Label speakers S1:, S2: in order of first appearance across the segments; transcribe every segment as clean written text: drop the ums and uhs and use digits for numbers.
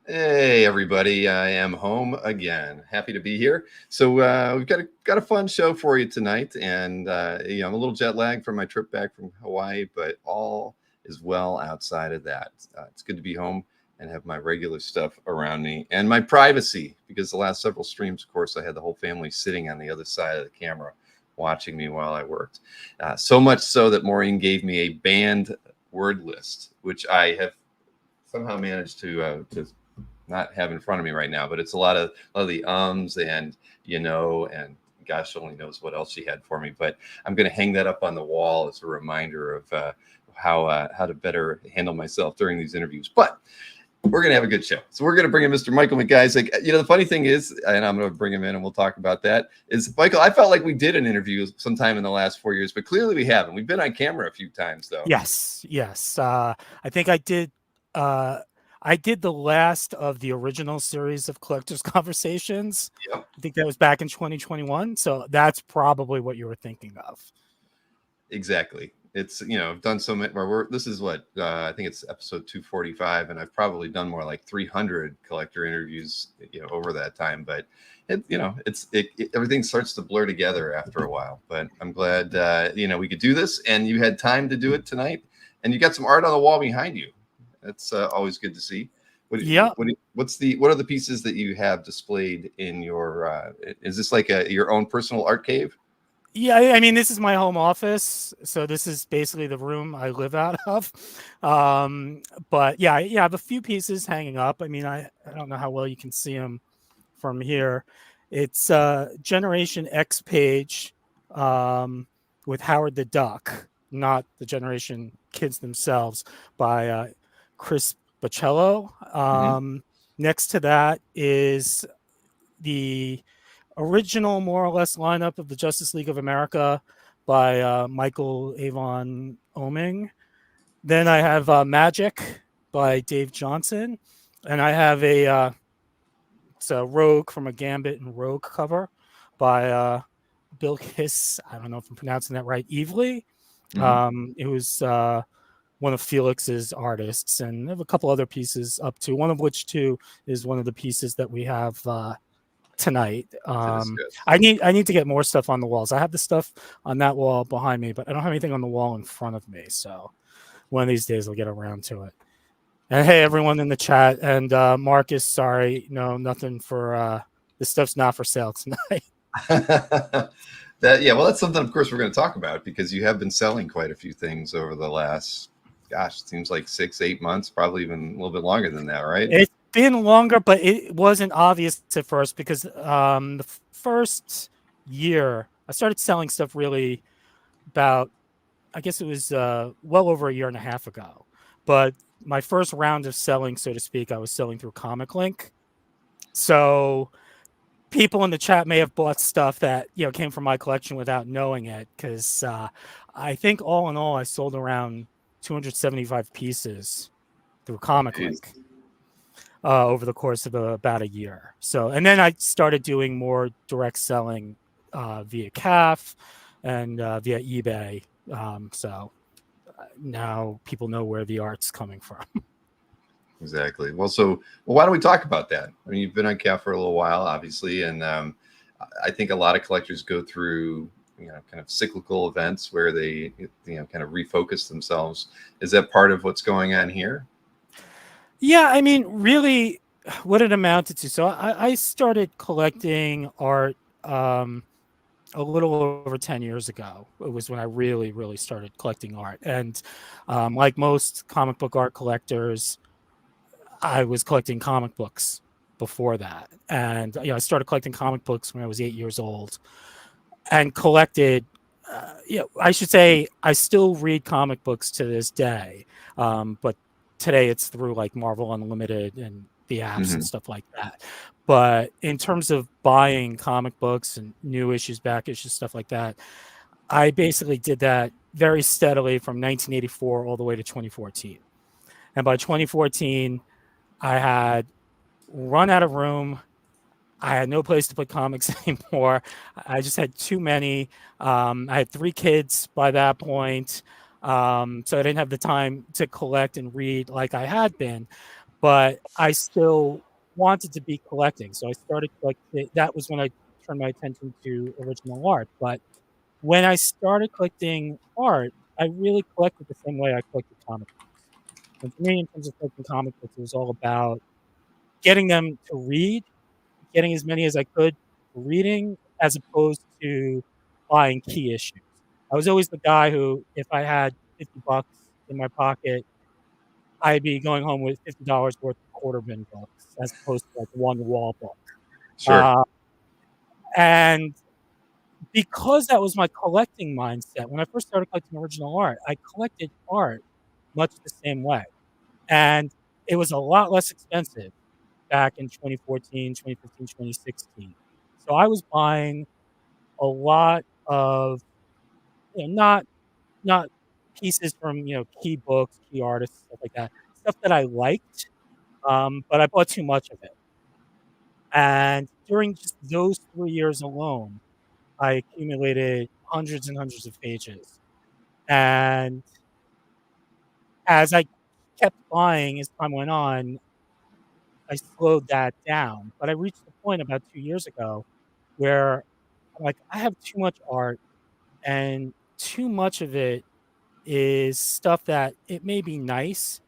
S1: Hey everybody, I am home again. Happy to be here. So we've got a fun show for you tonight, and I'm a little jet lagged from my trip back from Hawaii, but all is well outside of that. It's good to be home and have my regular stuff around me and my privacy, because the last several streams, of course, I had the whole family sitting on the other side of the camera watching me while I worked. So much so that Maureen gave me a banned word list, which I have somehow managed to not have in front of me right now, but it's a lot of the ums and and gosh only knows what else she had for me. But I'm going to hang that up on the wall as a reminder of how to better handle myself during these interviews. But we're going to have a good show. So we're going to bring in Mr. Michael McIsaac. The funny thing is, and I'm going to bring him in and we'll talk about that, is Michael, I felt like we did an interview sometime in the last 4 years, but clearly we haven't. We've been on camera a few times, though.
S2: Yes. I think I did. I did the last of the original series of Collectors Conversations.
S1: Yep.
S2: I think that was back in 2021. So that's probably what you were thinking of.
S1: Exactly. It's I've done so many. This is what I think it's episode 245, and I've probably done more like 300 collector interviews over that time. But everything starts to blur together after a while. But I'm glad we could do this, and you had time to do it tonight, and you got some art on the wall behind you. That's always good to see. What are the pieces that you have displayed in your? Is this like your own personal art cave?
S2: Yeah, I mean, this is my home office, so this is basically the room I live out of. But yeah, I have a few pieces hanging up. I mean, I don't know how well you can see them from here. It's Generation X page with Howard the Duck, not the Generation Kids themselves, by Chris Bocello. Next to that is the original, more or less, lineup of the Justice League of America by Michael Avon Oeming. Then I have Magic by Dave Johnson, and I have it's a Rogue from a Gambit and Rogue cover by Bill Hiss. I don't know if I'm pronouncing that right. Evely. It was one of Felix's artists, and I have a couple other pieces up too. One of which too is one of the pieces that we have tonight. I need to get more stuff on the walls. I have the stuff on that wall behind me, but I don't have anything on the wall in front of me. So one of these days I'll get around to it. And hey, everyone in the chat, and Marcus, sorry, no, nothing for this stuff's not for sale tonight.
S1: Well, that's something, of course, we're going to talk about, because you have been selling quite a few things over the last, it seems like 6-8 months, probably even a little bit longer than that, right?
S2: It's been longer, but it wasn't obvious at first, because the first year I started selling stuff really about, I guess it was well over a year and a half ago. But my first round of selling, so to speak, I was selling through Comic Link. So people in the chat may have bought stuff that came from my collection without knowing it, because I think all in all I sold around 275 pieces through Comic Link over the course of about a year. So, and then I started doing more direct selling via CAF and via eBay. So now people know where the art's coming from.
S1: Exactly. Well, why don't we talk about that? I mean, you've been on CAF for a little while, obviously, and I think a lot of collectors go through kind of cyclical events where they kind of refocus themselves. Is that part of what's going on here?
S2: Yeah, I mean, really, what it amounted to. So I started collecting art a little over 10 years ago. It was when I really, really started collecting art. And like most comic book art collectors, I was collecting comic books before that. And I started collecting comic books when I was 8 years old, and collected. I should say I still read comic books to this day, but today it's through like Marvel Unlimited and the apps and stuff like that. But in terms of buying comic books and new issues, back issues, stuff like that, I basically did that very steadily from 1984 all the way to 2014. And by 2014, I had run out of room. I had no place to put comics anymore. I just had too many. I had 3 kids by that point. So I didn't have the time to collect and read like I had been. but I still wanted to be collecting. So I started collecting. That was when I turned my attention to original art. But when I started collecting art, I really collected the same way I collected comic books. And for me, in terms of collecting comic books, it was all about getting them to read, getting as many as I could for reading, as opposed to buying key issues. I was always the guy who, if I had $50 in my pocket, I'd be going home with $50 worth of quarter bin books, as opposed to like one wall book.
S1: Sure.
S2: Uh, and because that was my collecting mindset, when I first started collecting original art, I collected art much the same way. And it was a lot less expensive back in 2014, 2015, 2016. So I was buying a lot of, not pieces from, key books, key artists, stuff like that, stuff that I liked, but I bought too much of it. And during just those 3 years alone, I accumulated hundreds and hundreds of pages. And as I kept buying as time went on, I slowed that down. But I reached the point about 2 years ago where I'm like, I have too much art, and too much of it is stuff that it may be nice,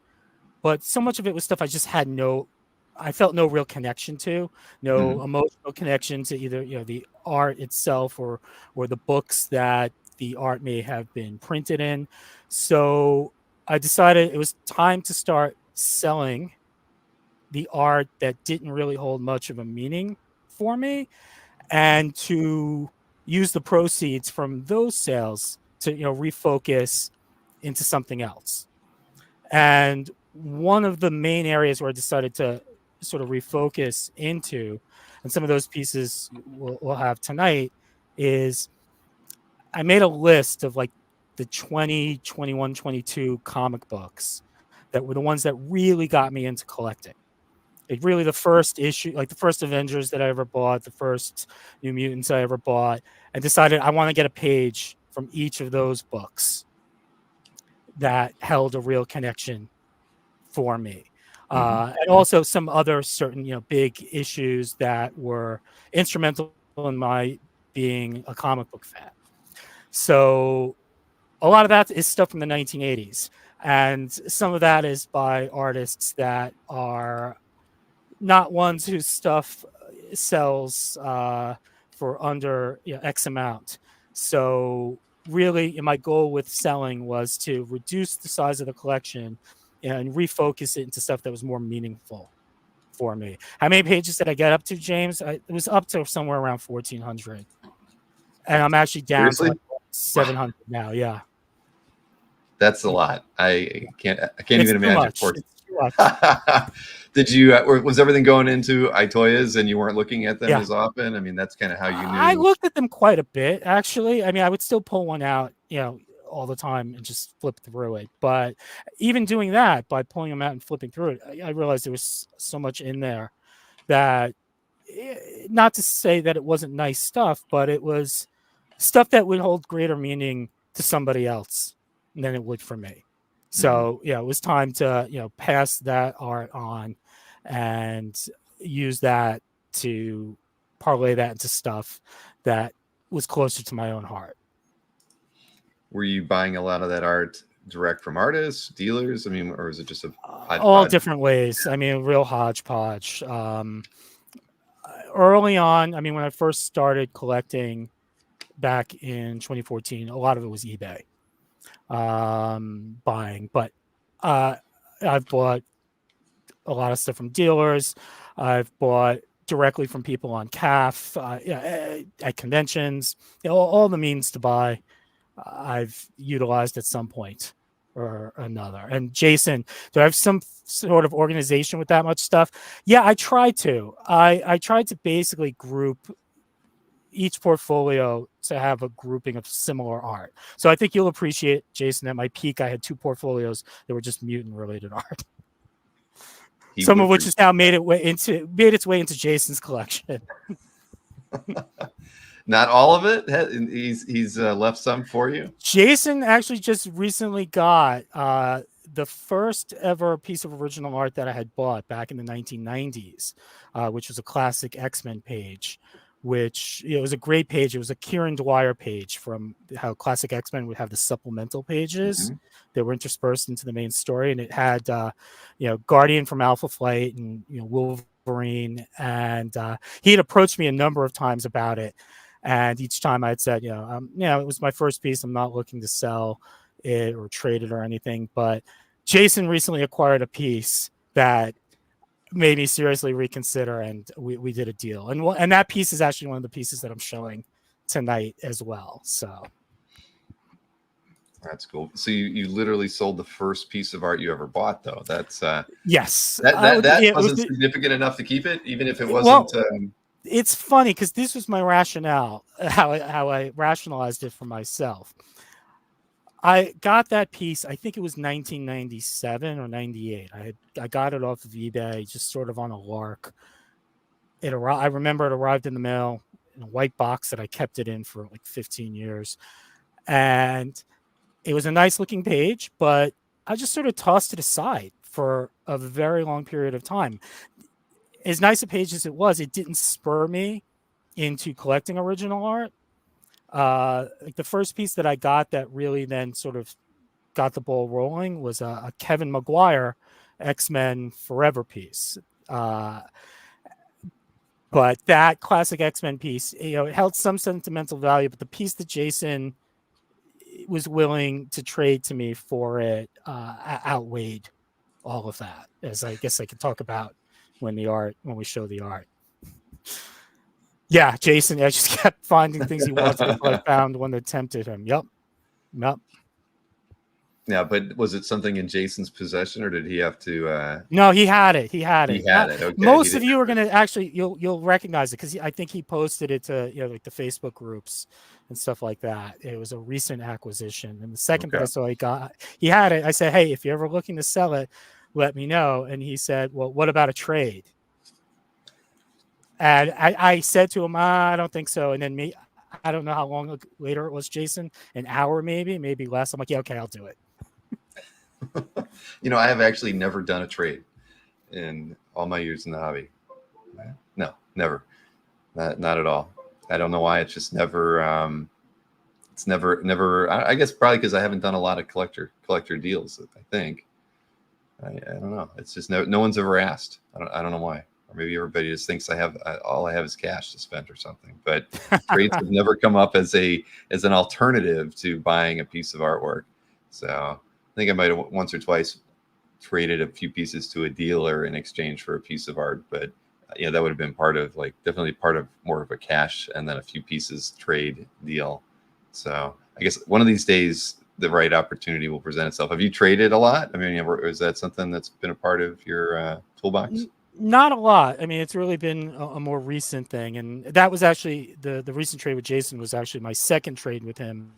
S2: but so much of it was stuff I felt no real connection to, no
S1: Mhm.
S2: emotional connection to either, the art itself, or the books that the art may have been printed in. So I decided it was time to start selling the art that didn't really hold much of a meaning for me, and to use the proceeds from those sales to, refocus into something else. And one of the main areas where I decided to sort of refocus into, and some of those pieces we'll have tonight, is I made a list of like the 20, 21, 22 comic books that were the ones that really got me into collecting. Like really the first issue, like the first Avengers that I ever bought, the first New Mutants I ever bought, and decided I want to get a page from each of those books that held a real connection for me.
S1: Mhm.
S2: And also some other certain, big issues that were instrumental in my being a comic book fan. So a lot of that is stuff from the 1980s. And some of that is by artists that are not ones whose stuff sells for under, X amount. So really, my goal with selling was to reduce the size of the collection and refocus it into stuff that was more meaningful for me. How many pages did I get up to, James? It was up to somewhere around 1,400, and I'm actually down to
S1: Seriously?
S2: like
S1: Wow.
S2: 700 now. Yeah,
S1: That's a lot. I can't
S2: it's
S1: even
S2: too
S1: imagine.
S2: much. It's too much.
S1: Did you, was everything going into iToyas and you weren't looking at them
S2: Yeah.
S1: as often? I mean, that's kind of how you
S2: I
S1: knew.
S2: looked at them quite a bit, actually. I mean, I would still pull one out, all the time and just flip through it. But even doing that, by pulling them out and flipping through it, I realized there was so much in there that, not to say that it wasn't nice stuff, but it was stuff that would hold greater meaning to somebody else than it would for me.
S1: Mhm.
S2: So, yeah, it was time to, pass that art on and use that to parlay that into stuff that was closer to my own heart.
S1: Were you buying a lot of that art direct from artists, dealers? I mean, or is it just a
S2: All
S1: hodgepodge?
S2: different ways. I mean, real hodgepodge. Early on, I mean, when I first started collecting back in 2014, a lot of it was eBay buying, but uh, I've bought a lot of stuff from dealers. I've bought directly from people on CAF, at conventions, all the means to buy. I've utilized at some point or another. And Jason, do I have some sort of organization with that much stuff? Yeah, I try to. I tried to basically group each portfolio to have a grouping of similar art. So I think you'll appreciate, Jason, at my peak, I had two portfolios that were just mutant related art.
S1: He
S2: Some
S1: would
S2: of which
S1: appreciate.
S2: has now made its way into Jason's collection.
S1: Not all of it. He's left some for you.
S2: Jason actually just recently got the first ever piece of original art that I had bought back in the 1990s, which was a classic X-Men page, which it was a great page. It was a Kieran Dwyer page from how classic X-Men would have the supplemental pages that were interspersed into the main story, and it had Guardian from Alpha Flight and Wolverine, and he had approached me a number of times about it, and each time I'd said, it was my first piece. I'm not looking to sell it or trade it or anything, but Jason recently acquired a piece that made me seriously reconsider, and we did a deal, and that piece is actually one of the pieces that I'm showing tonight as well. So
S1: that's cool. So you literally sold the first piece of art you ever bought, though. That's
S2: yes,
S1: that wasn't significant enough to keep it, even if it wasn't.
S2: It's funny because this was my rationale, how I rationalized it for myself. I got that piece, I think it was 1997 or 98. I got it off of eBay, just sort of on a lark. I remember it arrived in the mail in a white box that I kept it in for like 15 years. And it was a nice looking page, but I just sort of tossed it aside for a very long period of time. As nice a page as it was, it didn't spur me into collecting original art. Like the first piece that I got that really then sort of got the ball rolling was a Kevin Maguire X-Men Forever piece. But that classic X-Men piece, it held some sentimental value, but the piece that Jason was willing to trade to me for it outweighed all of that, as I guess I could talk about when we show the art. Yeah, Jason, I just kept finding things he wanted until I found one that tempted him. Yep.
S1: Yeah, but was it something in Jason's possession, or did he have to?
S2: No, he had it. He had it.
S1: Okay.
S2: Most of you are gonna actually you'll recognize it because I think he posted it to like the Facebook groups and stuff like that. It was a recent acquisition, and the second that I saw he had it. I said, hey, if you're ever looking to sell it, let me know. And he said, well, what about a trade? And I said to him, I don't think so. And then I don't know how long later it was, Jason, an hour maybe less. I'm like, yeah, okay, I'll do it.
S1: I have actually never done a trade in all my years in the hobby. No, never. Not at all. I don't know why. It's just never. It's never. I guess probably because I haven't done a lot of collector deals. I think. I don't know. It's just no one's ever asked. I don't know why. Or maybe everybody just thinks all I have is cash to spend or something. But trades have never come up as an alternative to buying a piece of artwork. So I think I might have once or twice traded a few pieces to a dealer in exchange for a piece of art. But that would have been definitely part of more of a cash and then a few pieces trade deal. So I guess one of these days the right opportunity will present itself. Have you traded a lot? I mean, is that something that's been a part of your toolbox?
S2: Not a lot. I mean, it's really been a more recent thing. And that was actually the recent trade with Jason was actually my second trade with him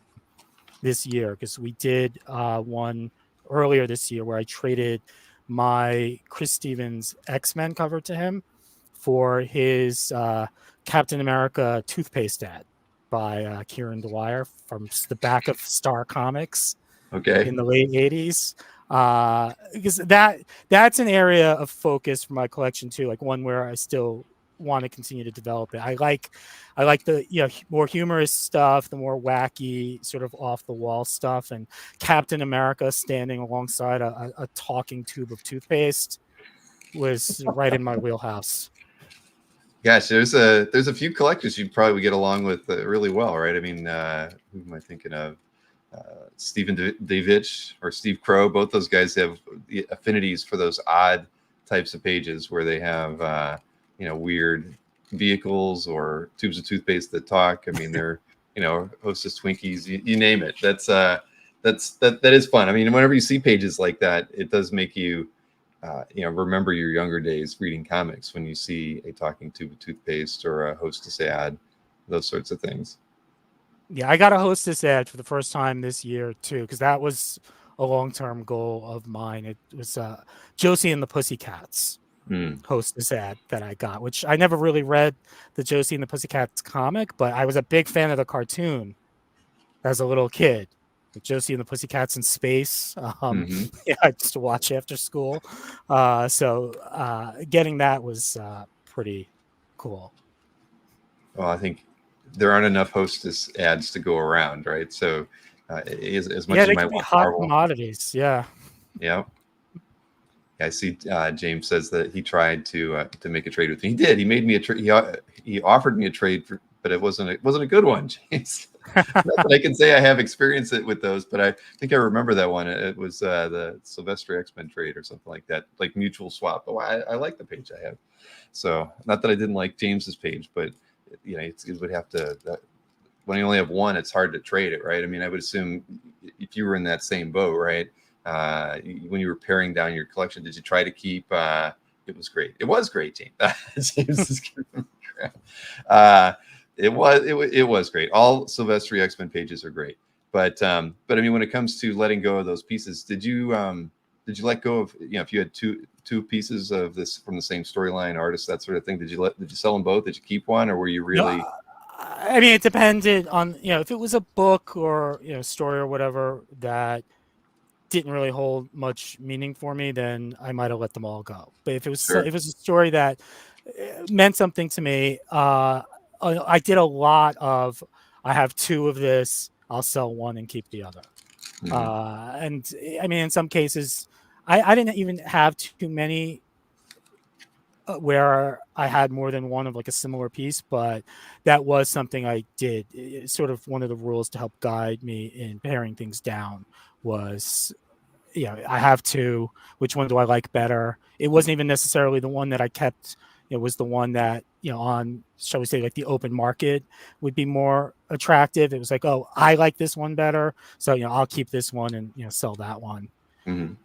S2: this year, because we did one earlier this year where I traded my Chris Stevens X-Men cover to him for his Captain America toothpaste ad by Kieran Dwyer from the back of Star Comics in the late 80s. Because that's an area of focus for my collection too, like one where I still want to continue to develop it. I like the more humorous stuff, the more wacky sort of off the wall stuff, and Captain America standing alongside a talking tube of toothpaste was right in my wheelhouse.
S1: Gosh, there's a few collectors you probably would get along with really well, right? I mean, who am I thinking of? Stephen Davich or Steve Crow. Both those guys have affinities for those odd types of pages where they have weird vehicles or tubes of toothpaste that talk. I mean, they're Hostess Twinkies, you name it. That is fun. I mean, whenever you see pages like that, it does make you remember your younger days reading comics when you see a talking tube of toothpaste or a Hostess ad, those sorts of things.
S2: Yeah, I got a Hostess ad for the first time this year too, because that was a long-term goal of mine. It was Josie and the Pussycats Hostess ad that I got, which I never really read the Josie and the Pussycats comic, but I was a big fan of the cartoon as a little kid. like Josie and the Pussycats in Space.
S1: Hmm.
S2: Yeah, I used to watch after school. So getting that was pretty cool.
S1: Well, I think there aren't enough Hostess ads to go around, right? So as much
S2: Yeah,
S1: as you
S2: they
S1: might
S2: can be
S1: want
S2: hot
S1: Marvel,
S2: commodities. Yeah.
S1: yeah. I see. James says that he tried to make a trade with me. He did. He made me a trade. He offered me a trade, but it wasn't a good one, James. Not that I can say I have experience with those, but I think I remember that one. It was the Sylvester X-Men trade or something like that, like mutual swap. Oh, I like the page I have. So not that I didn't like James's page, but it would have to. When you only have one, it's hard to trade it, right? I mean, I would assume if you were in that same boat, right? When you were paring down your collection, did you try to keep? It was great. It was great, James. James is giving me crap. It was great. All Sylvester X-Men pages are great, but I mean, when it comes to letting go of those pieces, did you let go of, if you had two pieces of this from the same storyline, artist, that sort of thing? Did you sell them both? Did you keep one, or were you
S2: No,
S1: really?
S2: I mean, it depended on, if it was a book or, story or whatever that didn't really hold much meaning for me, then I might have let them all go. But if
S1: Sure.
S2: it was a story that meant something to me, I did a lot of, I have two of this, I'll sell one and keep the other.
S1: Mhm.
S2: And I mean, in some cases, I didn't even have too many where I had more than one of like a similar piece, but that was something I did. It's sort of one of the rules to help guide me in paring things down was, I have two. Which one do I like better? It wasn't even necessarily the one that I kept. It was the one that, on, shall we say, like the open market would be more attractive. It was like, oh, I like this one better, so I'll keep this one and sell that one.
S1: Mhm.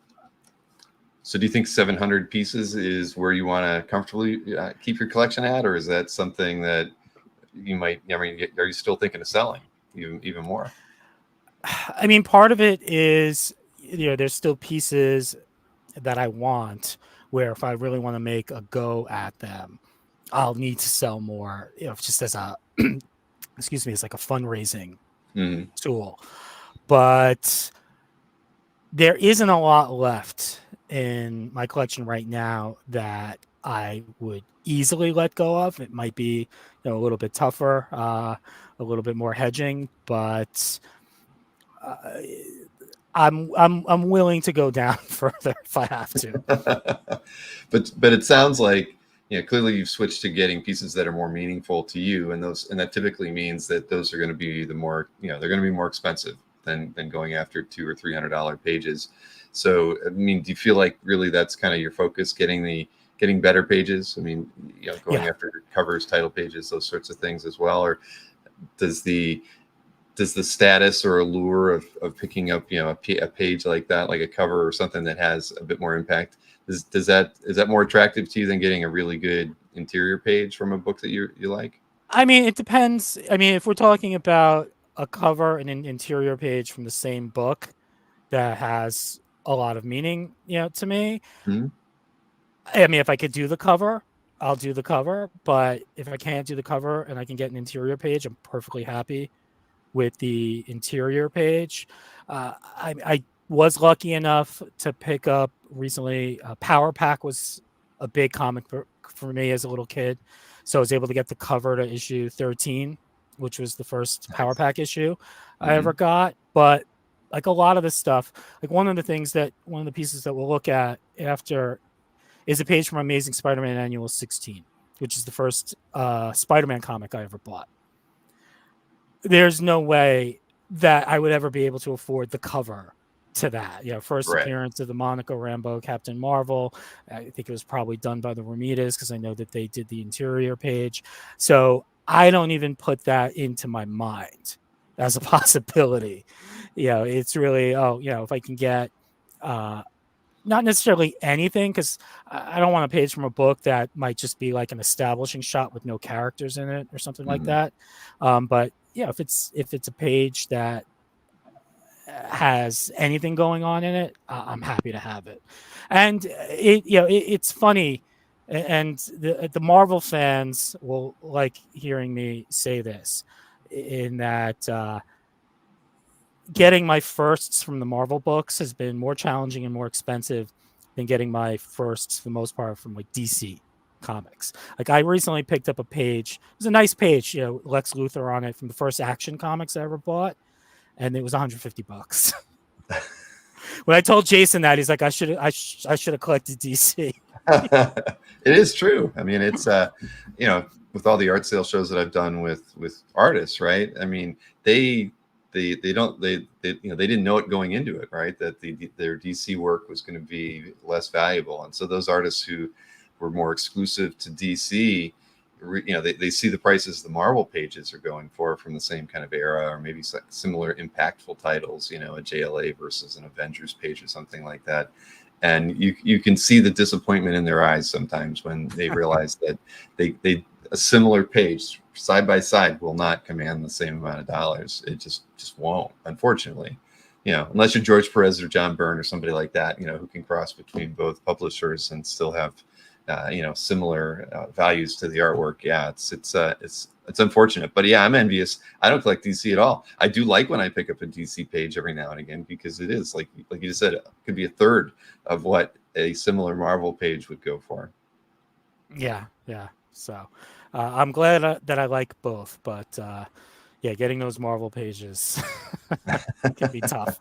S1: So do you think 700 pieces is where you want to comfortably keep your collection at, or is that something that you might? I mean, are you still thinking of selling even more?
S2: I mean, part of it is, there's still pieces that I want where if I really want to make a go at them, I'll need to sell more, just as a, excuse me, as like a fundraising
S1: Mhm.
S2: tool. But there isn't a lot left in my collection right now that I would easily let go of. It might be, a little bit tougher, a little bit more hedging, but uh, I'm willing to go down further if I have to.
S1: but it sounds like, clearly you've switched to getting pieces that are more meaningful to you, and that typically means that those are going to be they're going to be more expensive than going after $200 or $300 pages. So I mean, do you feel like really that's kind of your focus, getting better pages? I mean, going
S2: Yeah.
S1: after covers, title pages, those sorts of things as well, or does the status or allure of picking up, a page like that, like a cover or something that has a bit more impact, is that more attractive to you than getting a really good interior page from a book that you like?
S2: I mean, it depends. I mean, if we're talking about a cover and an interior page from the same book that has a lot of meaning, to me,
S1: Hmm.
S2: I mean, if I could do the cover, I'll do the cover. But if I can't do the cover and I can get an interior page, I'm perfectly happy with the interior page. I was lucky enough to pick up recently. Power Pack was a big comic for me as a little kid, so I was able to get the cover to issue 13, which was the first Power
S1: Nice.
S2: Pack issue I
S1: Hmm.
S2: ever got. But like a lot of this stuff, like one of the pieces that we'll look at after is a page from Amazing Spider-Man Annual 16, which is the first Spider-Man comic I ever bought. There's no way that I would ever be able to afford the cover to that. First
S1: Right.
S2: appearance of the Monica Rambeau Captain Marvel. I think it was probably done by the Ramirez because I know that they did the interior page. So I don't even put that into my mind as a possibility. It's really, if I can get not necessarily anything, because I don't want a page from a book that might just be like an establishing shot with no characters in it or something like
S1: Hmm.
S2: that. But if it's a page that has anything going on in it, I'm happy to have it. And it's funny, and the Marvel fans will like hearing me say this, in that getting my firsts from the Marvel books has been more challenging and more expensive than getting my firsts, for the most part, from like DC comics. Like I recently picked up a page. It was a nice page, Lex Luthor on it from the first Action comics I ever bought, and it was $150. When I told Jason that, he's like, I should have collected DC.
S1: It is true. I mean, it's with all the art sale shows that I've done with artists, right? I mean, they didn't know it going into it, right? That their DC work was going to be less valuable, and so those artists who were more exclusive to DC, they see the prices the Marvel pages are going for from the same kind of era, or maybe similar impactful titles, a JLA versus an Avengers page or something like that. And you can see the disappointment in their eyes sometimes when they realize that they a similar page side by side will not command the same amount of dollars. It just won't, unfortunately. Unless you're George Perez or John Byrne or somebody like that, who can cross between both publishers and still have similar values to the artwork. Yeah, it's unfortunate, but yeah, I'm envious. I don't collect DC at all. I do like when I pick up a DC page every now and again, because it is like you just said, it could be a third of what a similar Marvel page would go for.
S2: Yeah. So I'm glad that I like both, but yeah, getting those Marvel pages can be tough.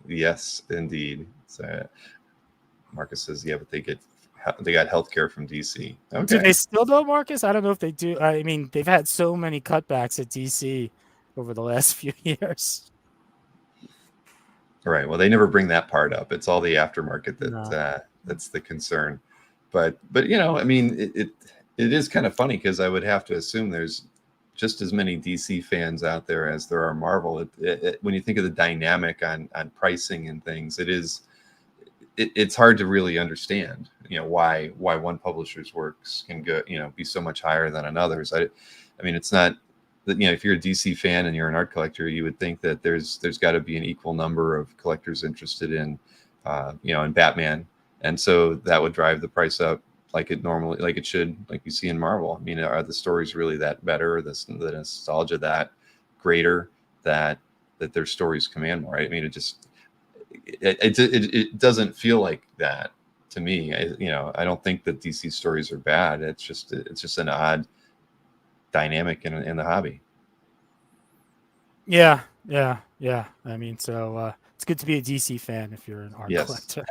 S1: Yes, indeed. So Marcus says, yeah, but they got healthcare from DC. Okay.
S2: Do they still though, Marcus? I don't know if they do. I mean, they've had so many cutbacks at DC over the last few years.
S1: Right. Well, they never bring that part up. It's all the aftermarket that's the concern. But I mean, it is kind of funny, because I would have to assume there's just as many DC fans out there as there are Marvel. When you think of the dynamic on pricing and things, it's hard to really understand, why one publisher's works can go, be so much higher than another's. I mean, it's not that, if you're a DC fan and you're an art collector, you would think that there's got to be an equal number of collectors interested in, in Batman, and so that would drive the price up like it should, like you see in Marvel. I mean, are the stories really that better? The nostalgia that greater that their stories command more? Right? I mean, it doesn't feel like that to me. I don't think that DC stories are bad. It's just an odd dynamic in the hobby.
S2: Yeah. I mean, so it's good to be a DC fan if you're an art collector.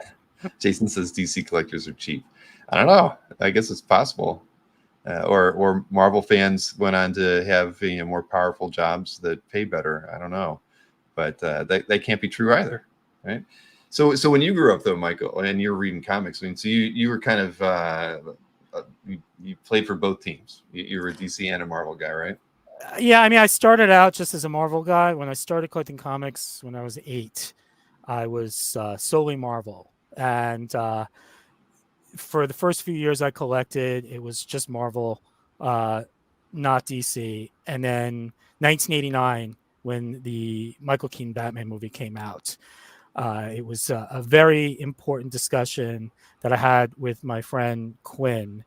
S1: Jason says DC collectors are cheap. I don't know. I guess it's possible. Or Marvel fans went on to have more powerful jobs that pay better. I don't know, but that can't be true either, right? So when you grew up though, Michael, and you were reading comics, I mean, so you were kind of you played for both teams. You were a DC and a Marvel guy, right?
S2: Yeah, I mean, I started out just as a Marvel guy. When I started collecting comics when I was 8, I was solely Marvel, and for the first few years I collected, it was just Marvel, not DC. And then 1989, when the Michael Keaton Batman movie came out, it was a very important discussion that I had with my friend Quinn,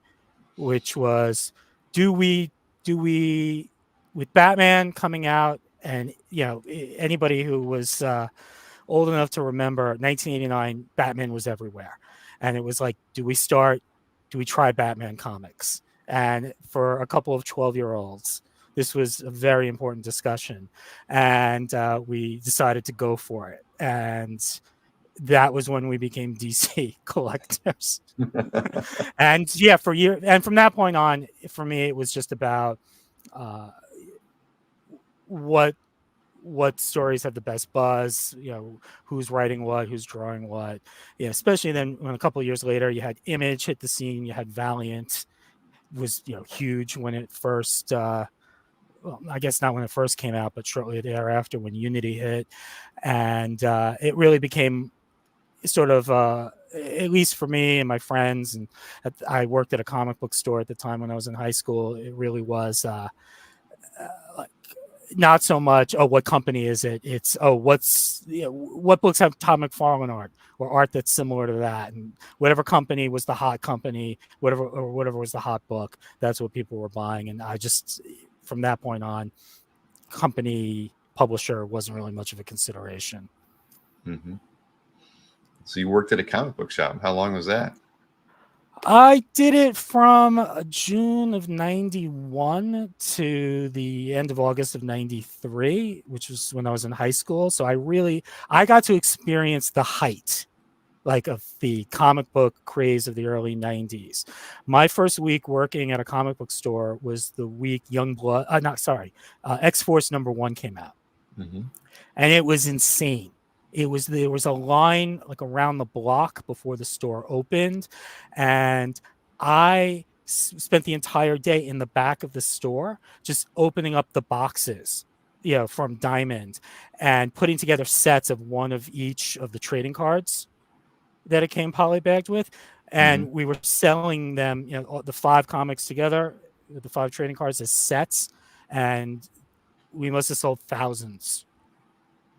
S2: which was, do we with Batman coming out, and anybody who was old enough to remember 1989, Batman was everywhere, and it was like, do we try Batman comics? And for a couple of 12-year-olds, this was a very important discussion, and we decided to go for it. And that was when we became DC collectors. And yeah, for years, and from that point on, for me, it was just about what stories have the best buzz, who's writing what, who's drawing what. Especially then when a couple of years later you had Image hit the scene, you had Valiant was huge when it first well, I guess not when it first came out, but shortly thereafter when Unity hit. And it really became sort of at least for me and my friends, and I worked at a comic book store at the time when I was in high school, it really was like, not so much, oh, what company is it? It's, oh, what books have Todd McFarlane art, or art that's similar to that, and whatever company was the hot company, whatever was the hot book, that's what people were buying. And I just, from that point on, company publisher wasn't really much of a consideration.
S1: Mm-hmm. So you worked at a comic book shop. How long was that?
S2: I did it from June of 91 to the end of August of 93, which was when I was in high school. So I got to experience the height like of the comic book craze of the early 90s. My first week working at a comic book store was the week X-Force #1 came out.
S1: Mm-hmm.
S2: And it was insane. There was a line like around the block before the store opened, and I spent the entire day in the back of the store just opening up the boxes, from Diamond, and putting together sets of one of each of the trading cards that it came polybagged with,
S1: Mm-hmm.
S2: and we were selling them, the 5 comics together, the 5 trading cards as sets, and we must have sold thousands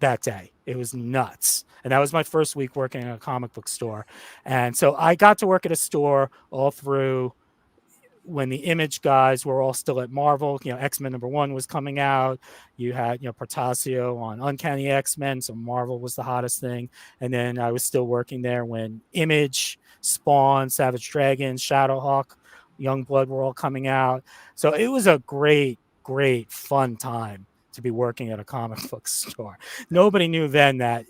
S2: that day. It was nuts. And that was my first week working in a comic book store. And so I got to work at a store all through when the Image guys were all still at Marvel. X-Men #1 was coming out. You had, Portasio on Uncanny X-Men. So Marvel was the hottest thing. And then I was still working there when Image, Spawn, Savage Dragon, Shadowhawk, Youngblood were all coming out. So it was a great, great, fun time to be working at a comic book store. Nobody knew then that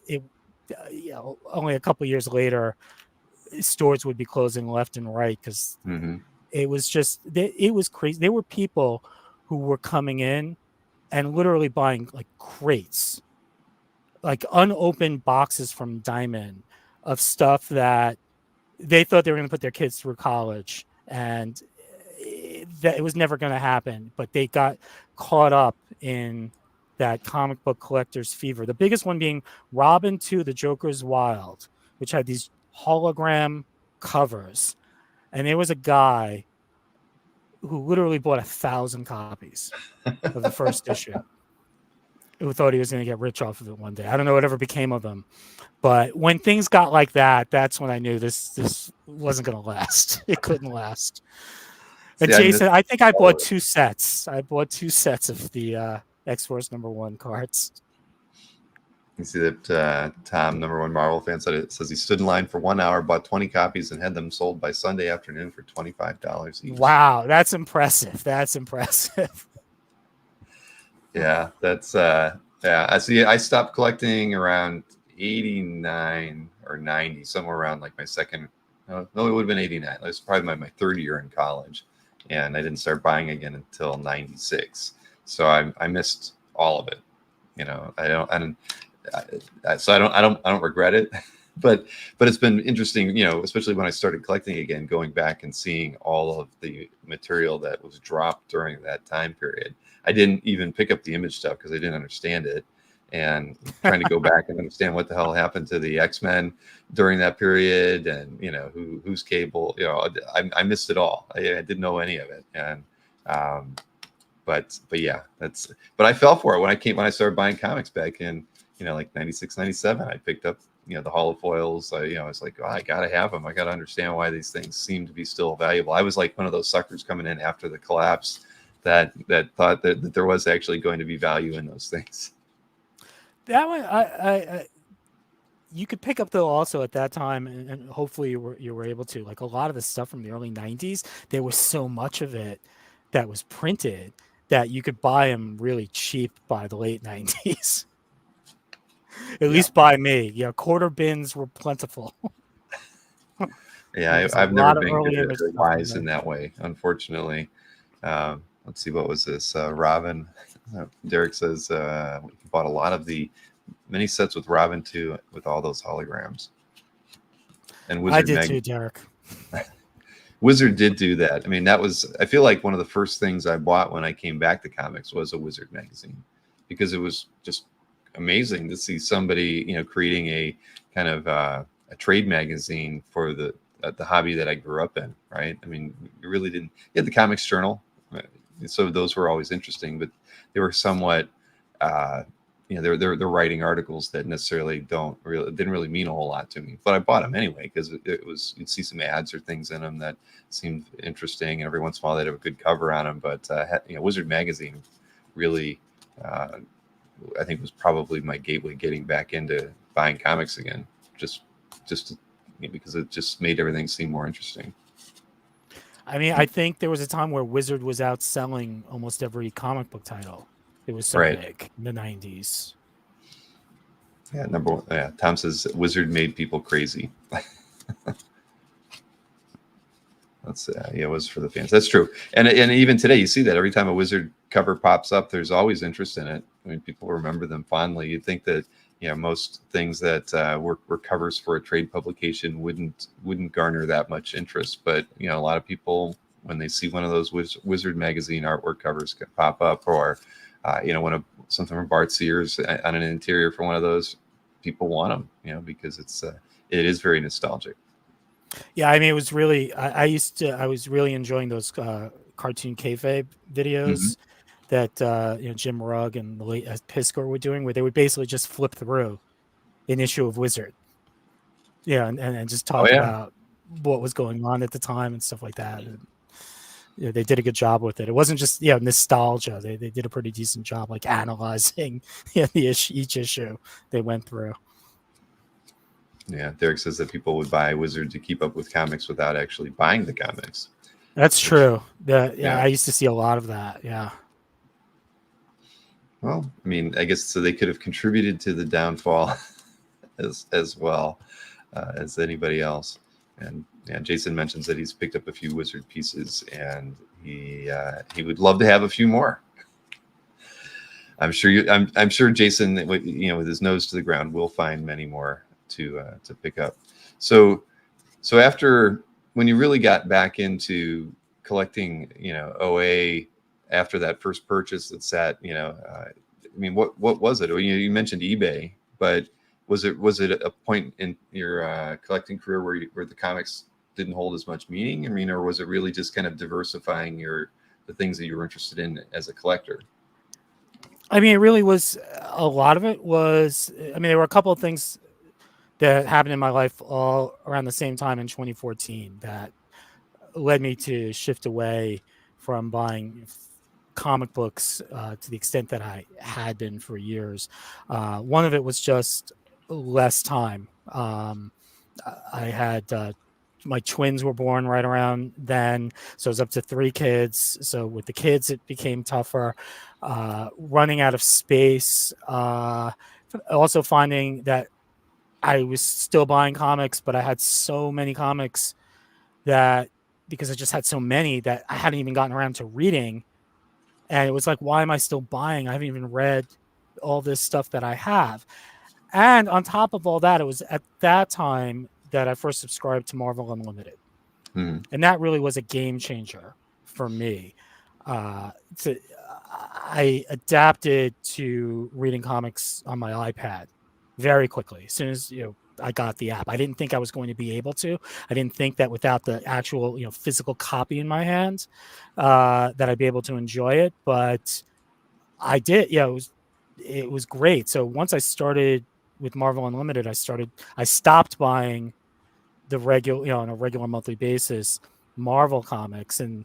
S2: only a couple years later, stores would be closing left and right because
S1: Mm-hmm.
S2: it was crazy. There were people who were coming in and literally buying like crates, like unopened boxes from Diamond of stuff that they thought they were going to put their kids through college, and that it was never going to happen. But they got caught up in that comic book collector's fever. The biggest one being Robin 2, The Joker's Wild, which had these hologram covers. And there was a guy who literally bought 1,000 copies of the first issue, who thought he was going to get rich off of it one day. I don't know whatever became of him. But when things got like that, that's when I knew this wasn't going to last. It couldn't last. And Jason, I think I bought 2 sets. I bought 2 sets of the X-Force #1 cards.
S1: You see that Tom, #1 Marvel fan, says he stood in line for 1 hour, bought 20 copies, and had them sold by Sunday afternoon for $25 each.
S2: Wow, that's impressive. That's impressive.
S1: Yeah, that's yeah. I see. I stopped collecting around 89 or 90, somewhere around like my second. No, it would have been 89. It was probably my 3rd year in college, and I didn't start buying again until 96. So I missed all of it. So I don't regret it, but it's been interesting, especially when I started collecting again, going back and seeing all of the material that was dropped during that time period. I didn't even pick up the Image stuff because I didn't understand it, and trying to go back and understand what the hell happened to the X-Men during that period, and who's Cable. I missed it all. I didn't know any of it, and but yeah, but I fell for it when I started buying comics back in like 96, 97. I picked up the holofoils. I was like, oh, I gotta have them. I gotta understand why these things seem to be still valuable. I was like one of those suckers coming in after the collapse that thought that there was actually going to be value in those things.
S2: That one, I you could pick up though also at that time, and hopefully you were able to, like a lot of the stuff from the early 90s. There was so much of it that was printed that you could buy them really cheap by the late 90s. At least by me. Quarter bins were plentiful.
S1: Yeah, I've never been good or wise in that way, unfortunately. Let's see, what was this? Robin. Derek says he bought a lot of the mini sets with Robin 2 with all those holograms. And Wizard
S2: I did too, Derek.
S1: Wizard did do that. I mean, I feel like one of the first things I bought when I came back to comics was a Wizard magazine, because it was just amazing to see somebody, creating a kind of a trade magazine for the hobby that I grew up in, right? I mean, you really didn't. You had the Comics Journal, right? So those were always interesting, but they were somewhat, they're writing articles that necessarily didn't really mean a whole lot to me. But I bought them anyway because it was, you'd see some ads or things in them that seemed interesting, and every once in a while they'd have a good cover on them. But Wizard magazine really I think was probably my gateway getting back into buying comics again, just because it just made everything seem more interesting.
S2: I mean, I think there was a time where Wizard was outselling almost every comic book title. It was so
S1: Right.
S2: big in the 90s.
S1: Yeah, number one. Yeah, Tom says Wizard made people crazy. That's yeah, it was for the fans. That's true. And even today, you see that every time a Wizard cover pops up, there's always interest in it. I mean, people remember them fondly. You'd think that most things that were covers for a trade publication wouldn't garner that much interest, but a lot of people, when they see one of those Wizard magazine artwork covers pop up, or something from Bart Sears on an interior for one of those, people want them, because it is very nostalgic.
S2: Yeah, I mean, it was really. I was really enjoying those cartoon kayfabe videos that Jim Rugg and the late Piskor were doing, where they would basically just flip through an issue of Wizard, and just talk about what was going on at the time and stuff like that. And, they did a good job with it. It wasn't just nostalgia. They did a pretty decent job, like analyzing each issue they went through.
S1: Yeah, Derek says that people would buy Wizard to keep up with comics without actually buying the comics.
S2: That's true. I used to see a lot of that. Yeah.
S1: Well, I mean, I guess so they could have contributed to the downfall as well as anybody else. And Jason mentions that he's picked up a few Wizard pieces, and he would love to have a few more. I'm sure Jason, with his nose to the ground, will find many more to pick up. So after, when you really got back into collecting, OA after that first purchase that sat, I mean, what was it? You mentioned eBay, but was it a point in your collecting career where the comics didn't hold as much meaning? I mean, or was it really just kind of diversifying the things that you were interested in as a collector?
S2: I mean, it really was. A lot of it was. I mean, there were a couple of things that happened in my life all around the same time in 2014 that led me to shift away from buying comic books to the extent that I had been for years. One of it was just less time. I had my twins were born right around then, so it was up to 3 kids. So with the kids, it became tougher. Running out of space. Also finding that I was still buying comics, but I had so many comics that, because I just had so many, that I hadn't even gotten around to reading. And it was like, why am I still buying? I haven't even read all this stuff that I have. And on top of all that, it was at that time that I first subscribed to Marvel Unlimited. And that really was a game changer for me. I adapted to reading comics on my iPad very quickly. As soon as I got the app, I didn't think I was going to be able to. I didn't think that without the actual physical copy in my hands that I'd be able to enjoy it. But I did. It was great. So once I started with Marvel Unlimited, I stopped buying the regular, on a regular monthly basis, Marvel comics. And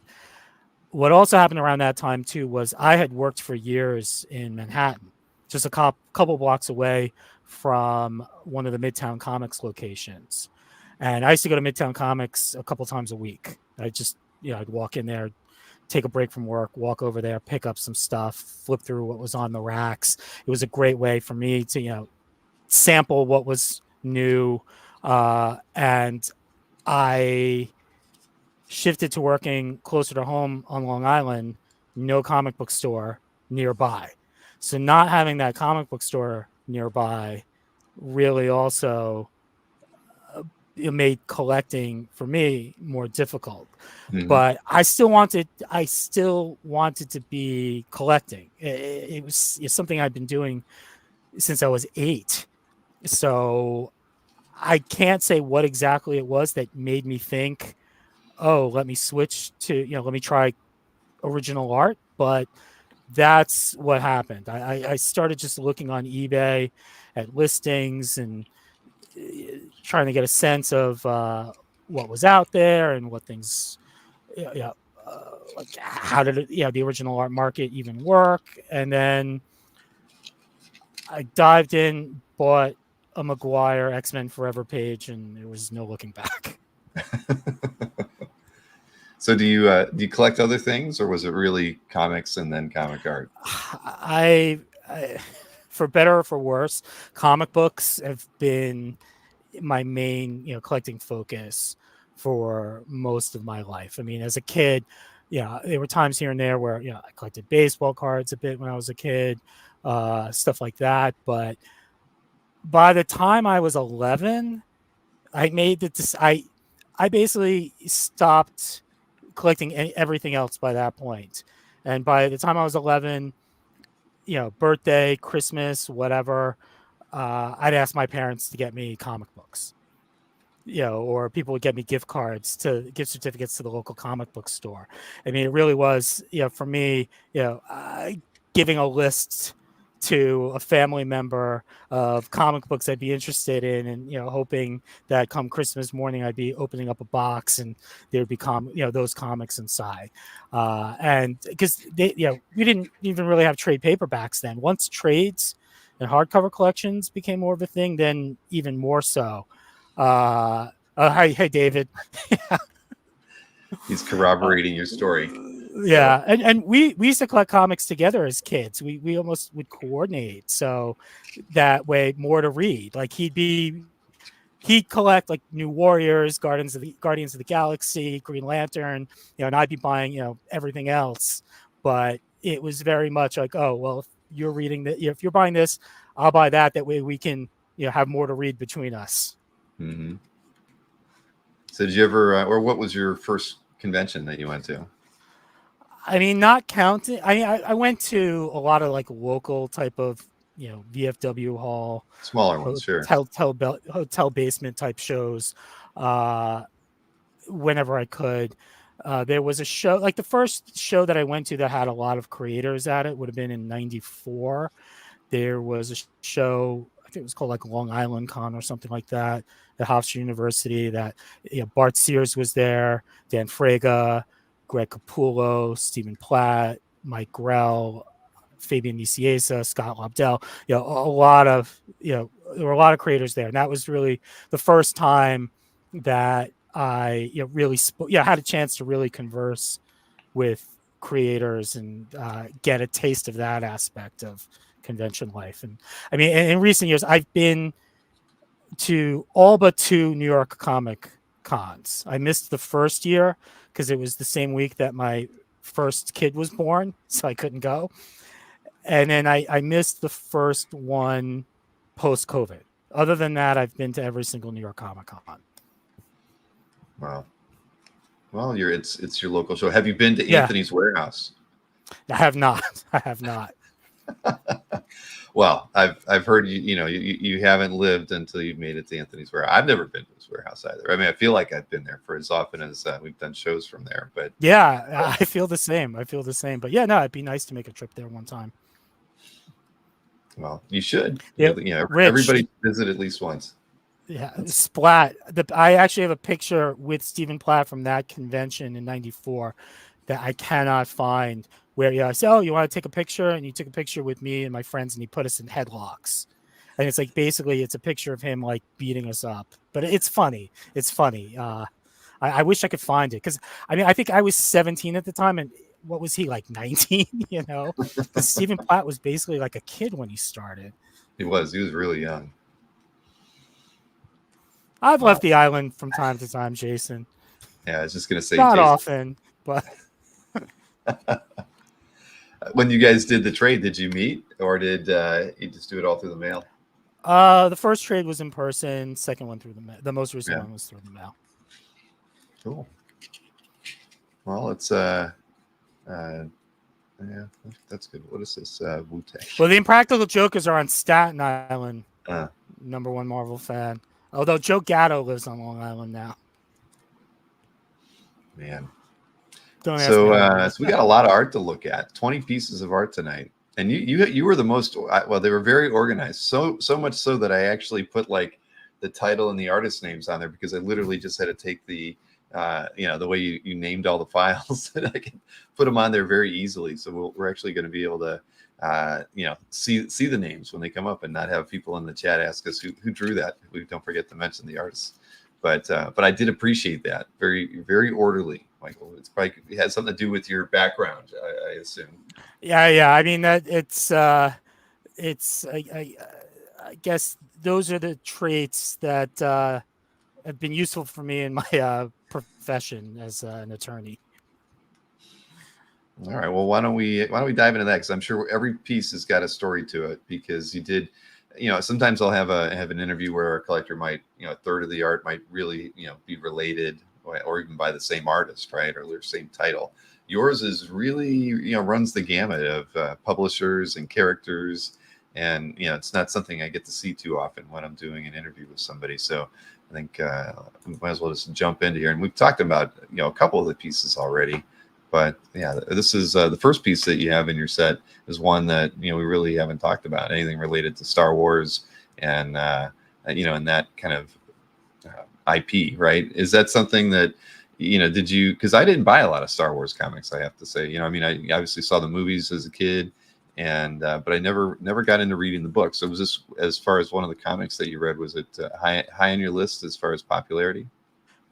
S2: what also happened around that time too was I had worked for years in Manhattan, just a couple blocks away from one of the Midtown Comics locations. And I used to go to Midtown Comics a couple times a week. I'd walk in there, take a break from work, walk over there, pick up some stuff, flip through what was on the racks. It was a great way for me to, sample what was new. And I shifted to working closer to home on Long Island, no comic book store nearby. So not having that comic book store nearby really also it made collecting for me more difficult. But I still wanted to be collecting. It was something I'd been doing since I was 8. So I can't say what exactly it was that made me think, oh, let me switch to, let me try original art. But that's what happened. I started just looking on eBay at listings and trying to get a sense of what was out there and what things, like how did it, the original art market even work. And then I dived in, bought a McGuire X-Men Forever page, and there was no looking back.
S1: So do you collect other things, or was it really comics and then comic art?
S2: I for better or for worse, comic books have been my main, collecting focus for most of my life. I mean, as a kid, yeah, there were times here and there where, I collected baseball cards a bit when I was a kid, stuff like that. But by the time I was 11, I made I basically stopped collecting everything else by that point. And by the time I was 11, birthday, Christmas, whatever, I'd ask my parents to get me comic books, or people would get me gift certificates to the local comic book store. I mean, it really was, for me, giving a list to a family member of comic books I'd be interested in, and hoping that come Christmas morning I'd be opening up a box and there would be those comics inside. And because we didn't even really have trade paperbacks then. Once trades and hardcover collections became more of a thing, then even more so. Hey, David.
S1: He's corroborating your story.
S2: Yeah, and we used to collect comics together as kids. We almost would coordinate so that way more to read. Like he'd collect like New Warriors, Guardians of the Galaxy, Green Lantern, and I'd be buying everything else. But it was very much like, oh well, if you're reading that, if you're buying this, I'll buy that. That way we can have more to read between us.
S1: Mm-hmm. So did you ever, or what was your first convention that you went to?
S2: I mean, not counting. I went to a lot of like local type of VFW hall,
S1: Smaller ones, sure.
S2: hotel basement type shows, whenever I could. There was a show, like the first show that I went to that had a lot of creators at it would have been in '94. There was a show, I think it was called like Long Island Con or something like that, at Hofstra University. That Bart Sears was there, Dan Frega, Greg Capullo, Stephen Platt, Mike Grell, Fabian Nicieza, Scott Lobdell. A lot of there were a lot of creators there, and that was really the first time that I really had a chance to really converse with creators and get a taste of that aspect of convention life. And I mean, in recent years, I've been to all but 2 New York Comic Cons. I missed the first year because it was the same week that my first kid was born, so I couldn't go. And then I missed the first one post-COVID. Other than that, I've been to every single New York Comic Con.
S1: Wow. Well, it's your local show. Have you been to Anthony's Warehouse?
S2: I have not. I have not.
S1: Well, I've heard you haven't lived until you've made it to Anthony's Warehouse. I've never been to his warehouse either. I mean, I feel like I've been there for as often as we've done shows from there. But
S2: yeah, I feel the same. But yeah, no, it'd be nice to make a trip there one time.
S1: Well, you should.
S2: Yep.
S1: Everybody visit at least once.
S2: Yeah, Splat. I actually have a picture with Stephen Platt from that convention in '94 that I cannot find. Where I said, "Oh, you want to take a picture?" And he took a picture with me and my friends, and he put us in headlocks. And it's like basically it's a picture of him like beating us up, but it's funny. It's funny. I wish I could find it because I mean I think I was 17 at the time, and what was he, like 19? Because Stephen Platt was basically like a kid when he started.
S1: He was really young.
S2: I've left the island from time to time, Jason.
S1: Yeah, I was just gonna say
S2: not
S1: Jason.
S2: Often, but.
S1: When you guys did the trade, did you meet, or did you just do it all through the mail?
S2: The first trade was in person. Second one through the mail. The most recent one was through the mail.
S1: Cool. Well, it's yeah, that's good. What is this? Wu-Tang.
S2: Well, the Impractical Jokers are on Staten Island. Number one Marvel fan. Although Joe Gatto lives on Long Island now.
S1: Man.
S2: So
S1: we got a lot of art to look at. 20 pieces of art tonight, and you were the most. Well, they were very organized. So much so that I actually put like the title and the artist names on there because I literally just had to take the the way you named all the files that I can put them on there very easily. So we're actually going to be able to see the names when they come up and not have people in the chat ask us who drew that. We don't forget to mention the artists. But I did appreciate that. Very, very orderly, Michael. It had something to do with your background, I assume.
S2: Yeah. I mean, that it's I guess those are the traits that have been useful for me in my profession as an attorney.
S1: All right. Well, why don't we dive into that? Because I'm sure every piece has got a story to it. Because you did, sometimes I'll have an interview where a collector might, a third of the art might really, be related or even by the same artist, right, or their same title. Yours is really, runs the gamut of publishers and characters, and it's not something I get to see too often when I'm doing an interview with somebody. So I think we might as well just jump into here. And we've talked about a couple of the pieces already. But yeah, this is the first piece that you have in your set is one that we really haven't talked about, anything related to Star Wars and and that kind of IP, right? Is that something that did you? Because I didn't buy a lot of Star Wars comics, I have to say. I obviously saw the movies as a kid, and but I never got into reading the books. So was this, as far as one of the comics that you read, was it high on your list as far as popularity?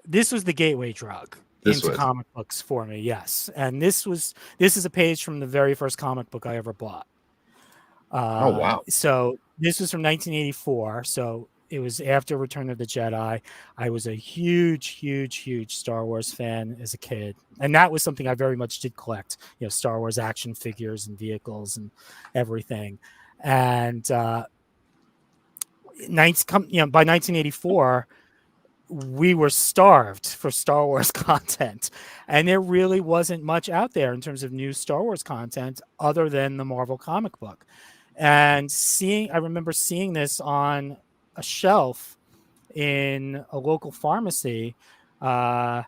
S2: This was the gateway drug into comic books for me, yes. And this is a page from the very first comic book I ever bought.
S1: Oh wow!
S2: So this was from 1984. So it was after Return of the Jedi. I was a huge Star Wars fan as a kid, and that was something I very much did collect. Star Wars action figures and vehicles and everything. And by 1984. We were starved for Star Wars content, and there really wasn't much out there in terms of new Star Wars content other than the Marvel comic book. And I remember seeing this on a shelf in a local pharmacy. My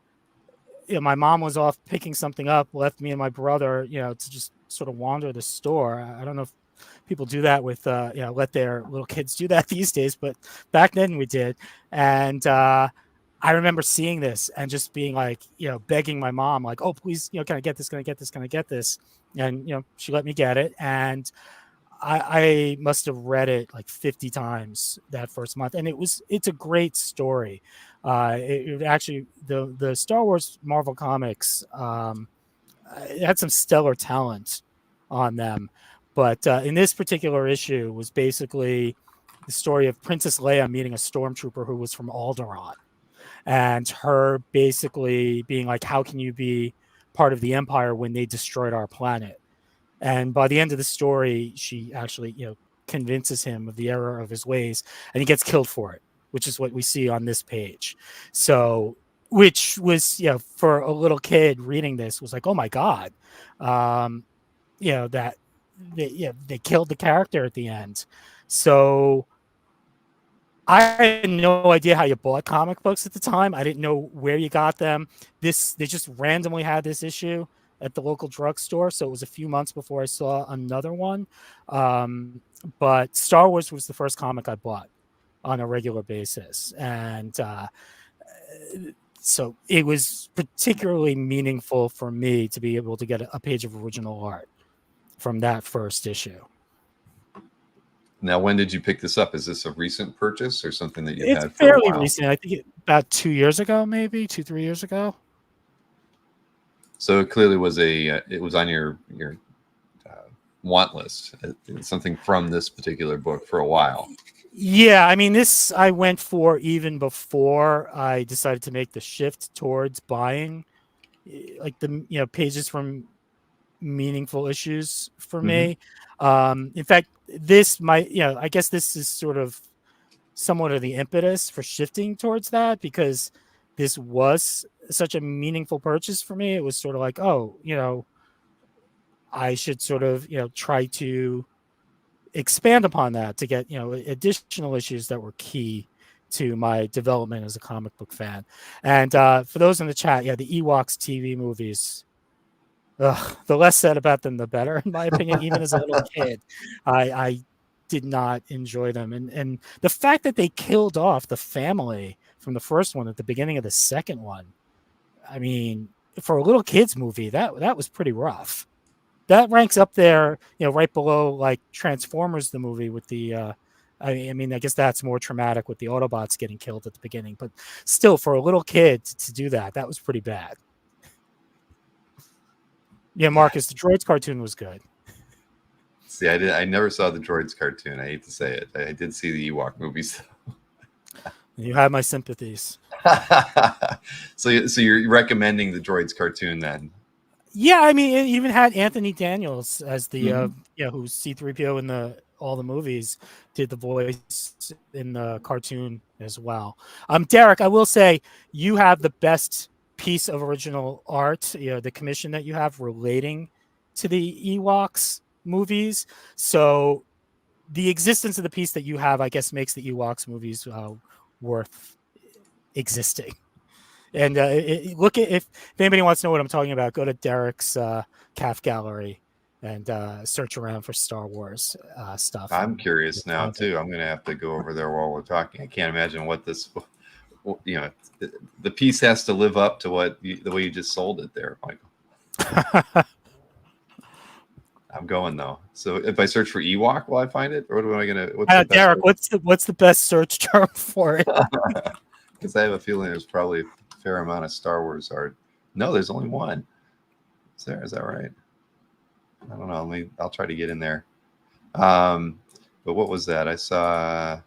S2: mom was off picking something up, left me and my brother, to just sort of wander the store. I don't know if people do that with let their little kids do that these days, but back then we did. And I remember seeing this and just being like, begging my mom, like, oh please, can I get this, can I get this, can I get this? And she let me get it, and I must have read it like 50 times that first month, and it's a great story. It actually, the Star Wars Marvel comics, it had some stellar talent on them. But in this particular issue was basically the story of Princess Leia meeting a stormtrooper who was from Alderaan, and her basically being like, how can you be part of the Empire when they destroyed our planet? And by the end of the story, she actually, convinces him of the error of his ways, and he gets killed for it, which is what we see on this page. So, which was, for a little kid reading this was like, oh my God, that they killed the character at the end. So I had no idea how you bought comic books at the time. I didn't know where you got them. They just randomly had this issue at the local drugstore, so it was a few months before I saw another one. But Star Wars was the first comic I bought on a regular basis, and so it was particularly meaningful for me to be able to get a page of original art from that first issue.
S1: Now, when did you pick this up? Is this a recent purchase or something that you've had for
S2: fairly
S1: a while?
S2: recent. I think about 2 years ago, maybe 2-3 years ago.
S1: So it clearly was it was on your want list, something from this particular book for a while.
S2: Yeah, I mean, this I went for even before I decided to make the shift towards buying, like the pages from meaningful issues for me. In fact, this I guess this is sort of somewhat of the impetus for shifting towards that, because this was such a meaningful purchase for me. It was sort of like, oh, I should sort of try to expand upon that to get additional issues that were key to my development as a comic book fan. And for those in the chat, the Ewoks TV movies, the less said about them, the better, in my opinion. Even as a little kid, I did not enjoy them. And the fact that they killed off the family from the first one at the beginning of the second one, I mean, for a little kids movie, that was pretty rough. that ranks up there, right below like Transformers the movie with the. I mean, I guess that's more traumatic with the Autobots getting killed at the beginning, but still, for a little kid to do that was pretty bad. Yeah,
S1: Yeah.
S2: Marcus, the Droids cartoon was good.
S1: See, I never saw the Droids cartoon. I hate to say it. I did see the Ewok movies.
S2: You have my sympathies.
S1: So you're recommending the Droids cartoon then?
S2: Yeah, I mean, it even had Anthony Daniels as the
S1: Mhm.
S2: who's C-3PO in all the movies, did the voice in the cartoon as well. Derek, I will say you have the best piece of original art, the commission that you have relating to the Ewoks movies. So the existence of the piece that you have, I guess, makes the Ewoks movies worth existing. And look at if anybody wants to know what I'm talking about, go to Derek's CAF Gallery and search around for Star Wars stuff.
S1: I'm
S2: And
S1: curious
S2: you'll
S1: now
S2: find it.
S1: too. I'm going to have to go over there while we're talking. I can't imagine what this, the piece has to live up to the way you just sold it there, Michael. I'm going though. So if I search for Ewok, will I find it, or what am I gonna? What's the best
S2: Derek, what's the best search term for it?
S1: Because I have a feeling there's probably a fair amount of Star Wars art. No, there's only one. Is that right? I don't know. I'll try to get in there. But what was that? I saw.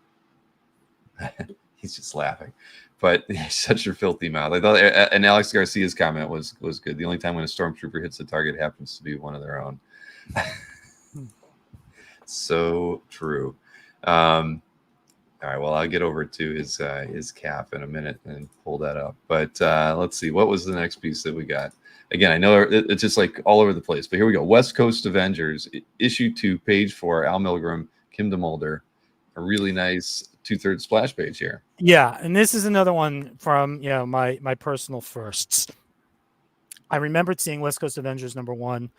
S1: He's just laughing, but such a filthy mouth. I thought, and Alex Garcia's comment was good. The only time when a stormtrooper hits a target happens to be one of their own. So true. All right, well, I'll get over to his CAF in a minute and pull that up. But let's see, what was the next piece that we got? Again, I know it's just like all over the place, but here we go. West Coast Avengers, issue 2, page 4, Al Milgram, Kim DeMulder. A really nice 2/3 splash page here.
S2: Yeah, and this is another one from my personal firsts. I remembered seeing West Coast Avengers #1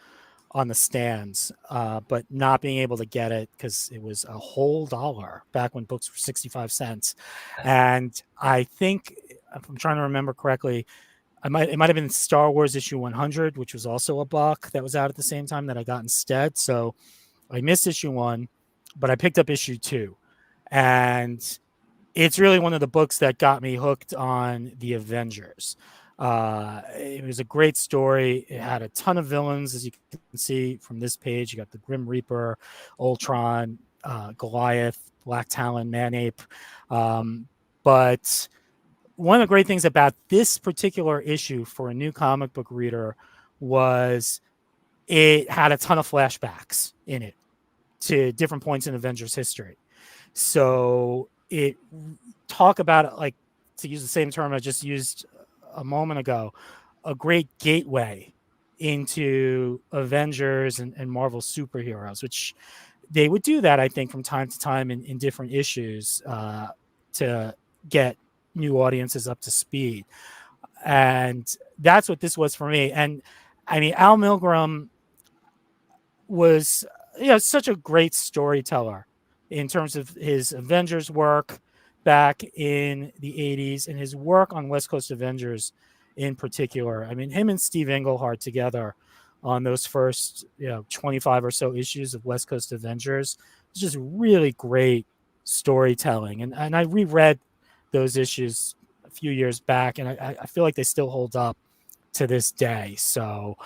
S2: on the stands, but not being able to get it because it was a whole $1 back when books were 65 cents. And I think, if I'm trying to remember correctly, it might have been Star Wars issue 100, which was also $1 that was out at the same time that I got instead. So I missed issue 1, but I picked up issue 2. And it's really one of the books that got me hooked on the Avengers. It was a great story. It had a ton of villains, as you can see from this page. You got the Grim Reaper, Ultron, Goliath, Black Talon, Man-Ape. But one of the great things about this particular issue for a new comic book reader was it had a ton of flashbacks in it to different points in Avengers history. So it talk about it, like, to use the same term I just used a moment ago, a great gateway into Avengers and Marvel superheroes, which they would do that, I think, from time to time in different issues to get new audiences up to speed. And that's what this was for me. And I mean, Al Milgram was such a great storyteller in terms of his Avengers work back in the 80s and his work on West Coast Avengers in particular. I mean, him and Steve Englehart together on those first 25 or so issues of West Coast Avengers, it's just really great storytelling. And I reread those issues a few years back, and I feel like they still hold up to this day. So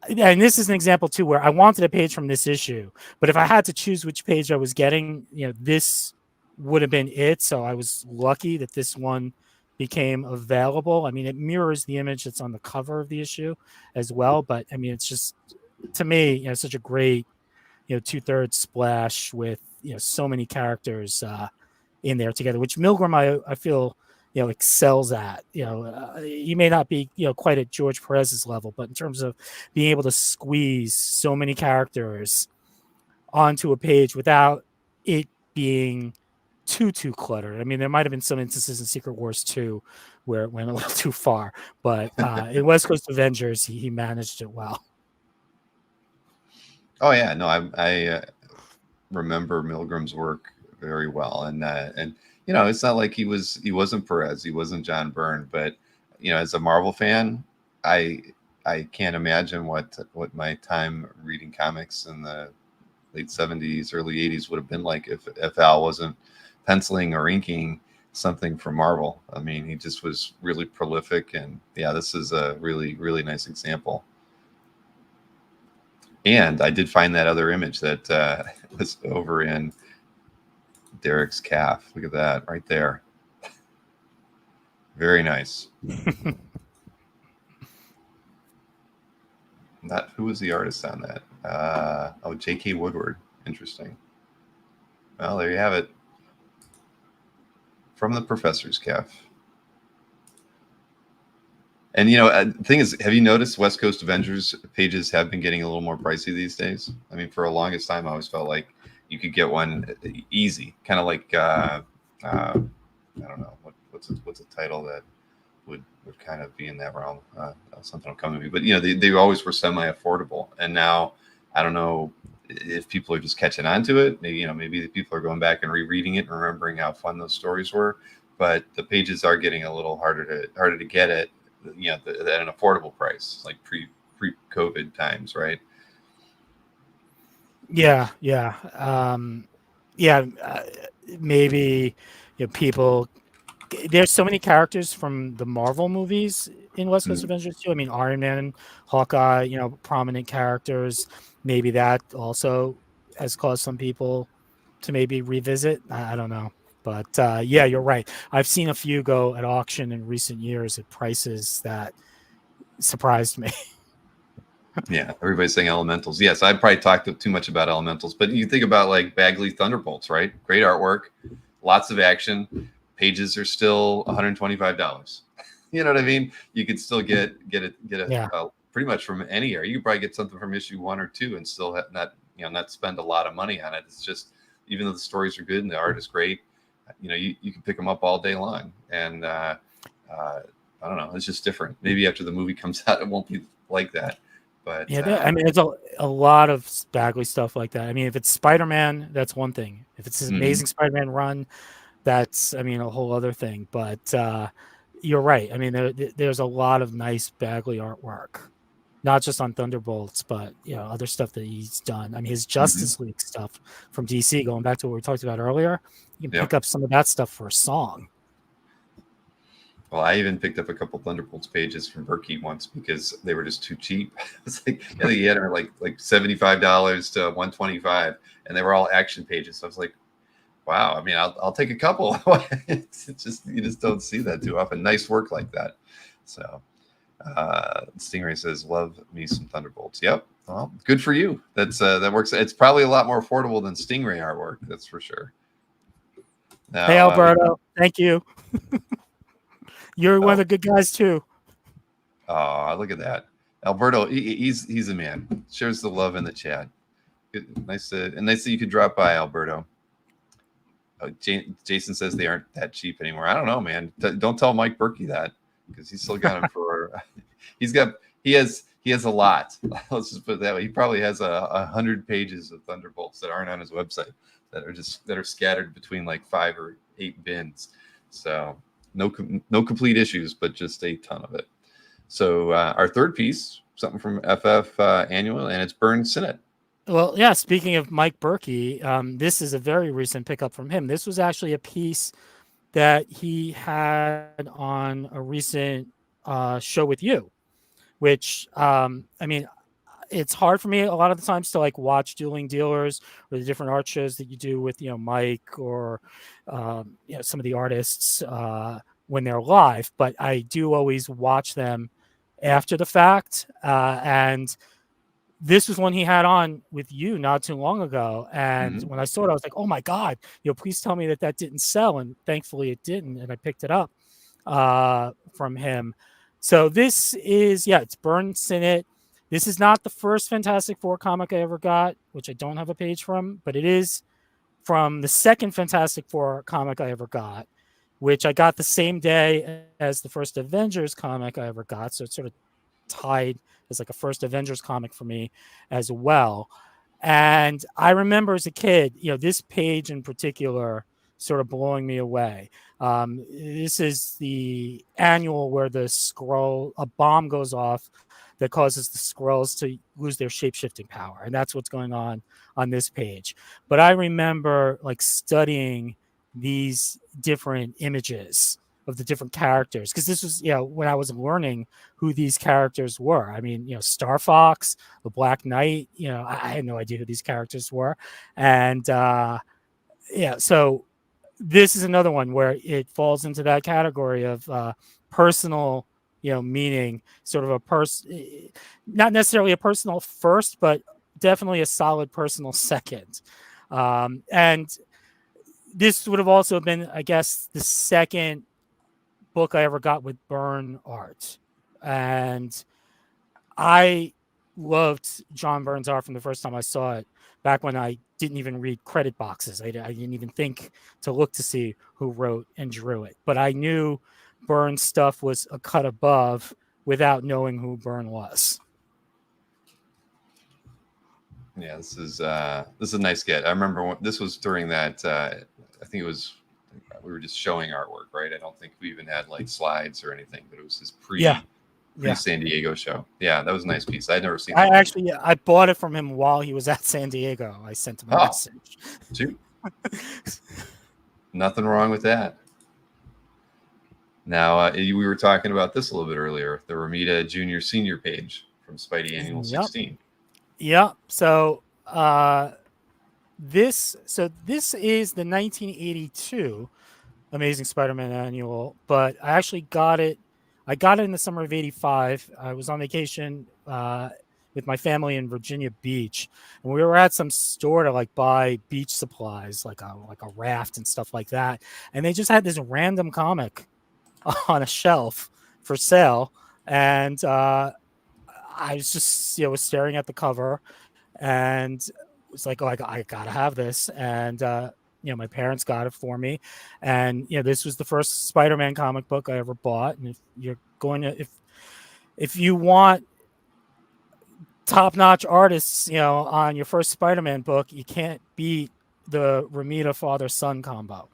S2: and this is an example too where I wanted a page from this issue, but if I had to choose which page I was getting, this would have been it. So I was lucky that this one became available. I mean, it mirrors the image that's on the cover of the issue as well, but I mean, it's just, to me, such a great 2/3 splash with so many characters in there together, which Milgram I feel excels at. He may not be quite at George Perez's level, but in terms of being able to squeeze so many characters onto a page without it being too cluttered. I mean, there might have been some instances in Secret Wars 2 where it went a little too far, but in West Coast Avengers, he managed it well.
S1: Oh yeah, no, I remember Milgram's work very well, and it's not like he wasn't Perez, he wasn't John Byrne, but as a Marvel fan, I I can't imagine what my time reading comics in the late 70s, early 80s would have been like if Al wasn't penciling or inking something for Marvel. I mean, he just was really prolific, and yeah, this is a really, really nice example. And I did find that other image that was over in Derek's CAF. Look at that right there. Very nice. Not who was the artist on that? Oh, J.K. Woodward. Interesting. Well, there you have it. From the Professor's CAF. And the thing is, have you noticed West Coast Avengers pages have been getting a little more pricey these days? I mean, for the longest time, I always felt like you could get one easy, kind of like I don't know what's a title that would kind of be in that realm. Something will come to me, but they always were semi-affordable, and now I don't know if people are just catching on to it. Maybe the people are going back and rereading it and remembering how fun those stories were. But the pages are getting a little harder to get at an affordable price, like pre-COVID times, right?
S2: Yeah, maybe people. There's so many characters from the Marvel movies in West Coast Avengers too. I mean, Iron Man, Hawkeye, prominent characters. Maybe that also has caused some people to maybe revisit. I don't know. But yeah, you're right. I've seen a few go at auction in recent years at prices that surprised me.
S1: Yeah, everybody's saying Elementals. Yes, I probably talked too much about Elementals, but you think about like Bagley Thunderbolts, right? Great artwork, lots of action. Pages are still $125. You know what I mean? You could still get pretty much from any area. You could probably get something from issue 1 or 2 and still not spend a lot of money on it. It's just, even though the stories are good and the art is great, you can pick them up all day long. And I don't know, it's just different. Maybe after the movie comes out, it won't be like that. But
S2: yeah, I mean, it's a lot of Bagley stuff like that. I mean, if it's Spider-Man, that's one thing. If it's his Amazing Spider-Man run, that's, I mean, a whole other thing. But you're right. I mean, there's a lot of nice Bagley artwork, not just on Thunderbolts, but other stuff that he's done. I mean, his Justice League stuff from DC, going back to what we talked about earlier, you can pick up some of that stuff for a song.
S1: Well, I even picked up a couple Thunderbolts pages from Berkey once because they were just too cheap. It's like he had them like $75 to $125, and they were all action pages. So I was like, wow. I mean, I'll take a couple. It's just, you just don't see that too often. Nice work like that. So Stingray says, "Love me some Thunderbolts." Yep. Well, good for you. That works. It's probably a lot more affordable than Stingray artwork. That's for sure. Now,
S2: hey, Alberto, thank you. You're one of the good guys too.
S1: Oh, look at that, Alberto. He's a man. Shares the love in the chat. Good, nice that you could drop by, Alberto. Jason says they aren't that cheap anymore. I don't know, man. Don't tell Mike Berkey that, because he's still got them for. He has a lot. Let's just put it that way. He probably has 100 pages of Thunderbolts that aren't on his website that are scattered between like 5 or 8 bins. So. No complete issues, but just a ton of it. So our third piece, something from FF Annual, and it's Burn Sinnott.
S2: Well, yeah, speaking of Mike Berkey, this is a very recent pickup from him. This was actually a piece that he had on a recent show with you, which, I mean, it's hard for me a lot of the times to like watch Dueling Dealers or the different art shows that you do with Mike or some of the artists when they're live, but I do always watch them after the fact. And this was one he had on with you not too long ago, and when I saw it, I was like, "Oh my god! Please tell me that didn't sell." And thankfully, it didn't, and I picked it up from him. So this is it's Burn Sinnott. This is not the first Fantastic Four comic I ever got, which I don't have a page from, but it is from the second Fantastic Four comic I ever got, which I got the same day as the first Avengers comic I ever got. So it's sort of tied as like a first Avengers comic for me as well. And I remember as a kid, this page in particular sort of blowing me away. This is the annual where a bomb goes off that causes the scrolls to lose their shape-shifting power. And that's what's going on this page. But I remember like studying these different images of the different characters, because this was, when I was learning who these characters were. I mean, Star Fox, the Black Knight, I had no idea who these characters were. And so this is another one where it falls into that category of personal, meaning, sort of a person, not necessarily a personal first, but definitely a solid personal second. And this would have also been, I guess, the second book I ever got with Byrne art. And I loved John Byrne's art from the first time I saw it, back when I didn't even read credit boxes. I didn't even think to look to see who wrote and drew it. But I knew Byrne's stuff was a cut above without knowing who Byrne was.
S1: Yeah, this is a nice get. I remember this was during that. I think it was, we were just showing artwork, right? I don't think we even had like slides or anything, but it was this San Diego show. Yeah, that was a nice piece. I'd never seen that.
S2: I bought it from him while he was at San Diego. I sent him a message.
S1: Shoot. Nothing wrong with that. Now, we were talking about this a little bit earlier, the Romita Junior Senior page from Spidey Annual 16.
S2: Yeah. So this is the 1982 Amazing Spider-Man Annual, but I actually got it. I got it in the summer of '85. I was on vacation with my family in Virginia Beach, and we were at some store to like buy beach supplies, like a raft and stuff like that. And they just had this random comic on a shelf for sale, and I was just was staring at the cover, and was like, oh, I gotta have this. And my parents got it for me, and this was the first Spider-Man comic book I ever bought. And if you're going to, if you want top-notch artists, on your first Spider-Man book, you can't beat the Romita father-son combo.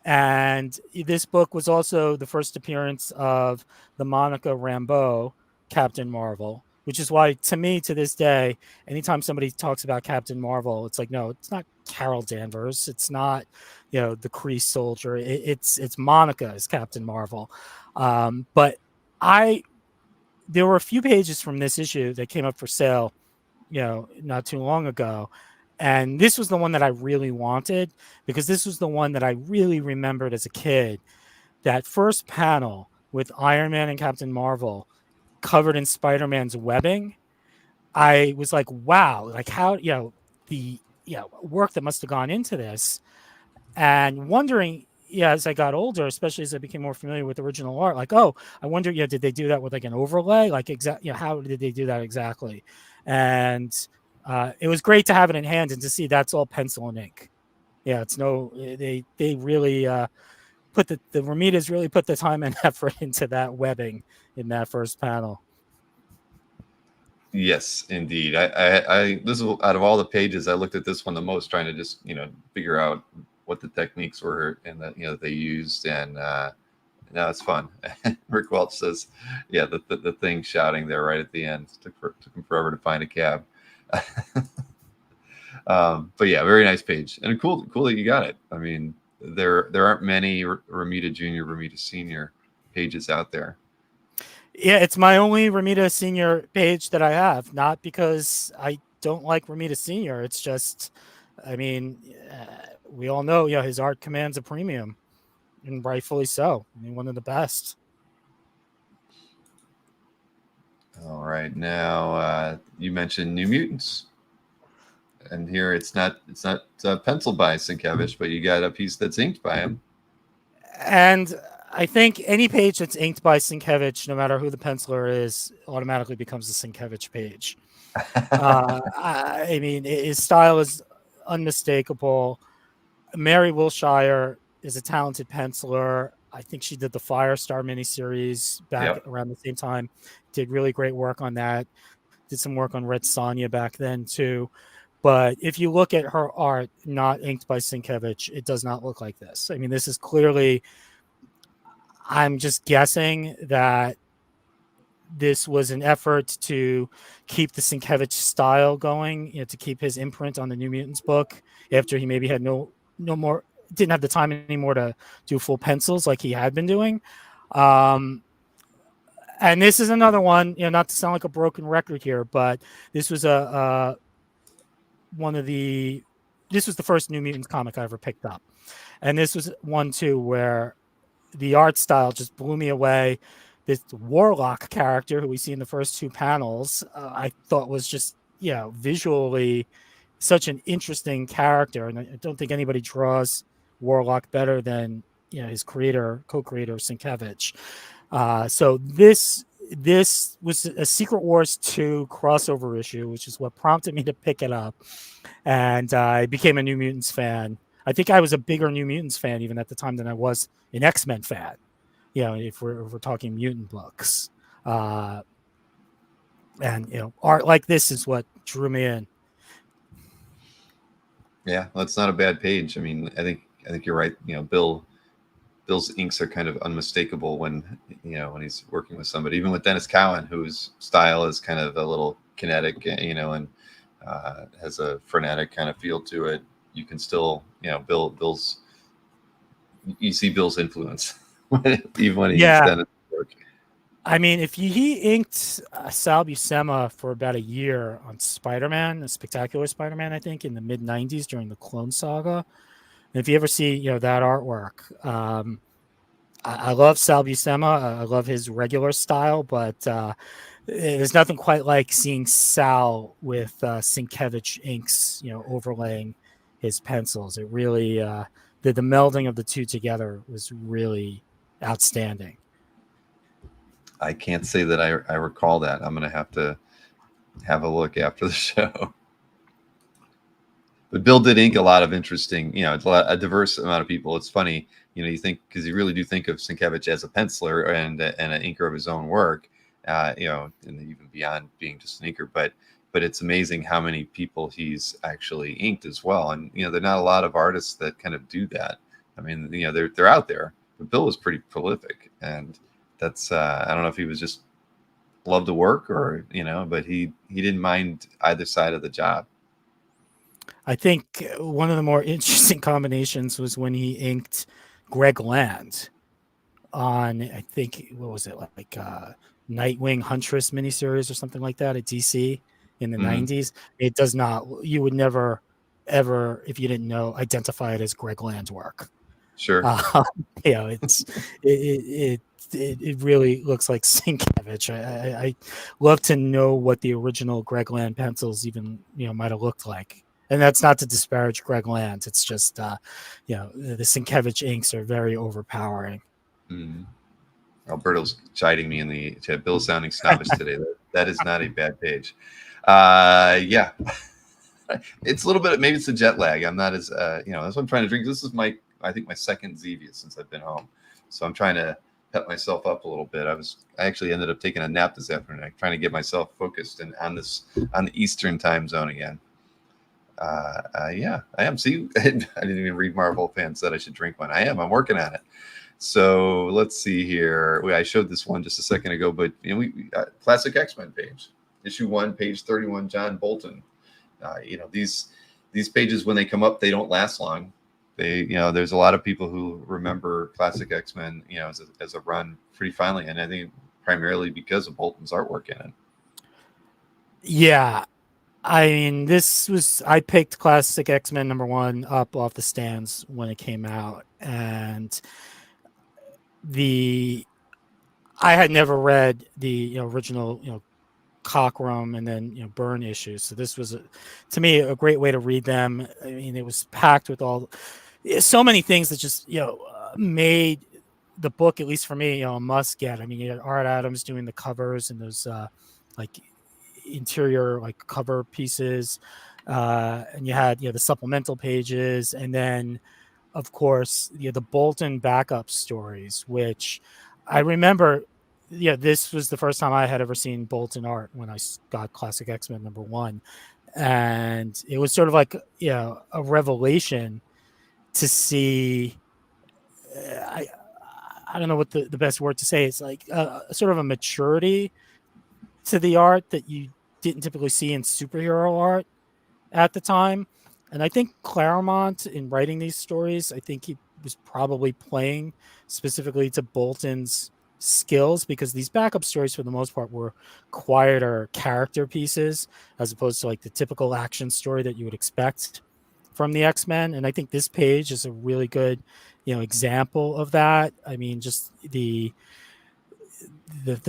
S2: And this book was also the first appearance of the Monica Rambeau Captain Marvel, which is why, to me, to this day, anytime somebody talks about Captain Marvel, it's like, no, it's not Carol Danvers. It's not, the Kree soldier. It's Monica as Captain Marvel. But there were a few pages from this issue that came up for sale, not too long ago. And this was the one that I really wanted, because this was the one that I really remembered as a kid. That first panel with Iron Man and Captain Marvel covered in Spider-Man's webbing, I was like, wow, like how, the work that must have gone into this. And wondering, as I got older, especially as I became more familiar with original art, like, oh, I wonder, did they do that with like an overlay? Like, how did they do that exactly? And it was great to have it in hand and to see that's all pencil and ink. Yeah, they really put the Romitas really put the time and effort into that webbing in that first panel.
S1: Yes, indeed. I this is out of all the pages, I looked at this one the most, trying to just figure out what the techniques were and that they used, and now it's fun. Rick Welch says, yeah, the thing shouting there right at the end took him forever to find a cab. But yeah, very nice page, and cool that you got it. I mean, there aren't many Romita Junior, Romita Senior pages out there.
S2: Yeah, it's my only Romita Senior page that I have, not because I don't like Romita Senior. It's just, I mean, we all know, his art commands a premium, and rightfully so. I mean, one of the best.
S1: All right, now you mentioned New Mutants, and here it's not penciled by Sienkiewicz, but you got a piece that's inked by him.
S2: And I think any page that's inked by Sienkiewicz, no matter who the penciler is, automatically becomes a Sienkiewicz page. I mean, his style is unmistakable. Mary Wilshire is a talented penciler. I think she did the Firestar miniseries back around the same time. Did really great work on that. Did some work on Red Sonja back then too. But if you look at her art, not inked by Sienkiewicz, it does not look like this. I mean, this is clearly, I'm just guessing that this was an effort to keep the Sienkiewicz style going, to keep his imprint on the New Mutants book after he maybe had didn't have the time anymore to do full pencils like he had been doing. And this is another one, not to sound like a broken record here, but this was this was the first New Mutants comic I ever picked up. And this was one too where the art style just blew me away. This Warlock character who we see in the first two panels, I thought was just, visually such an interesting character. And I don't think anybody draws Warlock better than, his co-creator, Sienkiewicz. So this was a Secret Wars 2 crossover issue, which is what prompted me to pick it up. And I became a New Mutants fan. I think I was a bigger New Mutants fan even at the time than I was an X-Men fan. If we're talking mutant books, and art like this is what drew me in.
S1: Yeah, that's not a bad page. I mean, I think you're right. Bill's inks are kind of unmistakable when he's working with somebody, even with Dennis Cowan, whose style is kind of a little kinetic, and has a frenetic kind of feel to it. You can still, Bill's. You see Bill's influence. Even when he's done his work.
S2: I mean, if he inked Sal Buscema for about a year on Spider-Man, a Spectacular Spider-Man, I think, in the mid-'90s during the Clone Saga. And if you ever see, that artwork, I love Sal Buscema. I love his regular style, but there's nothing quite like seeing Sal with Sienkiewicz inks, overlaying his pencils. It really, the melding of the two together was really outstanding.
S1: I can't say that I recall that. I'm going to have a look after the show. But Bill did ink a lot of interesting, a diverse amount of people. It's funny, you think, because you really do think of Sienkiewicz as a penciler and an inker of his own work, and even beyond being just an inker. But it's amazing how many people he's actually inked as well. And, there are not a lot of artists that kind of do that. I mean, they're out there, but Bill was pretty prolific. And that's, I don't know if he was just loved to work or, but he didn't mind either side of the job.
S2: I think one of the more interesting combinations was when he inked Greg Land on, I think, what was it, like Nightwing Huntress miniseries or something like that at DC in the 90s. It does not, you would never, ever, if you didn't know, identify it as Greg Land's work.
S1: Sure.
S2: It really looks like Sienkiewicz. I love to know what the original Greg Land pencils even, might have looked like. And that's not to disparage Greg Land. It's just, the Sienkiewicz inks are very overpowering.
S1: Alberto's chiding me in the chat. Bill's sounding snobbish today. That is not a bad page. Yeah. It's a little bit, maybe it's a jet lag. I'm not as, that's what I'm trying to drink. This is I think my second Zevia since I've been home. So I'm trying to pep myself up a little bit. I actually ended up taking a nap this afternoon. I'm trying to get myself focused and on the Eastern time zone again. Yeah, I am. See, I didn't even read Marvel Fan said I should drink one. I'm working on it. So let's see here. I showed this one just a second ago, but we classic X-Men page, issue 1, page 31, John Bolton. These pages, when they come up, they don't last long. There's a lot of people who remember classic X-Men, as a run pretty fondly, and I think primarily because of Bolton's artwork in it. Yeah.
S2: I mean, I picked classic X-Men #1 up off the stands when it came out, and I had never read the original Cockrum and then Byrne issues, so this was to me a great way to read them. I mean, it was packed with so many things that just made the book, at least for me, a must get. I mean, you had Art Adams doing the covers and those like interior cover pieces, and you had the supplemental pages, and then of course the Bolton backup stories, which I remember this was the first time I had ever seen Bolton art when I got classic X-Men #1, and it was sort of like a revelation to see. I don't know what the best word to say. It's like sort of a maturity to the art that you didn't typically see in superhero art at the time. And I think Claremont, in writing these stories, I think he was probably playing specifically to Bolton's skills, because these backup stories, for the most part, were quieter character pieces as opposed to like the typical action story that you would expect from the X-Men. And I think this page is a really good, example of that. I mean, just the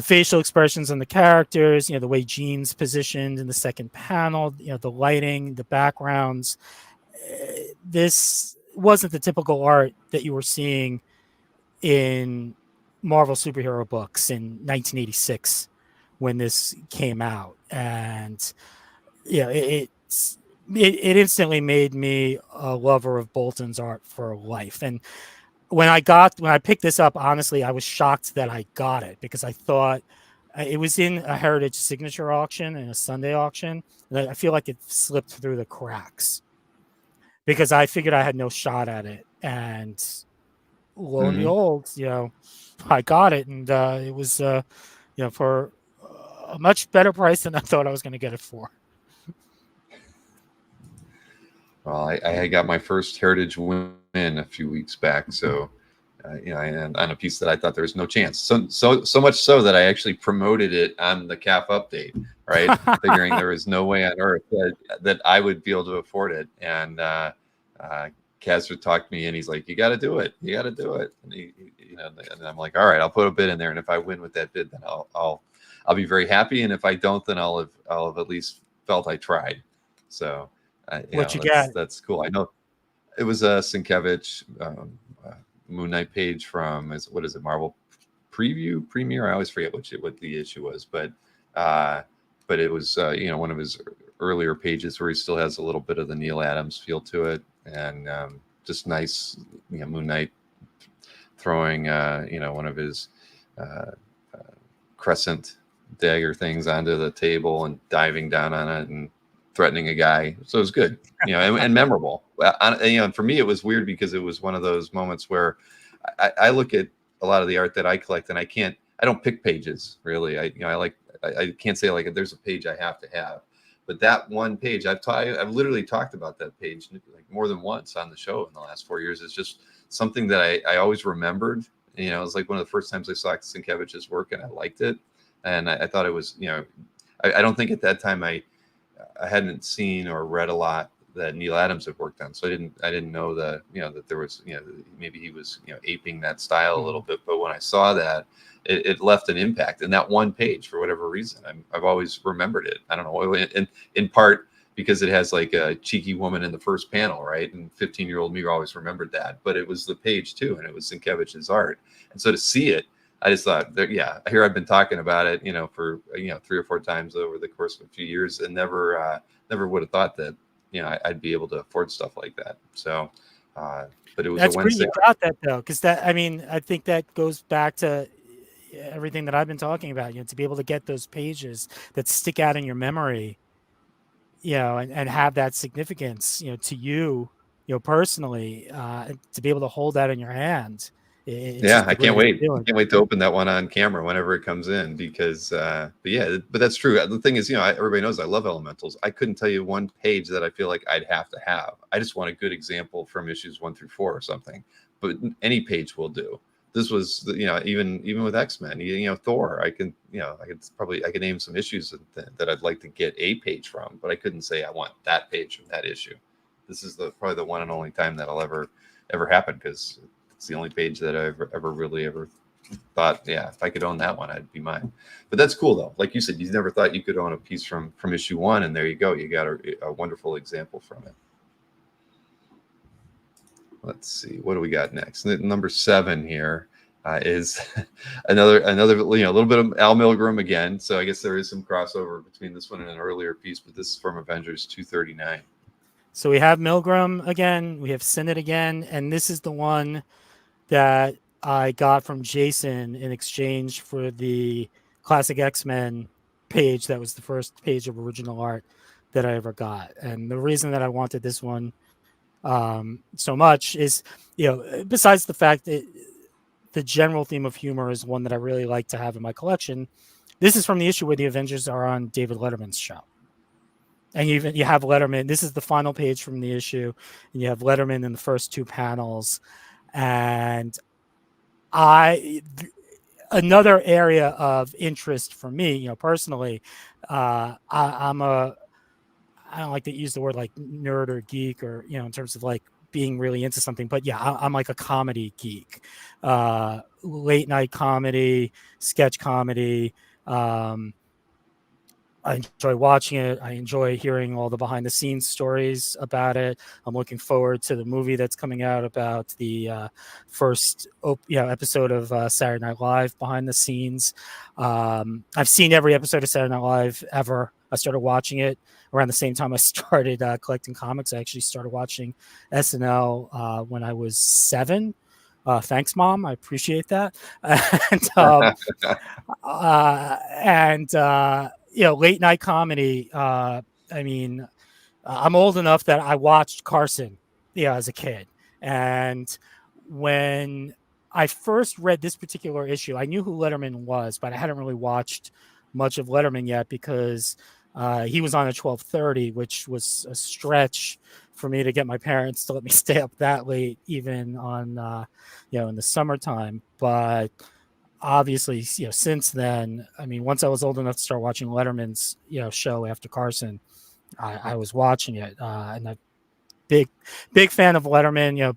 S2: facial expressions on the characters, the way Jean's positioned in the second panel, the lighting, the backgrounds. This wasn't the typical art that you were seeing in Marvel superhero books in 1986 when this came out. And it instantly made me a lover of Bolton's art for life. And when I picked this up, honestly, I was shocked that I got it, because I thought it was in a Heritage Signature auction and a Sunday auction, and I feel like it slipped through the cracks because I figured I had no shot at it. And lo and behold, I got it, and it was for a much better price than I thought I was going to get it for.
S1: Well, I got my first Heritage win a few weeks back, so and on a piece that I thought there was no chance. So much so that I actually promoted it on the CAF update, right? Figuring there was no way on earth that I would be able to afford it. And Kaz would talk me, and he's like, "You got to do it. You got to do it." And and I'm like, "All right, I'll put a bid in there, and if I win with that bid, then I'll be very happy. And if I don't, then I'll have at least felt I tried." So. That's cool. I know it was a Sienkiewicz Moon Knight page from what is it, Marvel Premiere? I always forget what the issue was, but it was one of his earlier pages where he still has a little bit of the Neil Adams feel to it, and just nice, Moon Knight throwing one of his crescent dagger things onto the table and diving down on it and threatening a guy. So it was good, and memorable. And for me, it was weird because it was one of those moments where I look at a lot of the art that I collect, and I don't pick pages really. I can't say like there's a page I have to have, but that one page I've literally talked about that page like more than once on the show in the last 4 years. It's just something that I always remembered. It was like one of the first times I saw Sienkiewicz's work, and I liked it, and I thought it was, I don't think at that time I hadn't seen or read a lot that Neil Adams had worked on, so I didn't know that there was maybe he was aping that style a little bit. But when I saw that, it left an impact in that one page for whatever reason. I've always remembered it. I don't know, in part because it has like a cheeky woman in the first panel, right? And 15-year-old me always remembered that. But it was the page too, and it was Sienkiewicz's art, and so to see it, I just thought, here I've been talking about it, for 3 or 4 times over the course of a few years, and never would have thought that I'd be able to afford stuff like that. So, but it was
S2: That's
S1: a
S2: Wednesday.
S1: Pretty
S2: you got that though, because I think that goes back to everything that I've been talking about. To be able to get those pages that stick out in your memory, and have that significance, to you, personally, and to be able to hold that in your hand.
S1: I can't wait. I can't wait to open that one on camera whenever it comes in, because but that's true. The thing is, everybody knows I love elementals. I couldn't tell you one page that I feel like I'd have to have. I just want a good example from issues 1 through 4 or something, but any page will do. This was, even with X-Men, Thor, I could name some issues that I'd like to get a page from, but I couldn't say I want that page from that issue. This is probably the one and only time that'll ever happen, because it's the only page that I've ever thought, if I could own that one, I'd be mine. But that's cool though. Like you said, you never thought you could own a piece from issue 1, and there you go. You got a wonderful example from it. Let's see, what do we got next? Number 7 here is another little bit of Al Milgrom again. So I guess there is some crossover between this one and an earlier piece, but this is from Avengers 239.
S2: So we have Milgrom again, we have Sinnott again, and this is the one that I got from Jason in exchange for the Classic X-Men page. That was the first page of original art that I ever got. And the reason that I wanted this one so much is, besides the fact that the general theme of humor is one that I really like to have in my collection, This is from the issue where the Avengers are on David Letterman's show. And you have Letterman. This is the final page from the issue, and you have Letterman in the first two panels. And another area of interest for me, personally, I'm a, I don't like to use the word like nerd or geek or, in terms of like being really into something, but yeah, I'm like a comedy geek, late night comedy, sketch comedy. I enjoy watching it. I enjoy hearing all the behind the scenes stories about it. I'm looking forward to the movie that's coming out about the first episode of Saturday Night Live behind the scenes. I've seen every episode of Saturday Night Live ever. I started watching it around the same time I started collecting comics. I actually started watching SNL when I was 7. Thanks, Mom. I appreciate that. Late night comedy. I'm old enough that I watched Carson, as a kid. And when I first read this particular issue, I knew who Letterman was, but I hadn't really watched much of Letterman yet because he was on at 12:30, which was a stretch for me to get my parents to let me stay up that late, even on, in the summertime. But obviously, since then, once I was old enough to start watching Letterman's, show after Carson, I was watching it, and I'm big fan of Letterman.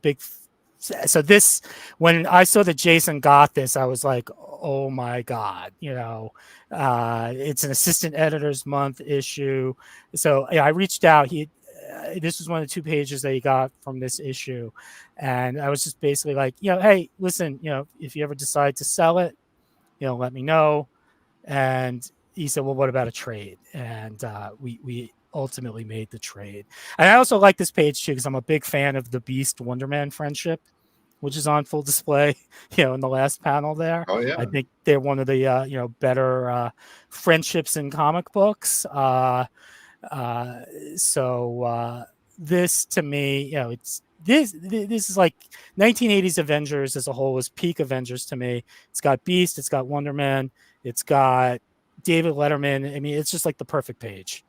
S2: So this, when I saw that Jason got this, I was like, oh my God, it's an assistant editor's month issue. So I reached out. This was one of the 2 pages that he got from this issue. And I was just basically like, hey, listen, if you ever decide to sell it, let me know. And he said, well, what about a trade? And we ultimately made the trade. And I also like this page too, because I'm a big fan of the Beast Wonder Man friendship, which is on full display, in the last panel there.
S1: Oh yeah.
S2: I think they're one of the, better friendships in comic books. This to me, it's this is like 1980s Avengers as a whole is peak Avengers to me. It's got Beast, it's got Wonder Man, it's got David Letterman. It's just like the perfect page.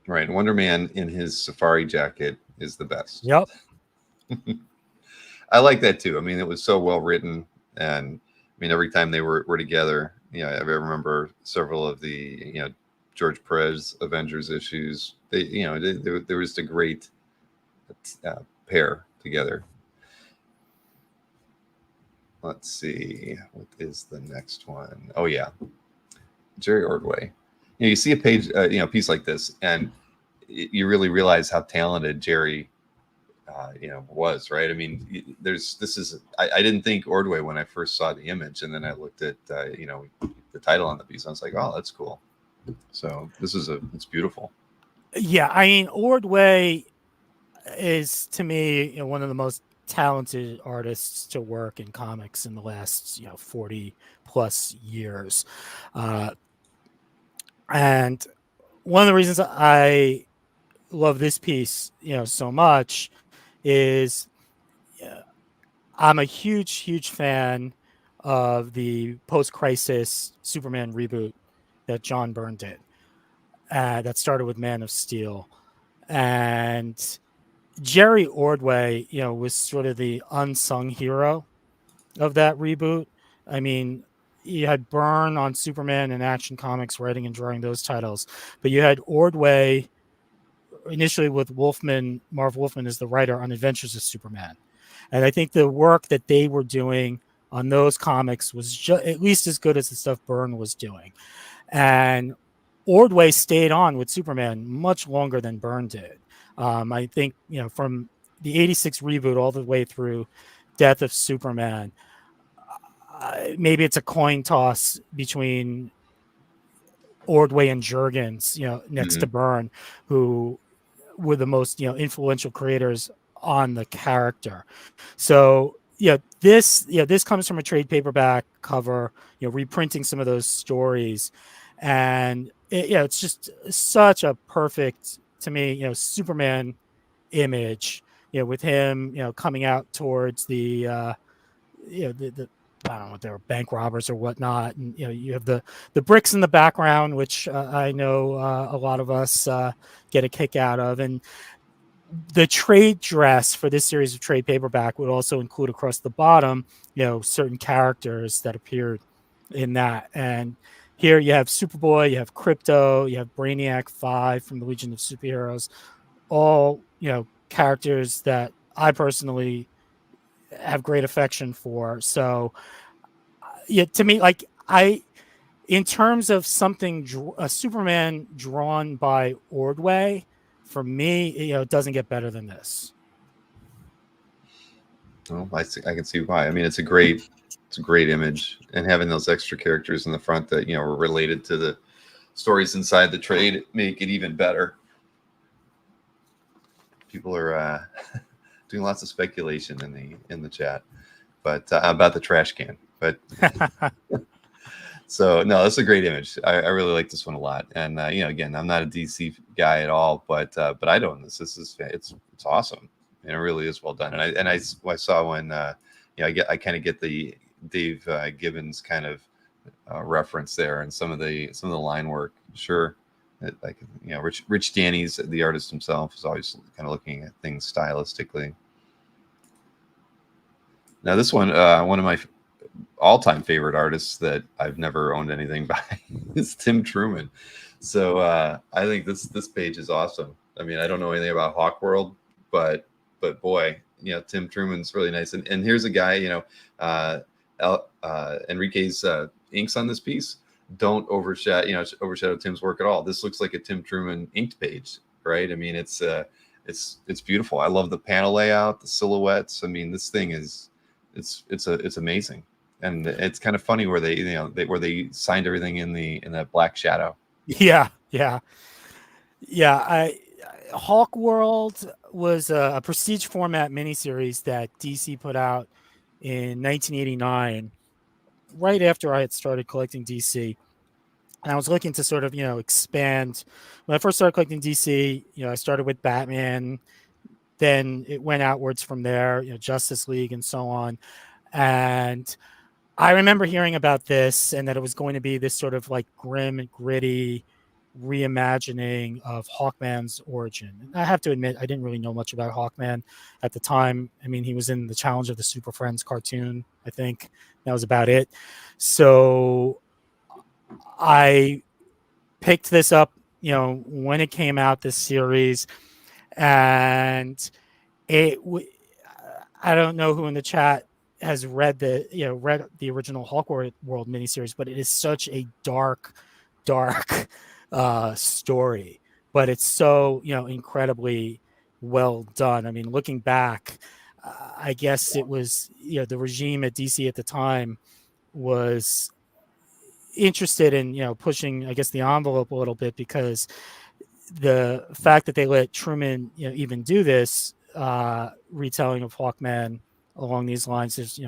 S1: Right. Wonder Man in his safari jacket is the best.
S2: Yep.
S1: I like that too. It was so well written, and every time they were together, I remember several of the George Perez Avengers issues. There was a great pair together. Let's see, what is the next one? Oh yeah, Jerry Ordway. You see a page, piece like this, and you really realize how talented Jerry, was, right? I didn't think Ordway when I first saw the image, and then I looked at, the title on the piece. I was like, oh, that's cool. So it's beautiful.
S2: Yeah, Ordway is to me one of the most talented artists to work in comics in the last 40 plus years, and one of the reasons I love this piece so much is I'm a huge fan of the post-crisis Superman reboot that John Byrne did, that started with Man of Steel. And Jerry Ordway, was sort of the unsung hero of that reboot. You had Byrne on Superman and Action Comics writing and drawing those titles, but you had Ordway initially with Marv Wolfman as the writer on Adventures of Superman. And I think the work that they were doing on those comics was at least as good as the stuff Byrne was doing. And Ordway stayed on with Superman much longer than Byrne did. I think, from the 86 reboot all the way through Death of Superman, maybe it's a coin toss between Ordway and Jurgens, next to Byrne, who were the most, influential creators on the character. So, this comes from a trade paperback cover, reprinting some of those stories. And it's just such a perfect, to me, Superman image, with him, coming out towards the I don't know what they were, bank robbers or whatnot, and you have the bricks in the background, which I know a lot of us get a kick out of, and the trade dress for this series of trade paperback would also include across the bottom, certain characters that appeared in that. And here you have Superboy, you have Crypto, you have Brainiac 5 from the Legion of Superheroes, all, characters that I personally have great affection for. So, yeah, to me, like in terms of something, a Superman drawn by Ordway, for me, it doesn't get better than this.
S1: Well, I can see why. I mean, it's a great image, and having those extra characters in the front that are related to the stories inside the trade make it even better. People are doing lots of speculation in the chat, but about the trash can. But so no, that's a great image. I really like this one a lot. And again, I'm not a DC guy at all, but I don't. This is it's awesome, and it really is well done. And I saw when I kind of get the Dave Gibbons kind of reference there, and some of the line work. Sure, like Rich Danny's the artist himself is always kind of looking at things stylistically. Now this one, one of my all-time favorite artists that I've never owned anything by is Tim Truman. So I think this page is awesome. I mean, I don't know anything about Hawk World, but boy, Tim Truman's really nice. And here's a guy, Enrique's inks on this piece don't overshadow Tim's work at all. This looks like a Tim Truman inked page, right? I mean, it's beautiful. I love the panel layout, the silhouettes. I mean, this thing is it's amazing. And it's kind of funny where they signed everything in that black shadow.
S2: Yeah. Hawk World was a prestige format miniseries that DC put out in 1989, right after I had started collecting DC. And I was looking to sort of, expand. When I first started collecting DC, I started with Batman, then it went outwards from there, Justice League and so on. And I remember hearing about this and that it was going to be this sort of like grim and gritty reimagining of Hawkman's origin. And I have to admit, I didn't really know much about Hawkman at the time. I mean, he was in the Challenge of the Super Friends cartoon, I think. That was about it. So I picked this up, when it came out, this series, and I don't know who in the chat has read the original Hawk World miniseries, but it is such a dark story, but it's so incredibly well done. I mean, looking back, I guess it was the regime at DC at the time was interested in pushing, I guess, the envelope a little bit, because the fact that they let Truman even do this retelling of Hawkman along these lines, there's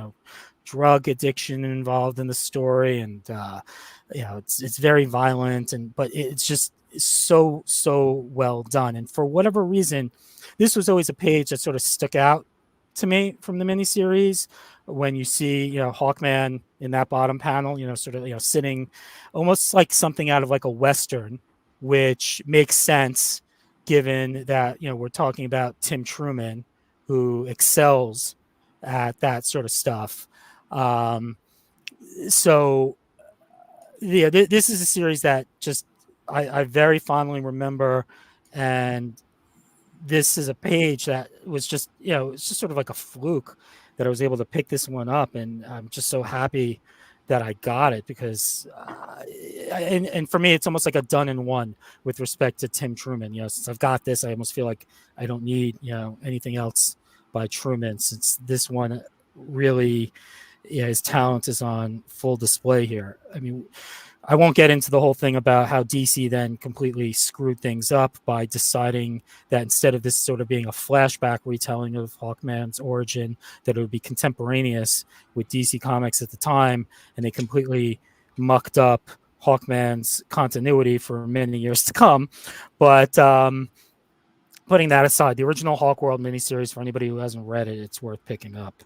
S2: drug addiction involved in the story, and it's very violent, but it's just so well done. And for whatever reason, this was always a page that sort of stuck out to me from the miniseries. When you see Hawkman in that bottom panel, sort of sitting almost like something out of like a Western, which makes sense given that we're talking about Tim Truman, who excels at that sort of stuff. So yeah, this is a series that just I very fondly remember, and this is a page that was just it's just sort of like a fluke that I was able to pick this one up, and I'm just so happy that I got it, because and for me it's almost like a done in one with respect to Tim Truman. Since I've got this, I almost feel like I don't need anything else by Truman, since this one really his talent is on full display here. I mean, I won't get into the whole thing about how DC then completely screwed things up by deciding that instead of this sort of being a flashback retelling of Hawkman's origin, that it would be contemporaneous with DC Comics at the time, and they completely mucked up Hawkman's continuity for many years to come. But putting that aside, the original Hawk World miniseries, for anybody who hasn't read it, it's worth picking up.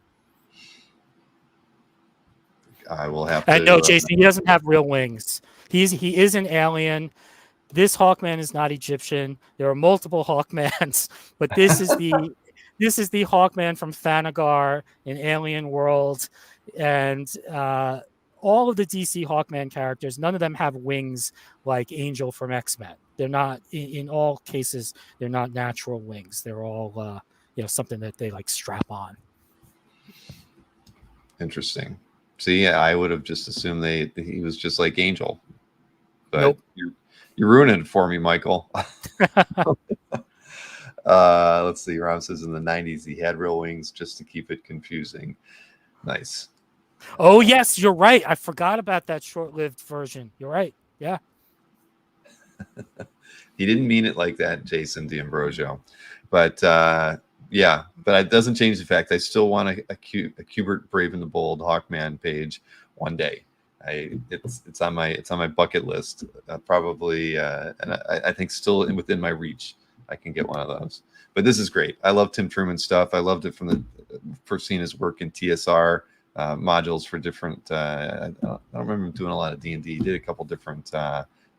S1: I will have
S2: And no,
S1: to.
S2: Jason, he doesn't have real wings. He is an alien. This Hawkman is not Egyptian. There are multiple Hawkmans, but this is the Hawkman from Thanagar in Alien World, and all of the DC Hawkman characters, none of them have wings like Angel from X-Men. They're not in all cases. They're not natural wings. They're all something that they like strap on.
S1: Interesting. See, I would have just assumed he was just like Angel, but
S2: Nope.
S1: you're ruining it for me, Michael. Let's see. Rob says in the 90s he had real wings just to keep it confusing. Nice.
S2: Oh yes, you're right. I forgot about that short-lived version. You're right. Yeah.
S1: He didn't mean it like that, Jason D'Ambrosio, but yeah, but it doesn't change the fact I still want a Kubert Brave and the Bold Hawkman page one day. It's on my bucket list, probably, and I think still within my reach. I can get one of those. But this is great. I love Tim Truman stuff. I loved it from the first seeing his work in TSR modules for different. I don't remember him doing a lot of D&D. He did a couple different